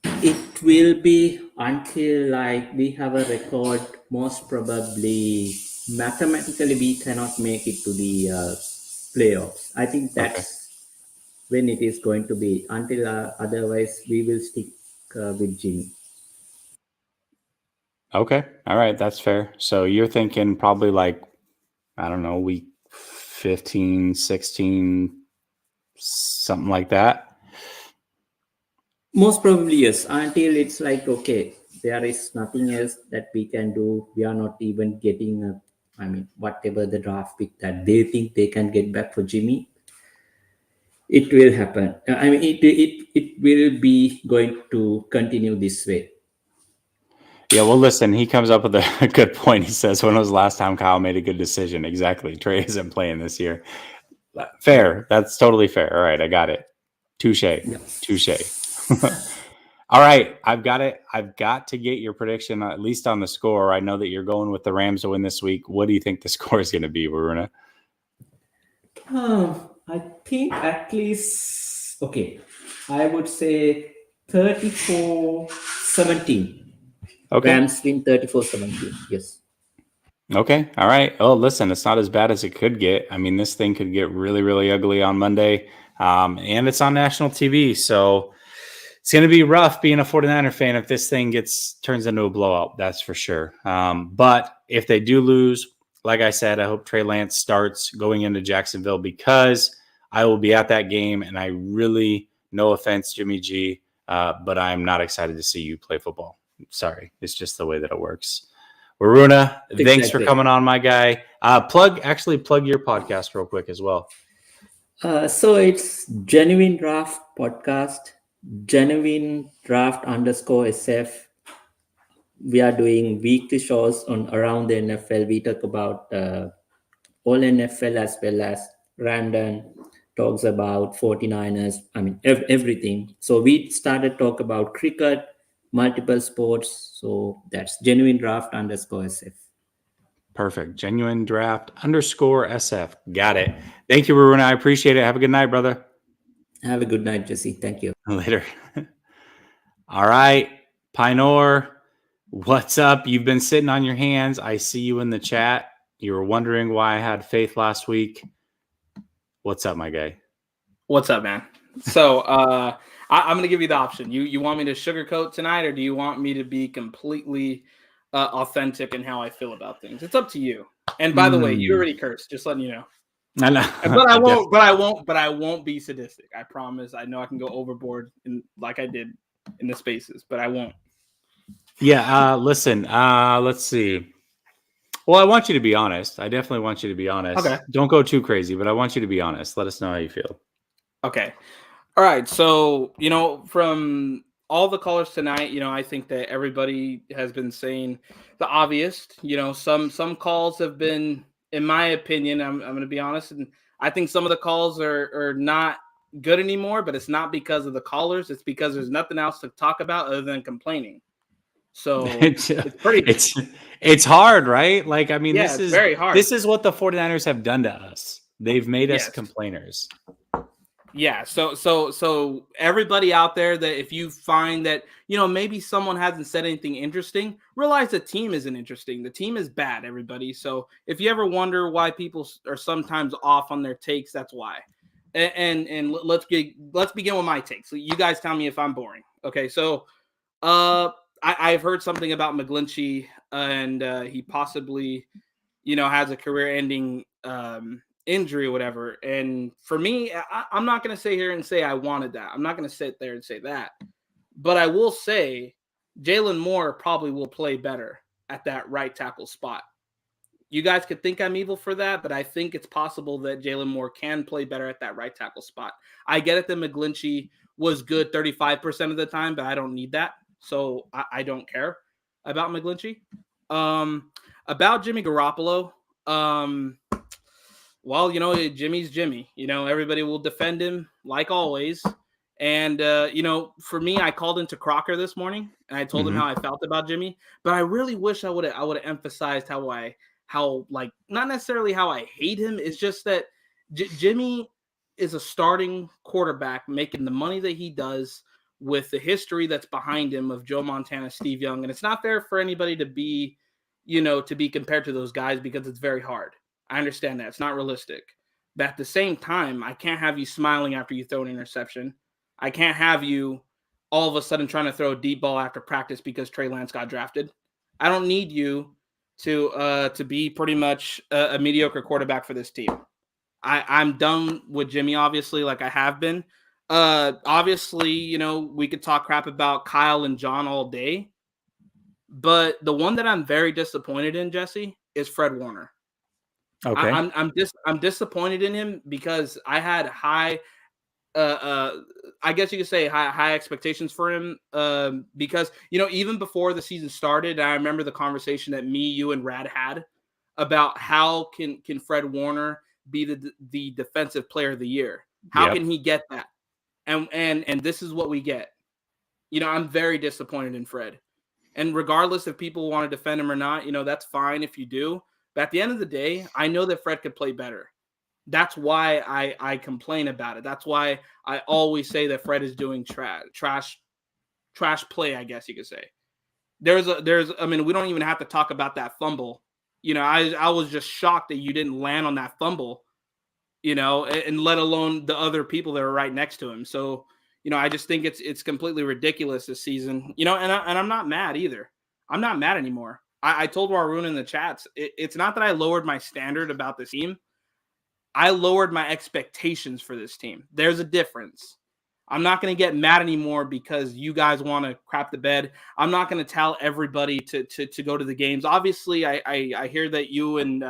it will be until we have a record. Most probably mathematically we cannot make it to the playoffs. I think that's when it is going to be. Until otherwise we will stick with Jimmy. Okay. All right. That's fair. So you're thinking probably I don't know, week 15, 16, something like that? Most probably, yes. Until it's okay, There is nothing else that we can do. We are not even getting whatever the draft pick that they think they can get back for Jimmy, it will happen. It will be going to continue this way. Yeah, well, listen, he comes up with a good point. He says, when was the last time Kyle made a good decision? Exactly. Trey isn't playing this year. Fair. That's totally fair. All right, I got it. Touche. All right, I've got it. I've got to get your prediction, at least on the score. I know that you're going with the Rams to win this week. What do you think the score is going to be, Varuna? I think at least, okay, I would say 34-17. Okay. Rams win 34-17. Yes. Okay. All right. Oh, listen, it's not as bad as it could get. I mean, this thing could get really, really ugly on Monday. And it's on national TV. So it's going to be rough being a 49er fan if this thing turns into a blowout. That's for sure. But if they do lose, like I said, I hope Trey Lance starts going into Jacksonville, because I will be at that game. And I really, no offense, Jimmy G, but I'm not excited to see you play football. Sorry. It's just the way that it works. Varuna, thanks for coming on, my guy. Plug your podcast real quick as well. So it's Genuine Draft Podcast, Genuine Draft _SF. We are doing weekly shows on around the NFL. We talk about all NFL as well as random talks about 49ers. I mean, everything. So we started talk about cricket, multiple sports. So that's Genuine Draft _SF. Perfect. Genuine Draft _SF. Got it. Thank you, Varuna. I appreciate it. Have a good night, brother. Have a good night, Jesse. Thank you. Later. All right. Pinor, what's up? You've been sitting on your hands. I see you in the chat. You were wondering why I had faith last week. What's up, my guy? What's up, man? So I'm going to give you the option. You want me to sugarcoat tonight, or do you want me to be completely authentic in how I feel about things? It's up to you. And by the way, you already cursed. Just letting you know. I know. But I won't be sadistic. I promise. I know I can go overboard like I did in the spaces, but I won't. Yeah. Listen. Let's see. Well, I want you to be honest. I definitely want you to be honest. Okay. Don't go too crazy, but I want you to be honest. Let us know how you feel. Okay. All right. So, from all the callers tonight, I think that everybody has been saying the obvious. Some calls have been, in my opinion, I'm going to be honest, and I think some of the calls are not good anymore, but it's not because of the callers. It's because there's nothing else to talk about other than complaining. So it's hard, right? Like, I mean, yeah, this is very hard. This is what the 49ers have done to us. They've made us complainers. Yeah. So everybody out there, that if you find that, maybe someone hasn't said anything interesting, realize the team isn't interesting. The team is bad, everybody. So if you ever wonder why people are sometimes off on their takes, that's why. And let's begin with my takes. So you guys tell me if I'm boring. Okay. So, I've heard something about McGlinchey, and he possibly, has a career-ending injury or whatever. And for me, I'm not going to sit here and say I wanted that. I'm not going to sit there and say that. But I will say Jalen Moore probably will play better at that right tackle spot. You guys could think I'm evil for that, but I think it's possible that Jalen Moore can play better at that right tackle spot. I get it that McGlinchey was good 35% of the time, but I don't need that. So I don't care about McGlinchey. About Jimmy Garoppolo, well, Jimmy's Jimmy. Everybody will defend him like always. And, for me, I called into Crocker this morning, and I told him how I felt about Jimmy. But I really wish I would have emphasized how not necessarily how I hate him. It's just that Jimmy is a starting quarterback making the money that he does, with the history that's behind him of Joe Montana, Steve Young. And it's not fair for anybody to be compared to those guys, because it's very hard. I understand that. It's not realistic. But at the same time, I can't have you smiling after you throw an interception. I can't have you all of a sudden trying to throw a deep ball after practice because Trey Lance got drafted. I don't need you to be pretty much a mediocre quarterback for this team. I'm done with Jimmy, obviously, like I have been. Obviously, we could talk crap about Kyle and John all day, But the one that I'm very disappointed in, Jesse, is Fred Warner. Okay. I'm disappointed in him because I had high, I guess you could say high expectations for him. Because even before the season started, I remember the conversation that me, you, and Rad had about how can Fred Warner be the defensive player of the year? How can he get that? And this is what we get. I'm very disappointed in Fred. And regardless if people want to defend him or not, that's fine if you do. But at the end of the day, I know that Fred could play better. That's why I complain about it. That's why I always say that Fred is doing trash play, I guess you could say. We don't even have to talk about that fumble. I was just shocked that you didn't land on that fumble, and let alone the other people that are right next to him. So, I just think it's completely ridiculous this season, and I'm not mad either. I'm not mad anymore. I told Warun in the chats, it's not that I lowered my standard about this team. I lowered my expectations for this team. There's a difference. I'm not going to get mad anymore because you guys want to crap the bed. I'm not going to tell everybody to go to the games. Obviously, I hear that you and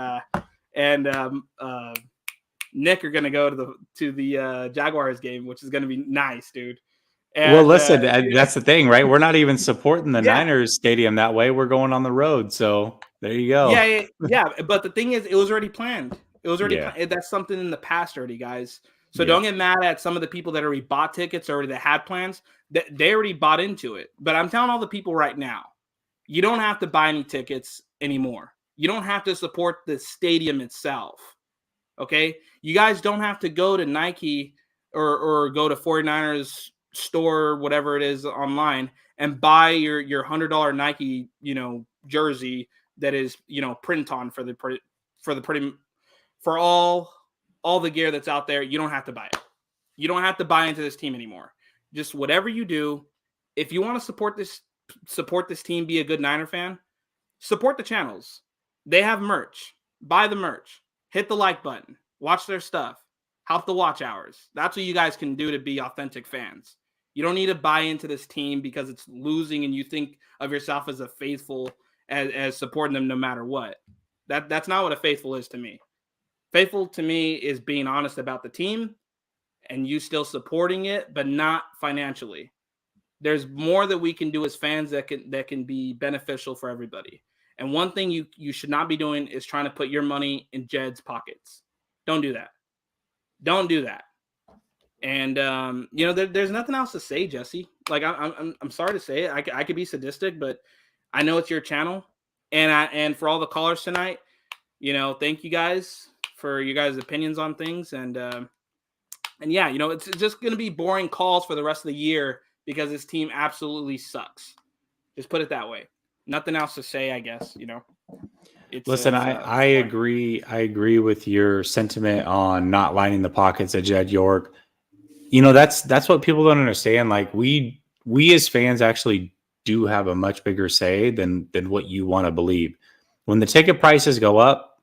Nick are going to go to the Jaguars game, which is going to be nice, dude. And, well, listen, that's the thing, right? We're not even supporting the Niners stadium that way. We're going on the road. So there you go. Yeah. But the thing is, it was already planned. It was already planned. That's something in the past already, guys. So don't get mad at some of the people that already bought tickets or that had plans. They already bought into it. But I'm telling all the people right now, you don't have to buy any tickets anymore. You don't have to support the stadium itself. Okay? You guys don't have to go to Nike or go to 49ers store, whatever it is online, and buy your $100 Nike, jersey that is, print on for all the gear that's out there. You don't have to buy it. You don't have to buy into this team anymore. Just whatever you do, if you want to support this team, be a good Niner fan, support the channels. They have merch. Buy the merch. Hit the like button. Watch their stuff. Help the watch hours. That's what you guys can do to be authentic fans. You don't need to buy into this team because it's losing and you think of yourself as a faithful, as supporting them no matter what. That's not what a faithful is to me. Faithful to me is being honest about the team and you still supporting it, but not financially. There's more that we can do as fans that can be beneficial for everybody. And one thing you should not be doing is trying to put your money in Jed's pockets. Don't do that. Don't do that. And there's nothing else to say, Jesse. Like I'm sorry to say it. I could be sadistic, but I know it's your channel. And for all the callers tonight, thank you guys for you guys' opinions on things. And yeah, it's just gonna be boring calls for the rest of the year because this team absolutely sucks. Just put it that way. Nothing else to say, I guess. Listen, I agree. I agree with your sentiment on not lining the pockets of Jed York. That's what people don't understand. Like we as fans actually do have a much bigger say than what you want to believe. When the ticket prices go up,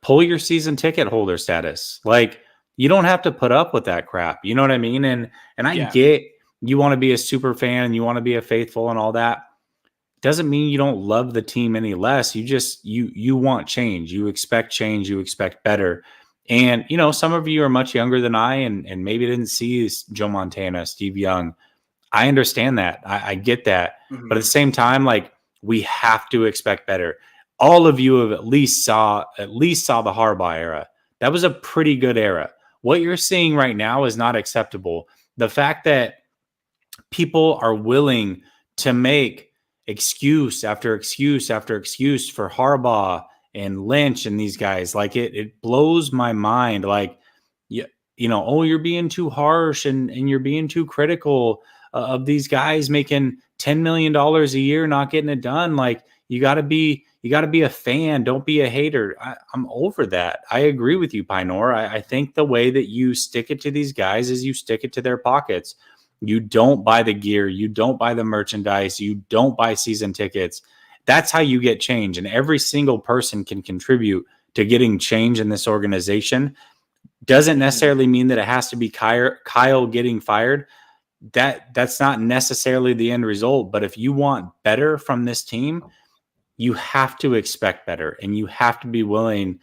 pull your season ticket holder status. Like you don't have to put up with that crap. You know what I mean? And I get you want to be a super fan and you want to be a faithful and all that. Doesn't mean you don't love the team any less. You just you want change. You expect change. You expect better. And some of you are much younger than I, and maybe didn't see Joe Montana, Steve Young. I understand that. I get that. Mm-hmm. But at the same time, like we have to expect better. All of you have at least saw the Harbaugh era. That was a pretty good era. What you're seeing right now is not acceptable. The fact that people are willing to make excuse after excuse after excuse for Harbaugh and Lynch and these guys, like it blows my mind. Like, you're being too harsh and you're being too critical of these guys making $10 million a year, not getting it done. Like you gotta be a fan. Don't be a hater. I'm over that. I agree with you, Pinor. I think the way that you stick it to these guys is you stick it to their pockets. You don't buy the gear. You don't buy the merchandise. You don't buy season tickets. That's how you get change. And every single person can contribute to getting change in this organization. Doesn't necessarily mean that it has to be Kyle getting fired. that's not necessarily the end result. But if you want better from this team, you have to expect better, and you have to be willing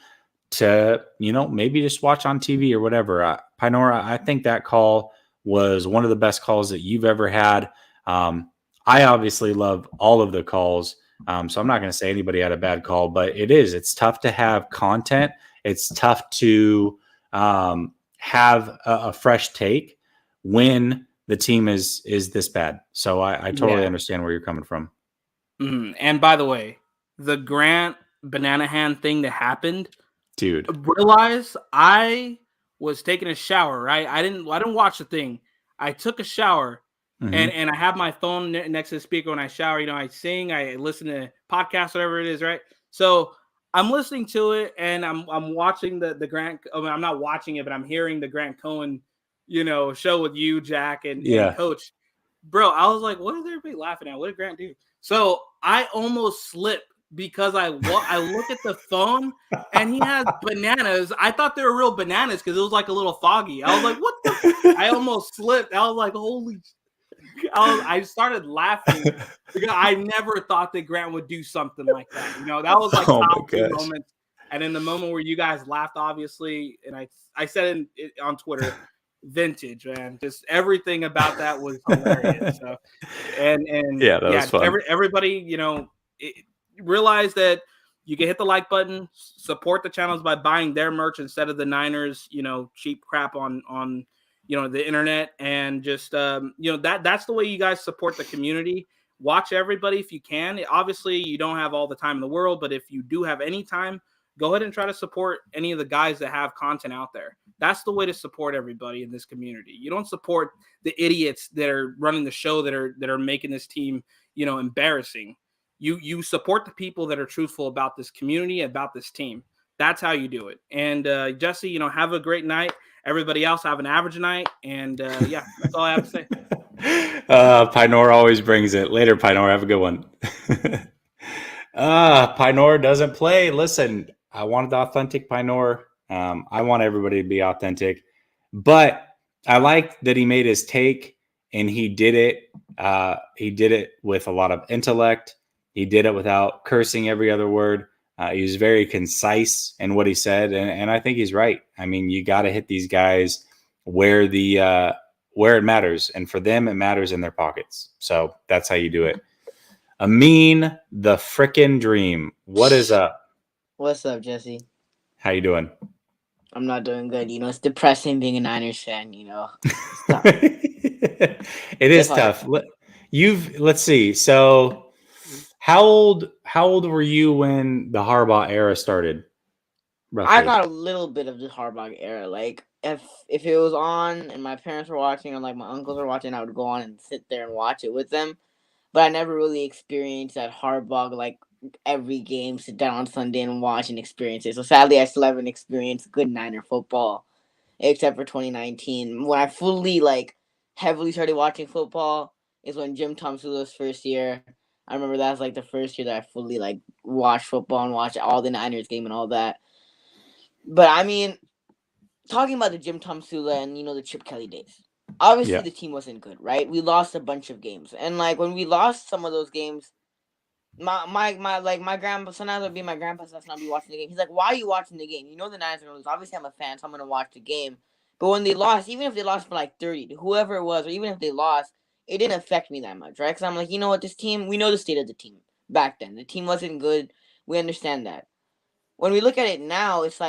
to, maybe just watch on TV or whatever. Pinora, I think that call was one of the best calls that you've ever had. I obviously love all of the calls. So I'm not going to say anybody had a bad call, but it's tough to have content. It's tough to have a fresh take when the team is this bad. So I totally understand where you're coming from. Mm-hmm. And by the way, the Grant banana hand thing that happened, dude, realize I was taking a shower, right? I didn't watch the thing. I took a shower. Mm-hmm. And I have my phone next to the speaker when I shower. I sing, I listen to podcasts, whatever it is, right? So I'm listening to it, and I'm watching the Grant. I'm not watching it, but I'm hearing the Grant Cohen, show with you, Jack, and Coach. Bro, I was like, what is everybody laughing at? What did Grant do? So I almost slipped because I look at the phone and he has bananas. I thought they were real bananas because it was like a little foggy. I was like, what the? I almost slipped. I was like, holy. I started laughing because I never thought that Grant would do something like that. That was like top 2 moments. And in the moment where you guys laughed, obviously, and I said it on Twitter, vintage, man. Just everything about that was hilarious. So, and that was fun. Everybody, realize that you can hit the like button, support the channels by buying their merch instead of the Niners, cheap crap on the internet, and just that's the way you guys support the community. Watch everybody if you can. Obviously, you don't have all the time in the world, but if you do have any time, go ahead and try to support any of the guys that have content out there. That's the way to support everybody in this community. You don't support the idiots that are running the show that are making this team, embarrassing. You support the people that are truthful about this community, about this team. That's how you do it. And Jesse, have a great night. Everybody else have an average night. And that's all I have to say. Pinor always brings it. Later, Pinor. Have a good one. Pinor doesn't play. Listen, I wanted the authentic Pinor. I want everybody to be authentic. But I like that he made his take, and he did it. He did it with a lot of intellect. He did it without cursing every other word. He was very concise in what he said, and I think he's right. I mean, you got to hit these guys where it matters, and for them, it matters in their pockets. So that's how you do it. Amin, the frickin' dream. What is up? What's up, Jesse? How you doing? I'm not doing good. It's depressing being a Niners fan. It's tough. It is tough. Let's see. So. How old were you when the Harbaugh era started? Roughly? I got a little bit of the Harbaugh era. Like if it was on and my parents were watching or like my uncles were watching, I would go on and sit there and watch it with them. But I never really experienced that Harbaugh like every game, sit down on Sunday and watch and experience it. So sadly, I still haven't experienced good Niner football, except for 2019 when I fully heavily started watching football. Is when Jim Tomsula's first year. I remember that was the first year that I fully watched football and watched all the Niners game and all that. But I mean, talking about the Jim Tomsula and the Chip Kelly days, obviously the team wasn't good, right? We lost a bunch of games, and when we lost some of those games, my grandpa, sometimes it would be my grandpa's that's not be watching the game. He's like, "Why are you watching the game? The Niners are gonna lose. Obviously, I'm a fan, so I'm gonna watch the game." But when they lost, even if they lost for 30 to whoever it was, or even if they lost, it didn't affect me that much, right? Because I'm like, you know what, this team, we know the state of the team back then. The team wasn't good. We understand that. When we look at it now, it's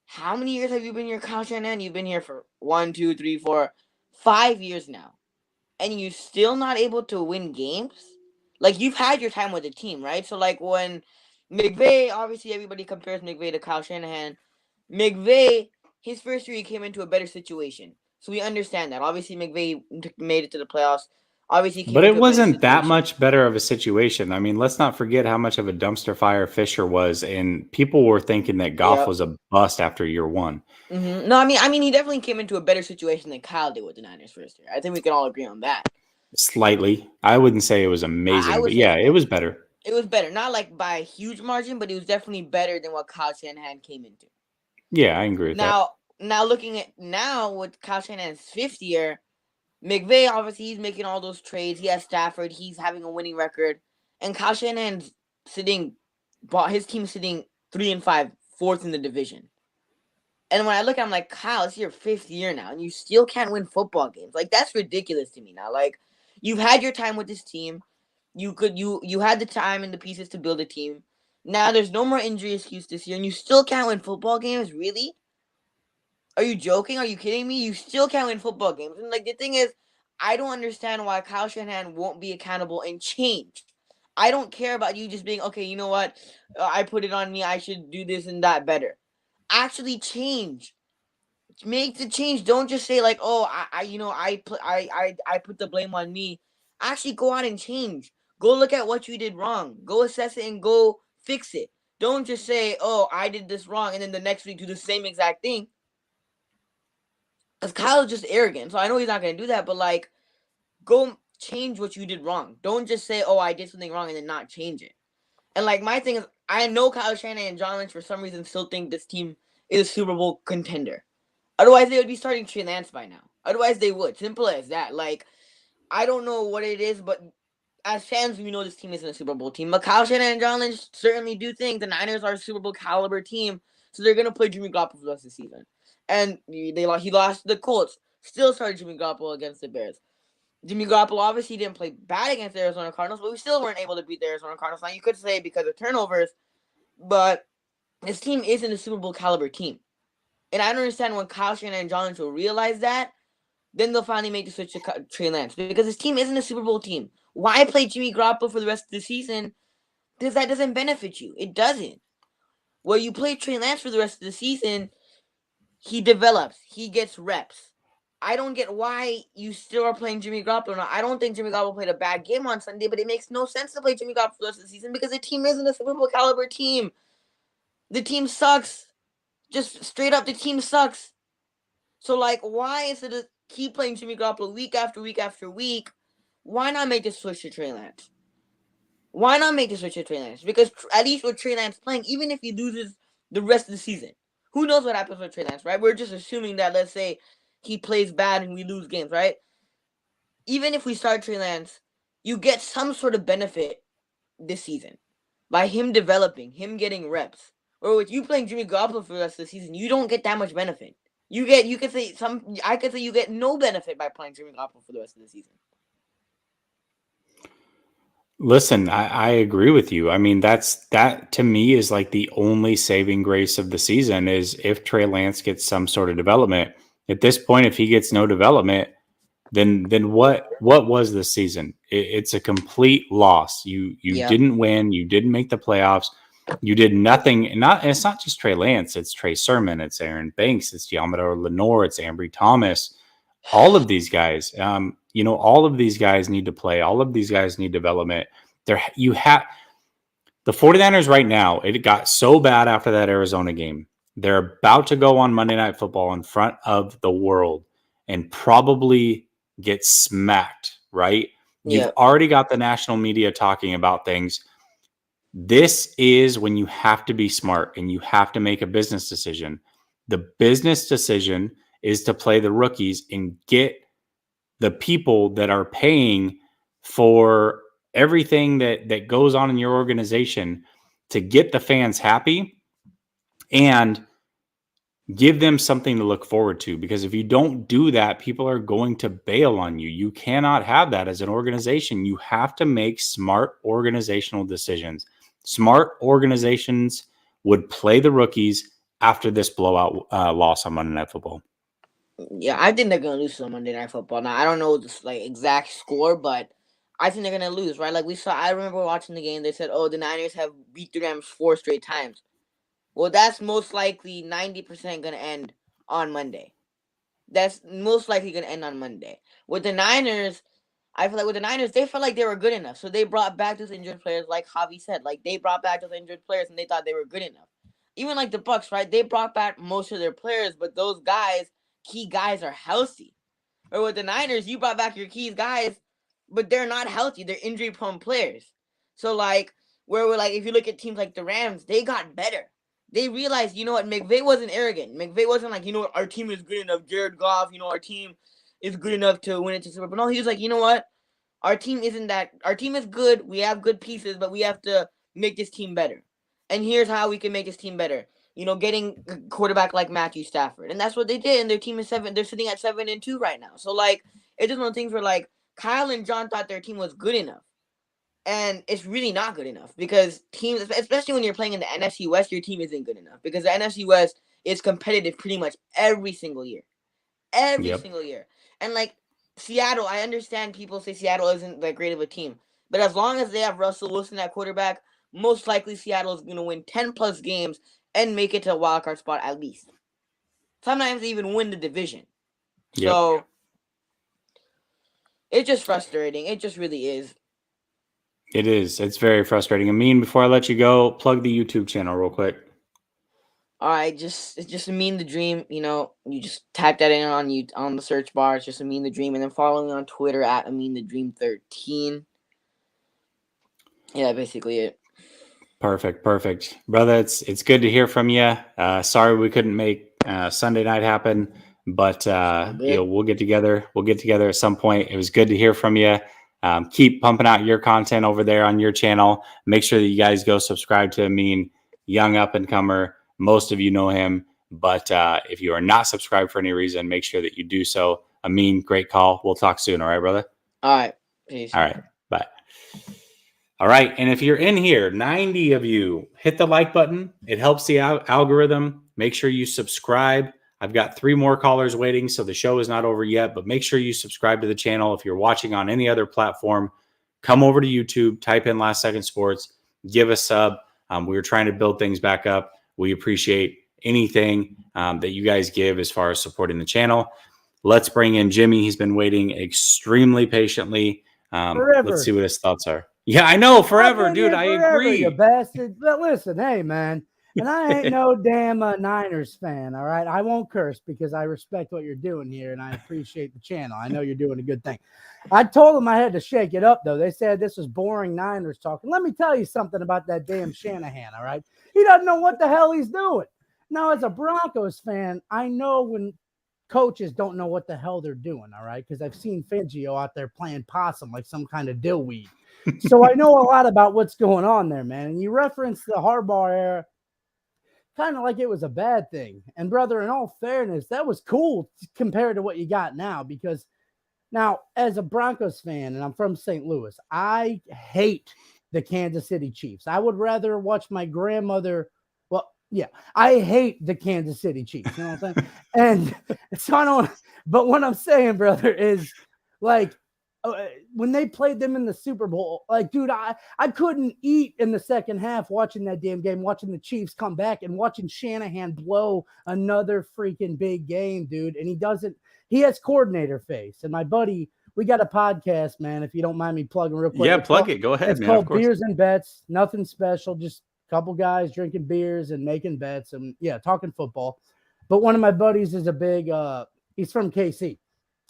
how many years have you been here, Kyle Shanahan? You've been here for 1, 2, 3, 4, 5 years now. And you're still not able to win games? You've had your time with the team, right? So, when McVay, obviously everybody compares McVay to Kyle Shanahan. McVay, his first year, he came into a better situation. So we understand that. Obviously, McVay made it to the playoffs. Obviously, but it wasn't that much better of a situation. I mean, let's not forget how much of a dumpster fire Fisher was, and people were thinking that Goff was a bust after year one. Mm-hmm. No, I mean, he definitely came into a better situation than Kyle did with the Niners first year. I think we can all agree on that. Slightly, I wouldn't say it was amazing, but yeah, it was better. It was better, not by a huge margin, but it was definitely better than what Kyle Shanahan came into. Yeah, I agree with that. Now looking at with Kyle Shanahan's fifth year, McVay, obviously, he's making all those trades. He has Stafford. He's having a winning record. And Kyle Shanahan's his team's sitting 3-5, fourth in the division. And when I look, I'm like, Kyle, it's your 5th year now, and you still can't win football games. Like, that's ridiculous to me now. Like, you've had your time with this team. You had the time and the pieces to build a team. Now there's no more injury excuse this year, and you still can't win football games? Really? Are you joking? Are you kidding me? You still can't win football games. And, like, the thing is, I don't understand why Kyle Shanahan won't be accountable and change. I don't care about you just being, okay, you know what? I put it on me. I should do this and that better. Actually change. Make the change. Don't just say like, oh, I put the blame on me. Actually go out and change. Go look at what you did wrong. Go assess it and go fix it. Don't just say, oh, I did this wrong, and then the next week do the same exact thing. Because Kyle's just arrogant. So I know he's not going to do that, but like, go change what you did wrong. Don't just say, oh, I did something wrong, and then not change it. And like, my thing is, I know Kyle Shanahan and John Lynch for some reason still think this team is a Super Bowl contender. Otherwise, they would be starting Trey Lance by now. Otherwise, they would. Simple as that. Like, I don't know what it is, but as fans, we know this team isn't a Super Bowl team. But Kyle Shanahan and John Lynch certainly do think the Niners are a Super Bowl caliber team, so they're going to play Jimmy Garoppolo for the rest of the season. And he lost to the Colts. Still started Jimmy Garoppolo against the Bears. Jimmy Garoppolo obviously didn't play bad against the Arizona Cardinals, but we still weren't able to beat the Arizona Cardinals. Now, you could say because of turnovers, but this team isn't a Super Bowl caliber team. And I don't understand when Kyle Shanahan and John Lynch will realize that, then they'll finally make the switch to Trey Lance. Because this team isn't a Super Bowl team. Why play Jimmy Garoppolo for the rest of the season? Because that doesn't benefit you. It doesn't. Well, you play Trey Lance for the rest of the season, he develops. He gets reps. I don't get why you still are playing Jimmy Garoppolo. Now, I don't think Jimmy Garoppolo played a bad game on Sunday, but it makes no sense to play Jimmy Garoppolo for the rest of the season because the team isn't a Super Bowl caliber team. The team sucks. Just straight up, the team sucks. So, like, why instead of keep playing Jimmy Garoppolo week after week after week, why not make the switch to Trey Lance? Why not make the switch to Trey Lance? Because at least with Trey Lance playing, even if he loses the rest of the season, who knows what happens with Trey Lance, right? We're just assuming that, let's say, he plays bad and we lose games, right? Even if we start Trey Lance, you get some sort of benefit this season by him developing, him getting reps. Or with you playing Jimmy Garoppolo for the rest of the season, you don't get that much benefit. I could say you get no benefit by playing Jimmy Garoppolo for the rest of the season. Listen, I agree with you. I mean, that to me is like the only saving grace of the season is if Trey Lance gets some sort of development. At this point, if he gets no development, then what was this season? It's a complete loss. You didn't win. You didn't make the playoffs. You did nothing. It's not just Trey Lance. It's Trey Sermon. It's Aaron Banks. It's Diamador Lenore. It's Ambry Thomas. All of these guys. All of these guys need to play. All of these guys need development. The 49ers right now, it got so bad after that Arizona game. They're about to go on Monday Night Football in front of the world and probably get smacked, right? You've already got the national media talking about things. This is when you have to be smart and you have to make a business decision. The business decision is to play the rookies and get the people that are paying for everything that goes on in your organization to get the fans happy and give them something to look forward to. Because if you don't do that, people are going to bail on you. You cannot have that as an organization. You have to make smart organizational decisions. Smart organizations would play the rookies after this blowout loss on Monday Night Football. Yeah, I think they're gonna lose on Monday Night Football. Now I don't know the exact score, but I think they're gonna lose, right? Like I remember watching the game. They said, "Oh, the Niners have beat the Rams 4 straight times." Well, that's most likely 90% gonna end on Monday. That's most likely gonna end on Monday. With the Niners, I feel like with the Niners, they felt like they were good enough, so they brought back those injured players, like Javi said. Like they brought back those injured players, and they thought they were good enough. Even like the Bucks, right? They brought back most of their players, but those guys. Key guys are healthy. Or with the Niners, you brought back your key guys, but they're not healthy. They're injury-prone players. So, if you look at teams like the Rams, they got better. They realized, you know what, McVay wasn't arrogant. McVay wasn't like, you know what, our team is good enough. Jared Goff, our team is good enough to win it to Super Bowl. No, he was like, you know what? Our team isn't that. Our team is good. We have good pieces, but we have to make this team better. And here's how we can make this team better. You know, getting a quarterback like Matthew Stafford, and that's what they did. And their team is 7. They're sitting at 7-2 right now. So like, it's just one of the things where like Kyle and John thought their team was good enough, and it's really not good enough because teams, especially when you're playing in the NFC West, your team isn't good enough because the NFC West is competitive pretty much every single year, single year. And like Seattle, I understand people say Seattle isn't that great of a team, but as long as they have Russell Wilson at quarterback, most likely Seattle is going to win 10 plus games and make it to a wild card spot at least. Sometimes they even win the division. So it's just frustrating. It just really is. It is. It's very frustrating. Amin, before I let you go, plug the YouTube channel real quick. All right, it's just Amin the Dream. You know, you just type that in on the search bar. It's just Amin the Dream, and then follow me on Twitter at Amin the Dream 13. Yeah, basically it. Perfect, brother. It's good to hear from you. Sorry we couldn't make Sunday night happen, but we'll get together. We'll get together at some point. It was good to hear from you. Keep pumping out your content over there on your channel. Make sure that you guys go subscribe to Amin, young up and comer. Most of you know him, but if you are not subscribed for any reason, make sure that you do so. Amin, great call. We'll talk soon. All right, brother. All right. Peace. All right. Bye. All right. And if you're in here, 90 of you, hit the like button. It helps the algorithm. Make sure you subscribe. I've got 3 more callers waiting, so the show is not over yet, but make sure you subscribe to the channel. If you're watching on any other platform, come over to YouTube, type in Last Second Sports, give a sub. We were trying to build things back up. We appreciate anything that you guys give as far as supporting the channel. Let's bring in Jimmy. He's been waiting extremely patiently. Let's see what his thoughts are. Yeah, I know, forever, dude. I agree. You bastard. But listen, hey, man, and I ain't no damn Niners fan, all right? I won't curse because I respect what you're doing here, and I appreciate the channel. I know you're doing a good thing. I told them I had to shake it up, though. They said this was boring Niners talk. And let me tell you something about that damn Shanahan, all right? He doesn't know what the hell he's doing. Now, as a Broncos fan, I know when coaches don't know what the hell they're doing, all right? Because I've seen Fangio out there playing possum like some kind of dillweed. So I know a lot about what's going on there, man. And you referenced the Harbaugh era kind of like it was a bad thing. And, brother, in all fairness, that was cool compared to what you got now. Because now, as a Broncos fan, and I'm from St. Louis, I hate the Kansas City Chiefs. I would rather watch my grandmother. Well, yeah, I hate the Kansas City Chiefs. You know what I'm saying? And so I don't. But what I'm saying, brother, is like, when they played them in the Super Bowl, like, dude, I couldn't eat in the second half watching that damn game, watching the Chiefs come back and watching Shanahan blow another freaking big game, dude. And he has coordinator face. And my buddy, we got a podcast, man, if you don't mind me plugging real quick. Yeah, plug it. Go ahead, it's man. called Beers and Bets. Nothing special, just a couple guys drinking beers and making bets and, yeah, talking football. But one of my buddies is a big, he's from KC.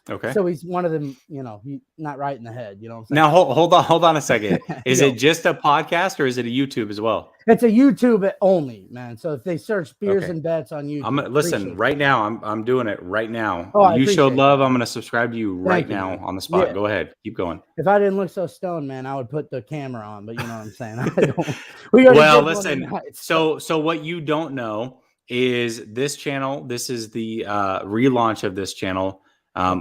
Okay. So he's one of them, you know, he's not right in the head. You know what I'm saying? Now, hold on a second. Is it just a podcast or is it a YouTube as well? It's a YouTube only, man. So if they search Beers and Bets on YouTube. Listen, right now, I'm doing it right now. Oh, you showed love. I'm going to subscribe to you right now man. on the spot. Yeah. Go ahead. Keep going. If I didn't look so stoned, man, I would put the camera on, but you know what I'm saying? Well, listen, so what you don't know is this channel, this is the relaunch of this channel.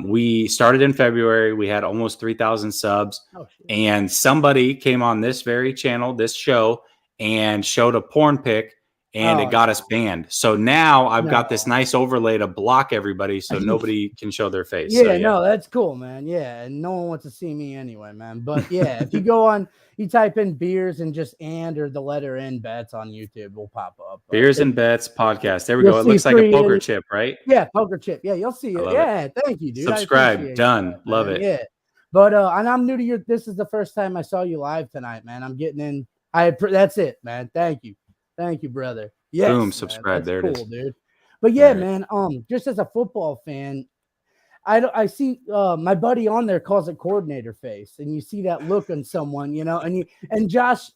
We started in February. We had almost 3,000 subs, and somebody came on this very channel, this show, and showed a porn pic, and it got us banned. So now I've got this nice overlay to block everybody so nobody can show their face. Yeah, so, no, that's cool, man. Yeah, and no one wants to see me anyway, man. But yeah, if you go on, you type in beers and just or the letter N bets on YouTube, will pop up. Beers and Bets podcast. There we go. It looks like a poker chip, right? Yeah, poker chip. Yeah, you'll see it. Yeah, thank you, dude. Subscribe. Done. Love it. Yeah. But and I'm new to this is the first time I saw you live tonight, man. I'm getting in. That's it, man. Thank you, brother. Yes, boom, subscribe. There it is, dude. But yeah, man. Just as a football fan, I see my buddy on there calls it coordinator face, and you see that look on someone, you know, and Josh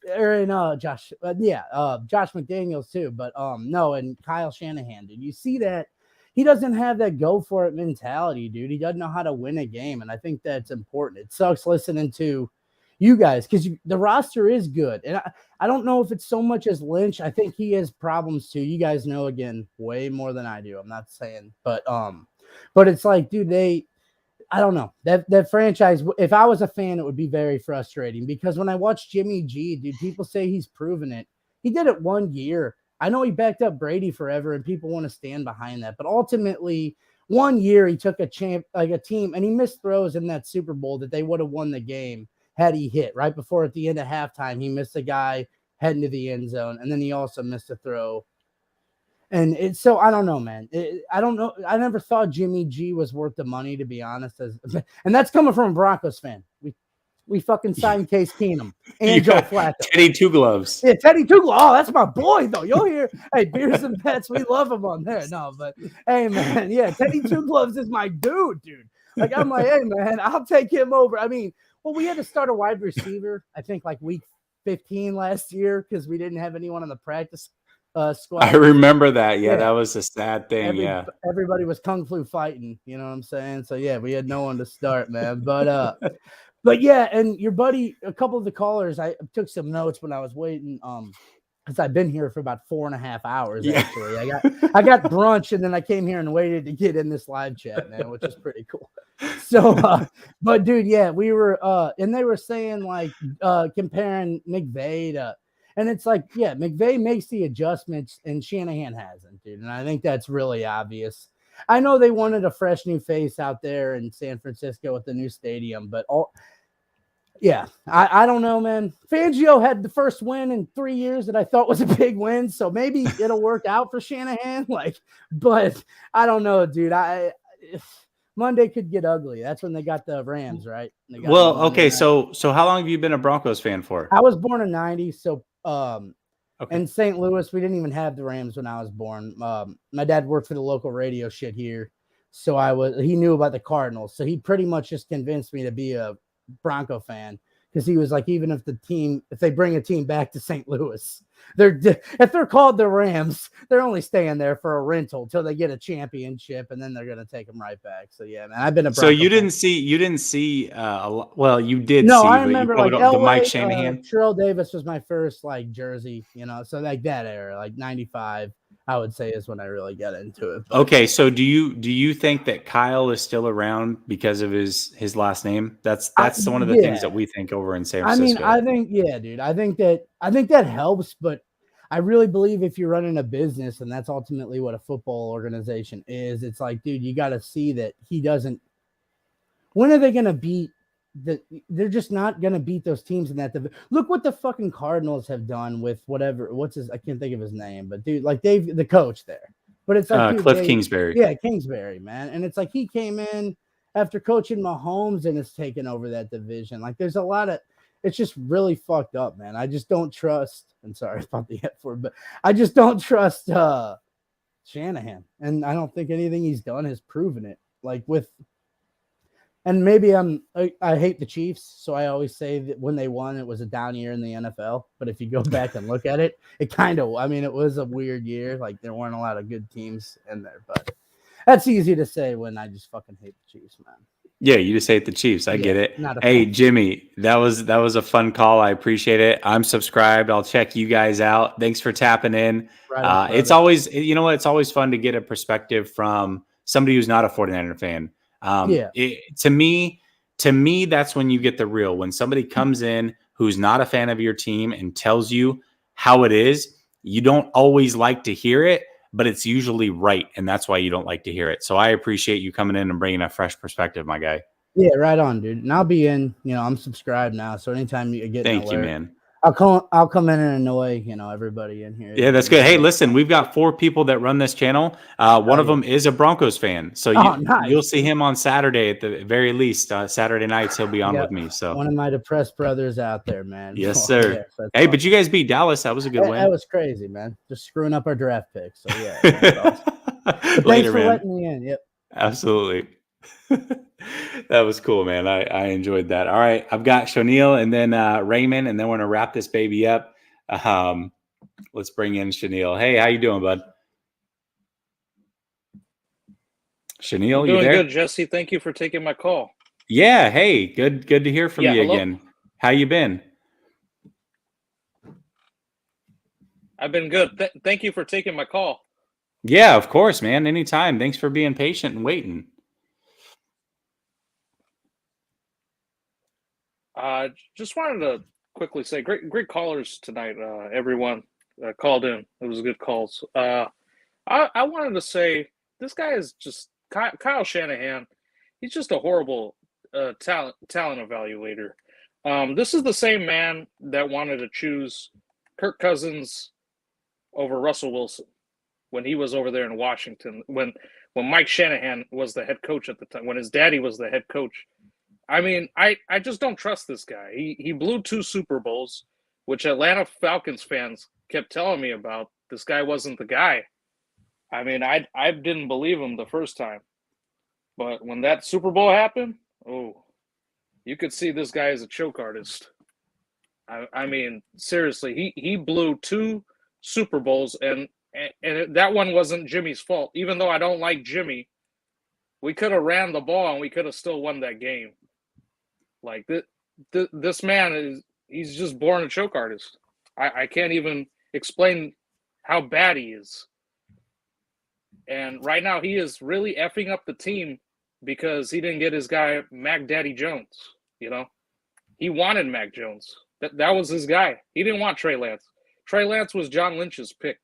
McDaniels too, but no, and Kyle Shanahan, dude. You see that he doesn't have that go for it mentality, dude. He doesn't know how to win a game, and I think that's important. It sucks listening to you guys because the roster is good, and I don't know if it's so much as Lynch. I think he has problems too. You guys know again way more than I do. I'm not saying, but it's like, dude, I don't know that franchise. If I was a fan, it would be very frustrating because when I watch Jimmy G, dude, people say he's proven it. He did it 1 year. I know he backed up Brady forever, and people want to stand behind that. But ultimately, 1 year he took a team, and he missed throws in that Super Bowl that they would have won the game had he hit right before at the end of halftime. He missed a guy heading to the end zone, and then he also missed a throw. And it's so I don't know, man. I don't know. I never thought Jimmy G was worth the money, to be honest. And that's coming from a Broncos fan. We fucking signed Case Keenum and Joe Flacco. Teddy Two Gloves. Yeah, Teddy Two Gloves. Oh, that's my boy, though. You'll hear, hey, Beers and Pets, we love him on there. No, but hey, man, yeah, Teddy Two Gloves is my dude. Like, I'm like, hey, man, I'll take him over. I mean, well, we had to start a wide receiver, I think, like week 15 last year because we didn't have anyone on the practice squad. I remember that. Yeah, that was a sad thing. Everybody was kung flu fighting. You know what I'm saying? So, yeah, we had no one to start, man. But yeah, and your buddy, a couple of the callers, I took some notes when I was waiting. Because I've been here for about 4.5 hours. Actually, I got brunch and then I came here and waited to get in this live chat, man, which is pretty cool. So, but dude, yeah, we were, and they were saying like comparing McVay to, and it's like, yeah, McVay makes the adjustments and Shanahan hasn't, dude, and I think that's really obvious. I know they wanted a fresh new face out there in San Francisco with the new stadium, but yeah, I don't know, man. Fangio had the first win in 3 years that I thought was a big win, so maybe it'll work out for Shanahan. But I don't know, dude. Monday could get ugly. That's when they got the Rams, right? Well, okay, so how long have you been a Broncos fan for? I was born in '90, so in St. Louis, we didn't even have the Rams when I was born. My dad worked for the local radio shit here, so he knew about the Cardinals, so he pretty much just convinced me to be a Bronco fan because he was like, even if they bring a team back to St. Louis, if they're called the Rams, they're only staying there for a rental till they get a championship, and then they're gonna take them right back. So yeah, man, I've been a Bronco so you fan. didn't see well, you did. No, see, I remember like the Mike Shanahan. Terrell Davis was my first like jersey, so like that era, like '95. I would say is when I really got into it. But. Okay, so do you think that Kyle is still around because of his last name? That's one of the things that we think over in San Francisco. I think, yeah, dude. I think that helps, but I really believe if you're running a business, and that's ultimately what a football organization is, it's like, dude, you got to see that he doesn't. When are they going to beat? They're just not going to beat those teams in that division. Look what the fucking Cardinals have done with whatever. I can't think of his name, but dude, like the coach there. But it's like Cliff Kingsbury. Yeah, Kingsbury, man. And it's like he came in after coaching Mahomes and has taken over that division. Like there's a lot of. It's just really fucked up, man. I just don't trust. I'm sorry about the F word, but I just don't trust Shanahan, and I don't think anything he's done has proven it. Like with. And maybe I hate the Chiefs, so I always say that when they won, it was a down year in the NFL. But if you go back and look at it, it was a weird year. Like there weren't a lot of good teams in there, but that's easy to say when I just fucking hate the Chiefs, man. Yeah, you just hate the Chiefs. I get it. Hey, Jimmy, that was a fun call. I appreciate it. I'm subscribed. I'll check you guys out. Thanks for tapping in. Right it's always, it's always fun to get a perspective from somebody who's not a 49er fan. To me, that's when you get the real. When somebody comes in who's not a fan of your team and tells you how it is, you don't always like to hear it, but it's usually right, and that's why you don't like to hear it. So I appreciate you coming in and bringing a fresh perspective, my guy. Yeah, right on, dude. And I'll be in. I'm subscribed now, so anytime you get thank you, man. I'll come in and annoy everybody in here. Yeah, that's good. Hey, listen, we've got 4 people that run this channel. One of them is a Broncos fan, so you'll see him on Saturday at the very least. Saturday nights he'll be on with me. So one of my depressed brothers out there, man. Yes, sir. Hey, awesome. But you guys beat Dallas. That was a good win. That was crazy, man. Just screwing up our draft picks. So yeah. Awesome. Thanks for letting me in. Yep. Absolutely. That was cool, man. I enjoyed that. All right, I've got Shanil and then Raymond, and then we're gonna wrap this baby up. Let's bring in Shanil. Hey, how you doing, bud? Shanil, I'm you doing there? good, Jesse. Thank you for taking my call. Yeah. Hey, good to hear from you hello? again. How you been? I've been good. Thank you for taking my call. Yeah, of course, man. Anytime. Thanks for being patient and waiting. Just wanted to quickly say, great callers tonight. Everyone called in. It was good calls. I wanted to say this guy is just Kyle Shanahan. He's just a horrible talent evaluator. This is the same man that wanted to choose Kirk Cousins over Russell Wilson when he was over there in Washington. When Mike Shanahan was the head coach at the time, when his daddy was the head coach. I mean, I just don't trust this guy. He blew 2 Super Bowls, which Atlanta Falcons fans kept telling me about. This guy wasn't the guy. I mean, I didn't believe him the first time. But when that Super Bowl happened, oh, you could see this guy is a choke artist. I mean, seriously, he blew 2 Super Bowls, and that one wasn't Jimmy's fault. Even though I don't like Jimmy, we could have ran the ball and we could have still won that game. Like this man he's just born a choke artist. I can't even explain how bad he is. And right now he is really effing up the team because he didn't get his guy Mac Daddy Jones. You know, he wanted Mac Jones. That was his guy. He didn't want Trey Lance. Trey Lance was John Lynch's pick.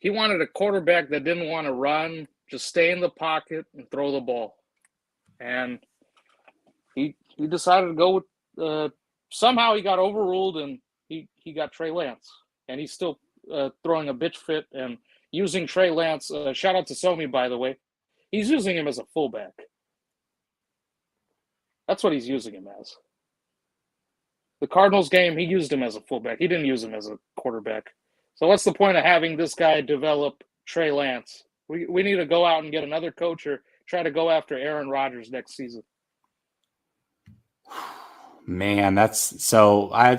He wanted a quarterback that didn't want to run, just stay in the pocket and throw the ball. And he decided to go with somehow he got overruled and he got Trey Lance. And he's still throwing a bitch fit and using Trey Lance. Shout out to Somi, by the way. He's using him as a fullback. That's what he's using him as. The Cardinals game, he used him as a fullback. He didn't use him as a quarterback. So what's the point of having this guy develop Trey Lance? We need to go out and get another coach or try to go after Aaron Rodgers next season. Man, that's so. I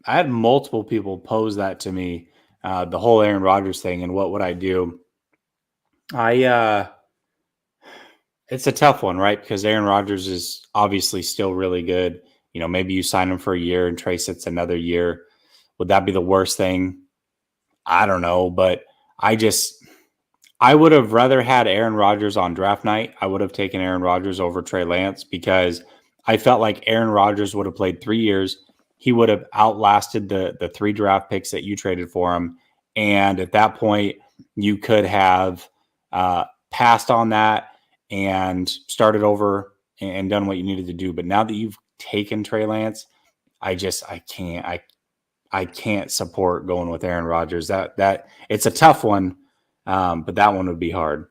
had multiple people pose that to me, the whole Aaron Rodgers thing, and what would I do? It's a tough one, right? Because Aaron Rodgers is obviously still really good. You know, maybe you sign him for a year and Trey sits another year. Would that be the worst thing? I don't know, but I would have rather had Aaron Rodgers on draft night. I would have taken Aaron Rodgers over Trey Lance because I felt like Aaron Rodgers would have played 3 years. He would have outlasted the 3 draft picks that you traded for him. And at that point, you could have passed on that and started over and done what you needed to do. But now that you've taken Trey Lance, I can't support going with Aaron Rodgers. That it's a tough one, but that one would be hard.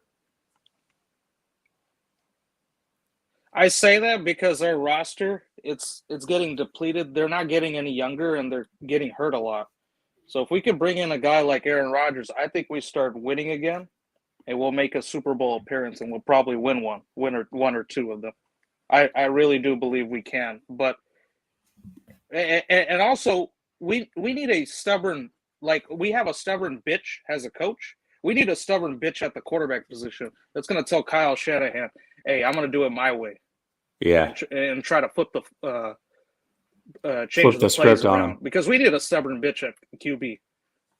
I say that because our roster, it's getting depleted. They're not getting any younger, and they're getting hurt a lot. So if we could bring in a guy like Aaron Rodgers, I think we start winning again, and we'll make a Super Bowl appearance, and we'll probably win one or two of them. I really do believe we can. But and also we need a stubborn, like we have a stubborn bitch as a coach. We need a stubborn bitch at the quarterback position that's going to tell Kyle Shanahan, "Hey, I'm going to do it my way." Yeah, and try to flip change the script on him, because we need a stubborn bitch at QB.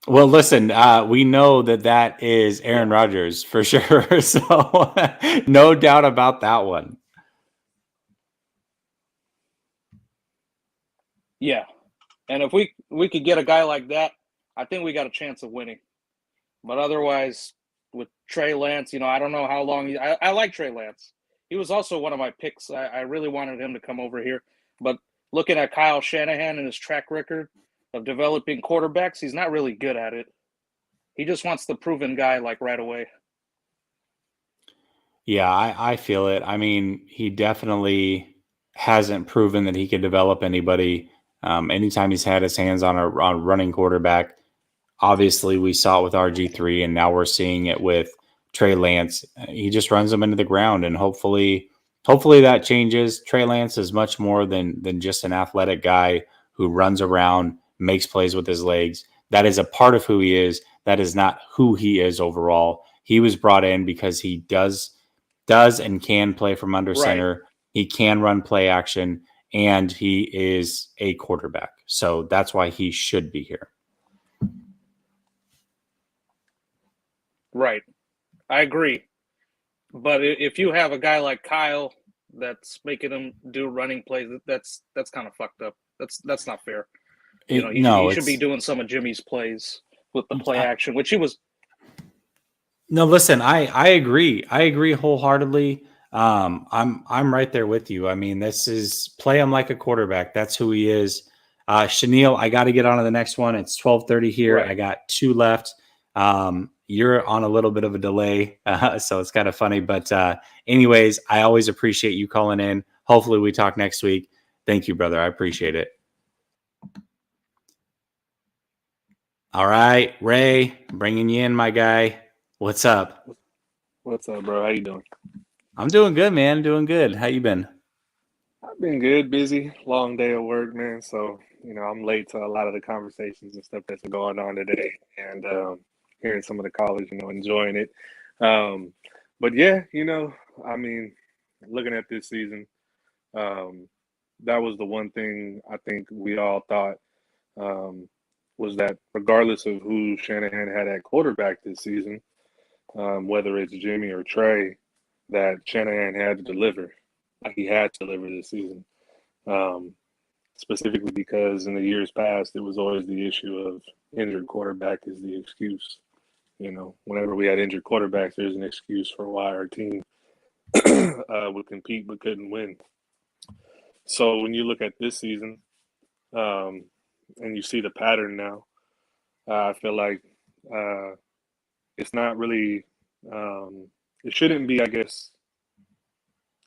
Well, listen, we know that is Aaron Rodgers for sure, so no doubt about that one. Yeah, and if we could get a guy like that, I think we got a chance of winning. But otherwise, with Trey Lance, I don't know how long I like Trey Lance. He was also one of my picks. I really wanted him to come over here. But looking at Kyle Shanahan and his track record of developing quarterbacks, he's not really good at it. He just wants the proven guy like right away. Yeah, I feel it. I mean, he definitely hasn't proven that he could develop anybody. Anytime he's had his hands on a running quarterback, obviously we saw it with RG3, and now we're seeing it with Trey Lance. He just runs them into the ground, and hopefully that changes. Trey Lance is much more than just an athletic guy who runs around, makes plays with his legs. That is a part of who he is. That is not who he is overall. He was brought in because he does and can play from under center. He can run play action, and he is a quarterback. So that's why he should be here. Right. I agree. But if you have a guy like Kyle that's making him do running plays, that's kind of fucked up. That's not fair. He should be doing some of Jimmy's plays with the play action, which he was. No, listen, I agree. I agree wholeheartedly. I'm right there with you. I mean, this is play him like a quarterback. That's who he is. Shanil, I got to get on to the next one. It's 12:30 here. Right. I got 2 left. You're on a little bit of a delay, so it's kind of funny. But anyways, I always appreciate you calling in. Hopefully we talk next week. Thank you, brother. I appreciate it. All right, Ray, bringing you in, my guy. What's up? What's up, bro? How you doing? I'm doing good, man. Doing good. How you been? I've been good, busy, long day of work, man. So, I'm late to a lot of the conversations and stuff that's going on today, and hearing some of the callers, enjoying it. But yeah, I mean, looking at this season, that was the one thing I think we all thought was that regardless of who Shanahan had at quarterback this season, whether it's Jimmy or Trey, that Shanahan had to deliver. Like he had to deliver this season. Specifically because in the years past, it was always the issue of injured quarterback is the excuse. Whenever we had injured quarterbacks, there's an excuse for why our team would compete but couldn't win. So when you look at this season, and you see the pattern now, I feel like it's not really, it shouldn't be, I guess,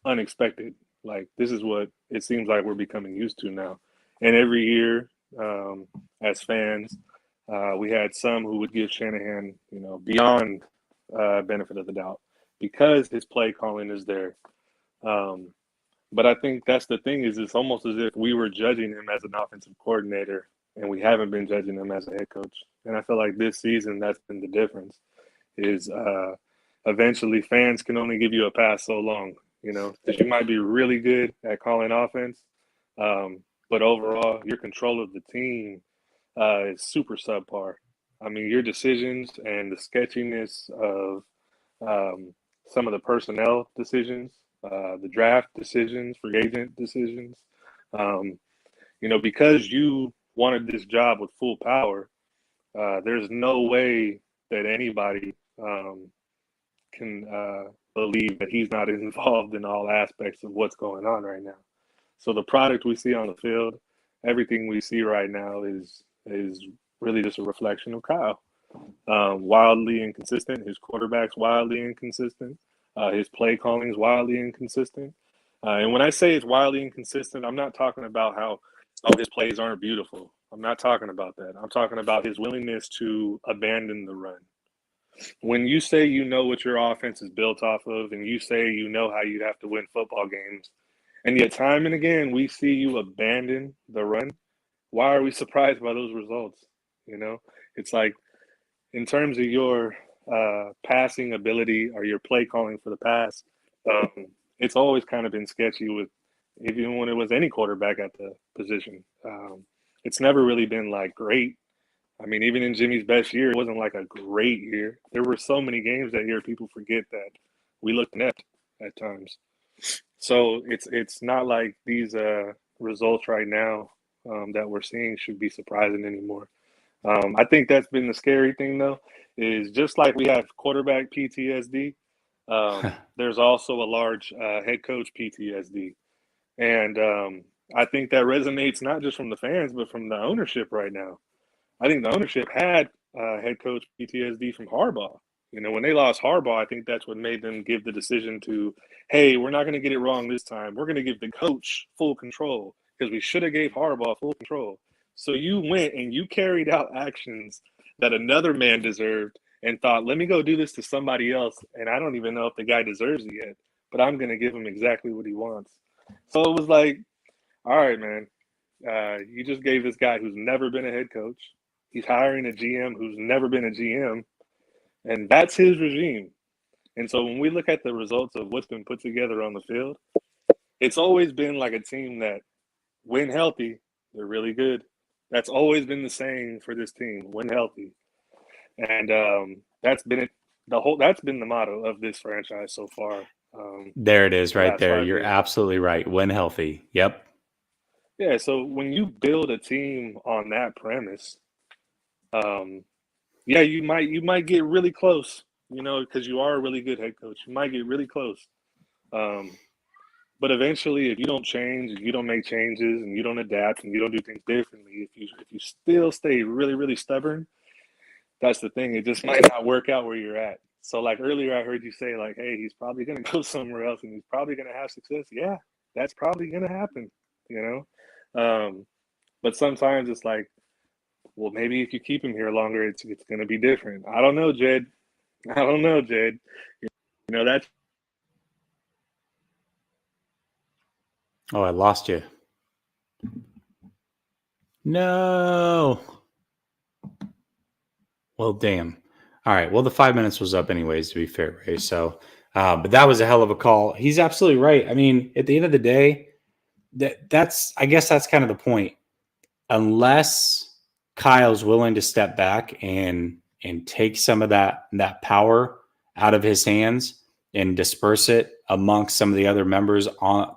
unexpected. Like this is what it seems like we're becoming used to now. And every year, as fans, we had some who would give Shanahan, beyond benefit of the doubt because his play calling is there. But I think that's the thing is it's almost as if we were judging him as an offensive coordinator and we haven't been judging him as a head coach. And I feel like this season, that's been the difference is eventually fans can only give you a pass so long, because you might be really good at calling offense. But overall, your control of the team is super subpar. I mean, your decisions and the sketchiness of some of the personnel decisions, the draft decisions, free agent decisions, because you wanted this job with full power, there's no way that anybody can believe that he's not involved in all aspects of what's going on right now. So the product we see on the field, everything we see right now is really just a reflection of Kyle. Wildly inconsistent. His quarterback's wildly inconsistent. His play calling is wildly inconsistent. And when I say it's wildly inconsistent, I'm not talking about how his plays aren't beautiful. I'm not talking about that. I'm talking about his willingness to abandon the run. When you say you know what your offense is built off of and you say you know how you have to win football games, and yet time and again we see you abandon the run, why are we surprised by those results? It's like in terms of your passing ability or your play calling for the pass, it's always kind of been sketchy with even when it was any quarterback at the position. It's never really been like great. I mean, even in Jimmy's best year, it wasn't like a great year. There were so many games that year people forget that we looked inept at times. So it's not like these results right now that we're seeing should be surprising anymore. I think that's been the scary thing, though, is just like we have quarterback PTSD, there's also a large head coach PTSD. And I think that resonates not just from the fans, but from the ownership right now. I think the ownership had head coach PTSD from Harbaugh. When they lost Harbaugh, I think that's what made them give the decision to, hey, we're not going to get it wrong this time. We're going to give the coach full control because we should have gave Harbaugh full control. So you went and you carried out actions that another man deserved and thought, let me go do this to somebody else. And I don't even know if the guy deserves it yet, but I'm going to give him exactly what he wants. So it was like, all right, man, you just gave this guy who's never been a head coach. He's hiring a GM who's never been a GM. And that's his regime. And so when we look at the results of what's been put together on the field, it's always been like a team that, when healthy, they're really good. That's always been the same for this team, when healthy. And that's been it. That's been the motto of this franchise so far. There it is, right last there. 5 You're years. absolutely right. When healthy. Yep. Yeah, so when you build a team on that premise, yeah, you might get really close, because you are a really good head coach. You might get really close. But eventually, if you don't change, if you don't make changes, and you don't adapt, and you don't do things differently, if you still stay really, really stubborn, that's the thing. It just might not work out where you're at. So, like earlier, I heard you say, like, hey, he's probably going to go somewhere else, and he's probably going to have success. Yeah, that's probably going to happen, But sometimes it's like, well, maybe if you keep him here longer, it's going to be different. I don't know, Jed. That's. Oh, I lost you. No. Well, damn. All right. Well, the 5 minutes was up anyways, to be fair, Ray. So, but that was a hell of a call. He's absolutely right. I mean, at the end of the day, I guess that's kind of the point. Unless Kyle's willing to step back and take some of that power out of his hands and disperse it amongst some of the other members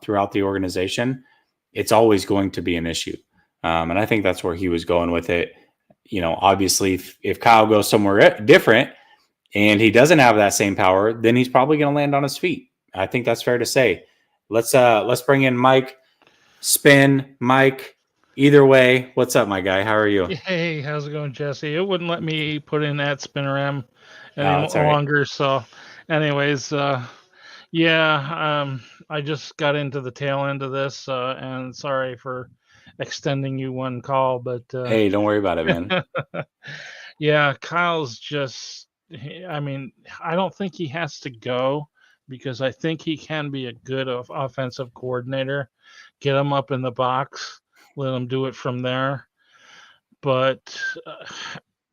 throughout the organization, it's always going to be an issue. And I think that's where he was going with it. Obviously, if Kyle goes somewhere different and he doesn't have that same power, then he's probably going to land on his feet. I think that's fair to say. Let's bring in Mike. Spin, Mike. Either way, what's up, my guy? How are you? Hey, how's it going, Jesse? It wouldn't let me put in that Spinorama any that's all right. longer. So, anyways, yeah, I just got into the tail end of this, and sorry for extending you one call, but hey, don't worry about it, man. Yeah, Kyle's just. I mean, I don't think he has to go because I think he can be a good offensive coordinator. Get him up in the box. Let him do it from there, but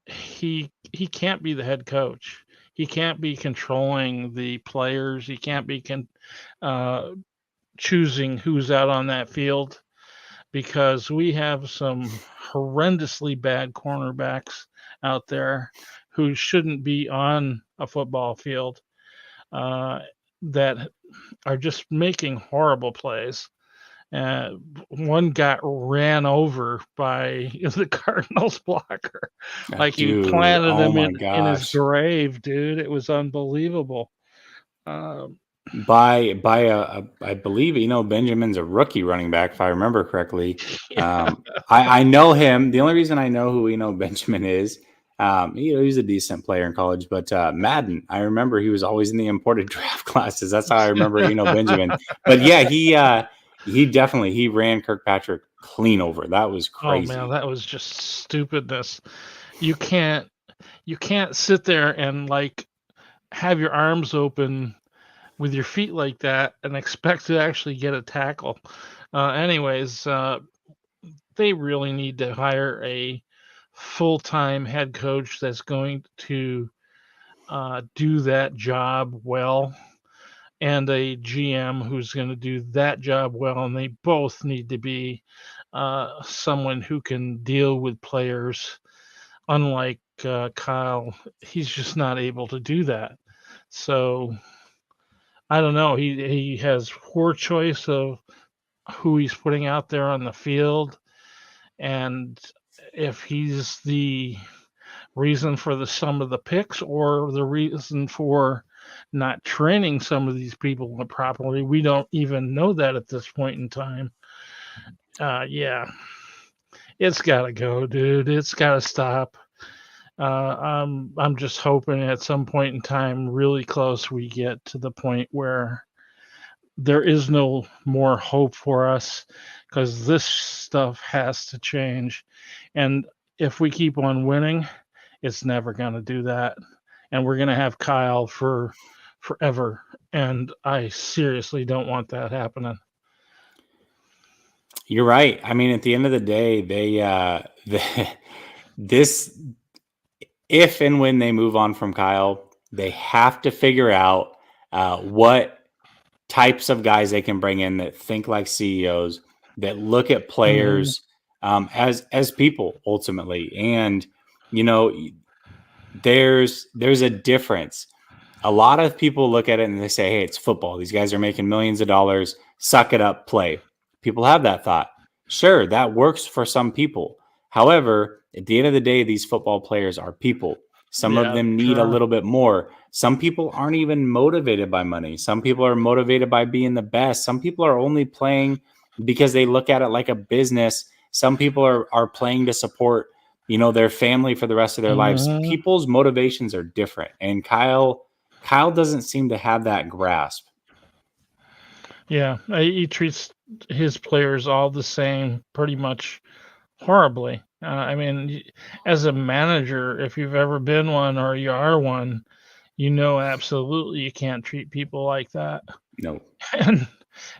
he can't be the head coach. He can't be controlling the players. He can't be choosing who's out on that field because we have some horrendously bad cornerbacks out there who shouldn't be on a football field that are just making horrible plays. One got ran over by the Cardinals blocker. Like dude, he planted him in his gosh. grave, dude. It was unbelievable. By I believe, Benjamin's a rookie running back, if I remember correctly. Yeah. I know him. The only reason I know who Benjamin is, he's a decent player in college, but Madden, I remember he was always in the imported draft classes. That's how I remember, Benjamin. But yeah, he definitely ran Kirkpatrick clean over. That was crazy. Oh man, that was just stupidness. You can't sit there and like have your arms open with your feet like that and expect to actually get a tackle. Anyways, they really need to hire a full-time head coach that's going to do that job well, and a GM who's going to do that job well, and they both need to be someone who can deal with players. Unlike Kyle, he's just not able to do that. So I don't know. He has poor choice of who he's putting out there on the field, and if he's the reason for some of the picks or the reason for not training some of these people properly, we don't even know that at this point in time. Yeah, it's got to go, dude. It's got to stop. I'm just hoping at some point in time, really close, we get to the point where there is no more hope for us because this stuff has to change. And if we keep on winning, it's never going to do that. And we're going to have Kyle for forever. And I seriously don't want that happening. You're right. I mean, at the end of the day, this, if and when they move on from Kyle, They have to figure out what types of guys they can bring in that think like CEOs, that look at players as people ultimately. And there's a difference. A lot of people look at it and they say, hey, it's football. These guys are making millions of dollars. Suck it up, play. People have that thought. Sure, that works for some people. However, at the end of the day, these football players are people. Some of them need a little bit more. Some people aren't even motivated by money. Some people are motivated by being the best. Some people are only playing because they look at it like a business. Some people are playing to support, their family for the rest of their lives. People's motivations are different. And Kyle doesn't seem to have that grasp. Yeah, he treats his players all the same, pretty much horribly. I mean, as a manager, if you've ever been one or you are one, absolutely you can't treat people like that. No.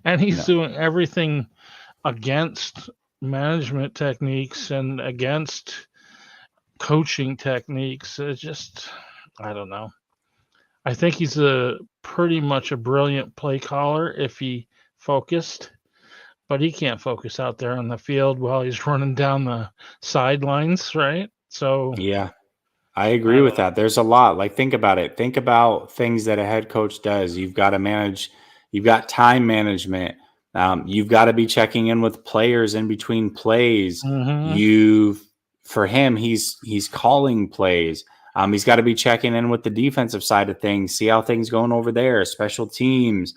And he's doing everything against management techniques and against coaching techniques. It's just, I don't know. I think he's pretty much a brilliant play caller if he focused, but he can't focus out there on the field while he's running down the sidelines, right? So yeah, I agree with that. There's a lot. Like, think about it. Think about things that a head coach does. You've got to manage. You've got time management. You've got to be checking in with players in between plays. For him, he's calling plays. He's got to be checking in with the defensive side of things, see how things going over there, special teams.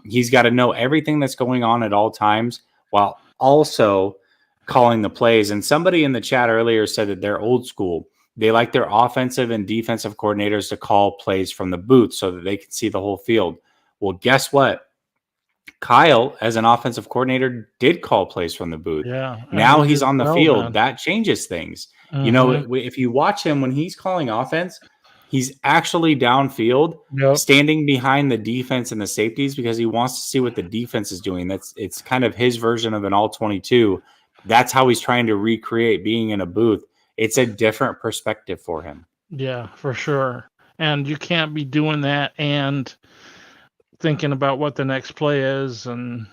He's got to know everything that's going on at all times while also calling the plays. And somebody in the chat earlier said that they're old school. They like their offensive and defensive coordinators to call plays from the booth so that they can see the whole field. Well, guess what? Kyle, as an offensive coordinator, did call plays from the booth. Yeah. Now he's on the field. That changes things. If you watch him when he's calling offense, he's actually downfield, standing behind the defense and the safeties because he wants to see what the defense is doing. It's kind of his version of an all-22. That's how he's trying to recreate being in a booth. It's a different perspective for him. Yeah, for sure. And you can't be doing that and thinking about what the next play is and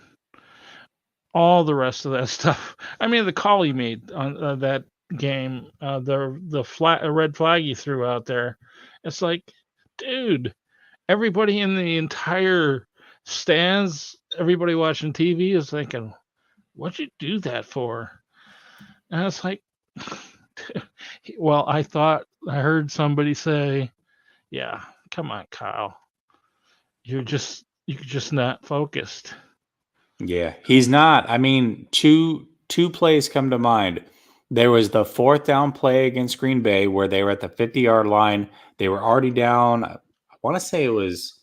all the rest of that stuff. I mean, the call he made on that game, the red flag he threw out there, it's like, dude, everybody in the entire stands, everybody watching TV is thinking, what'd you do that for? And it's like, well, I heard somebody say, yeah, come on, Kyle. You're just not focused. Yeah, he's not. I mean, two plays come to mind. There was the 4th down play against Green Bay where they were at the 50-yard line. They were already down. I want to say it was,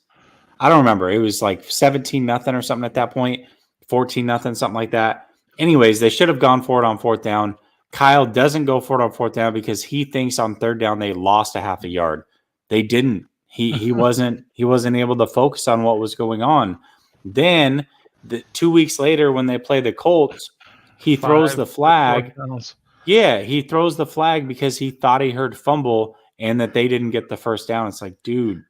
I don't remember. It was like 17-0 or something at that point, 14-0, something like that. Anyways, they should have gone for it on 4th down. Kyle doesn't go for it on 4th down because he thinks on 3rd down they lost a half a yard. They didn't. He wasn't able to focus on what was going on. Then 2 weeks later, when they play the Colts, he throws the flag. Yeah, he throws the flag because he thought he heard fumble and that they didn't get the 1st down. It's like, dude,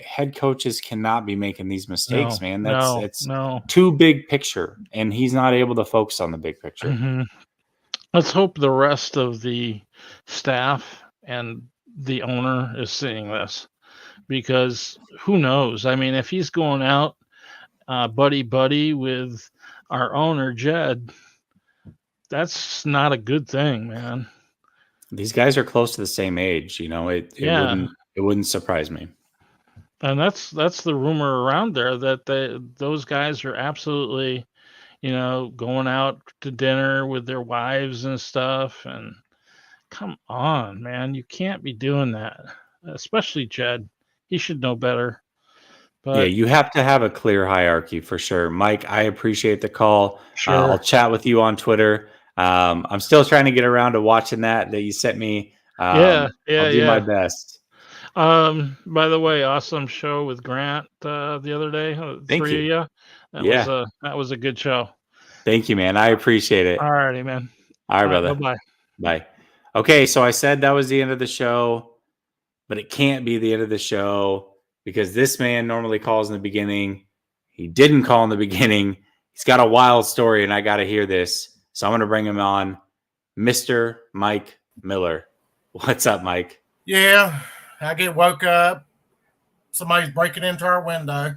head coaches cannot be making these mistakes, man. It's too big picture, and he's not able to focus on the big picture. Let's hope the rest of the staff and the owner is seeing this, because who knows? I mean, if he's going out buddy with our owner, Jed, that's not a good thing, man. These guys are close to the same age, it wouldn't surprise me. And that's the rumor around there that those guys are absolutely, going out to dinner with their wives and stuff. And come on, man, you can't be doing that, especially Jed. He should know better. But yeah, you have to have a clear hierarchy for sure. Mike, I appreciate the call. Sure. I'll chat with you on Twitter. I'm still trying to get around to watching that you sent me. I'll do my best. By the way, awesome show with Grant the other day. Thank Three you. of you. That was a good show. Thank you, man. I appreciate it. All righty, man. All right, brother. Bye-bye. Bye. Okay, so I said that was the end of the show. but it can't be the end of the show because this man normally calls in the beginning. He didn't call in the beginning. He's got a wild story, and I got to hear this. So I'm going to bring him on, Mr. Mike Miller. What's up, Mike? Yeah, I get woke up. Somebody's breaking into our window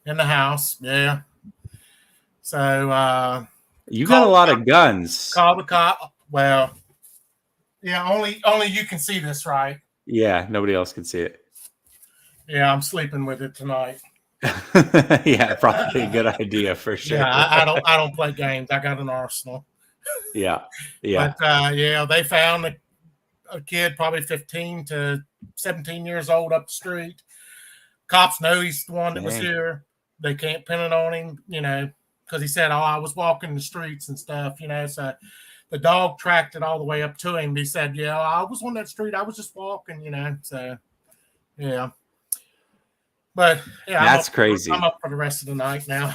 in the house. Yeah. So you got a lot of guns. Call the cop. Well, yeah, only you can see this, right? Yeah, nobody else can see it. Yeah, I'm sleeping with it tonight. Yeah, probably a good idea for sure. Yeah, I don't play games. I got an arsenal. Yeah. But yeah, they found a kid probably 15 to 17 years old up the street. Cops know he's the one that was here. They can't pin it on him, because he said, I was walking the streets and stuff, so the dog tracked it all the way up to him. He said, yeah, I was on that street. I was just walking, so yeah. But yeah, that's crazy. I'm up for the rest of the night now.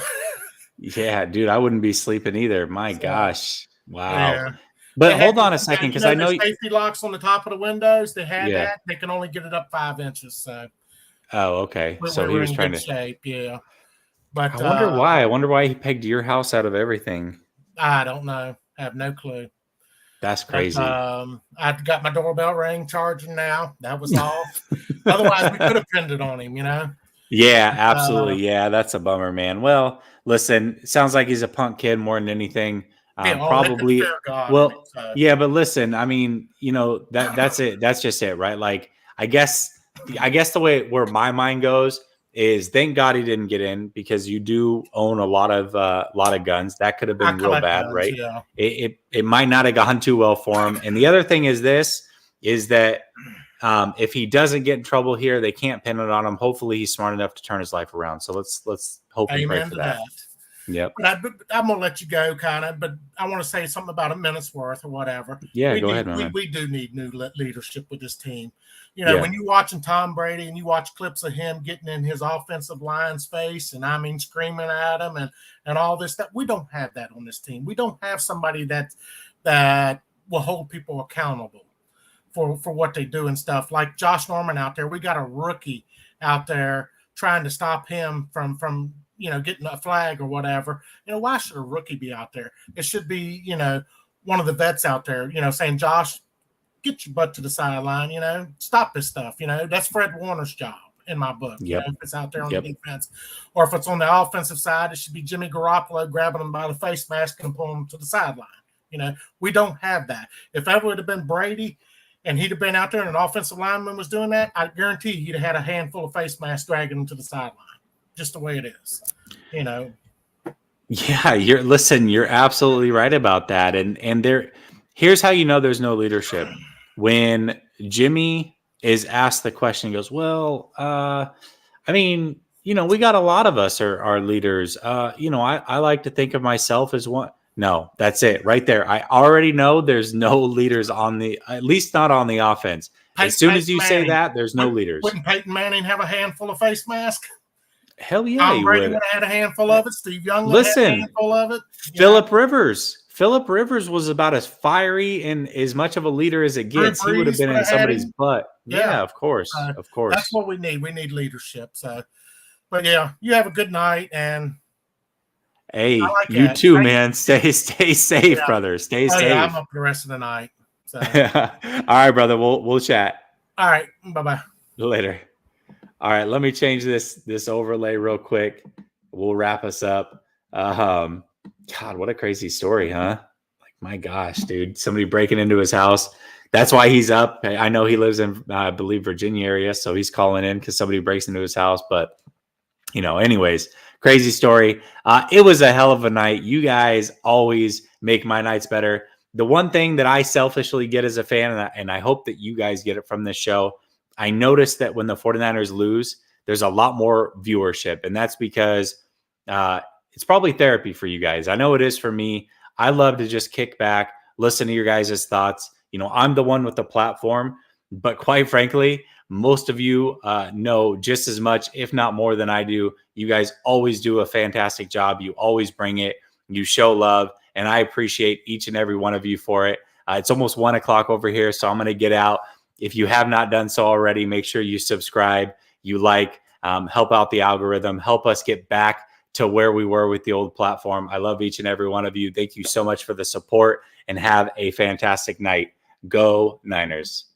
Yeah, dude, I wouldn't be sleeping either. My gosh. Wow. Yeah. But hold on a second, because I know safety locks on the top of the windows. They had that. They can only get it up 5 inches. So. Oh, okay. So he was trying to shape, yeah. But I wonder why. I wonder why he pegged your house out of everything. I don't know. I have no clue. That's crazy. But, I've got my doorbell ring charging now. That was off. Otherwise, we could have pinned it on him, Yeah, absolutely. Yeah, that's a bummer, man. Well, listen, it sounds like he's a punk kid more than anything. Probably. Yeah, but listen, I mean, that's it. That's just it, right? Like, I guess the way where my mind goes is thank God he didn't get in, because you do own a lot of guns. That could have been real bad, guns, right? Yeah. It might not have gone too well for him. And the other thing is that if he doesn't get in trouble here, they can't pin it on him. Hopefully he's smart enough to turn his life around. So let's hope and pray for that. Yep. But I'm gonna let you go, kind of. But I want to say something about a minute's worth or whatever. Yeah, go ahead, man. We do need new leadership with this team. When you're watching Tom Brady and you watch clips of him getting in his offensive line's face and screaming at him and all this stuff, we don't have that on this team. We don't have somebody that will hold people accountable for what they do and stuff. Like Josh Norman out there, we got a rookie out there trying to stop him from getting a flag or whatever. Why should a rookie be out there? It should be, one of the vets out there, saying, Josh, get your butt to the sideline, stop this stuff. That's Fred Warner's job in my book. If it's out there on the defense, or if it's on the offensive side, it should be Jimmy Garoppolo grabbing him by the face mask and pulling him to the sideline. We don't have that. If ever would have been Brady and he'd have been out there and an offensive lineman was doing that, I guarantee he'd have had a handful of face masks dragging him to the sideline. Just the way it is, Yeah, you're absolutely right about that. And here's how there's no leadership. When Jimmy is asked the question, he goes, well, we got a lot of us are leaders. I like to think of myself as one. No, that's it right there. I already know there's no leaders at least not on the offense. As soon as you say that, there's no leaders. Wouldn't Peyton Manning have a handful of face masks? Hell yeah, Tom he Brady would have had a handful of it. Steve Young would have had a handful of it. Phillip Rivers was about as fiery and as much of a leader as it gets. He would have been in somebody's butt. Yeah, of course. That's what we need. We need leadership. So, but yeah, you have a good night, and hey, you too, man. Stay safe, brother. Stay safe. Yeah, I'm up for the rest of the night. So. All right, brother. We'll chat. All right. Bye-bye. Later. All right, let me change this overlay real quick. We'll wrap us up. God, what a crazy story, huh? Like, my gosh, dude, somebody breaking into his house. That's why he's up. I know he lives in, I believe, Virginia area, so he's calling in because somebody breaks into his house. But, anyways, crazy story. It was a hell of a night. You guys always make my nights better. The one thing that I selfishly get as a fan, and I hope that you guys get it from this show, I noticed that when the 49ers lose, there's a lot more viewership. And that's because it's probably therapy for you guys. I know it is for me. I love to just kick back, listen to your guys' thoughts. I'm the one with the platform, but quite frankly, most of you know just as much, if not more than I do. You guys always do a fantastic job. You always bring it. You show love. And I appreciate each and every one of you for it. It's almost 1:00 over here, so I'm going to get out. If you have not done so already, make sure you subscribe, you like, help out the algorithm, help us get back to where we were with the old platform. I love each and every one of you. Thank you so much for the support, and have a fantastic night. Go Niners.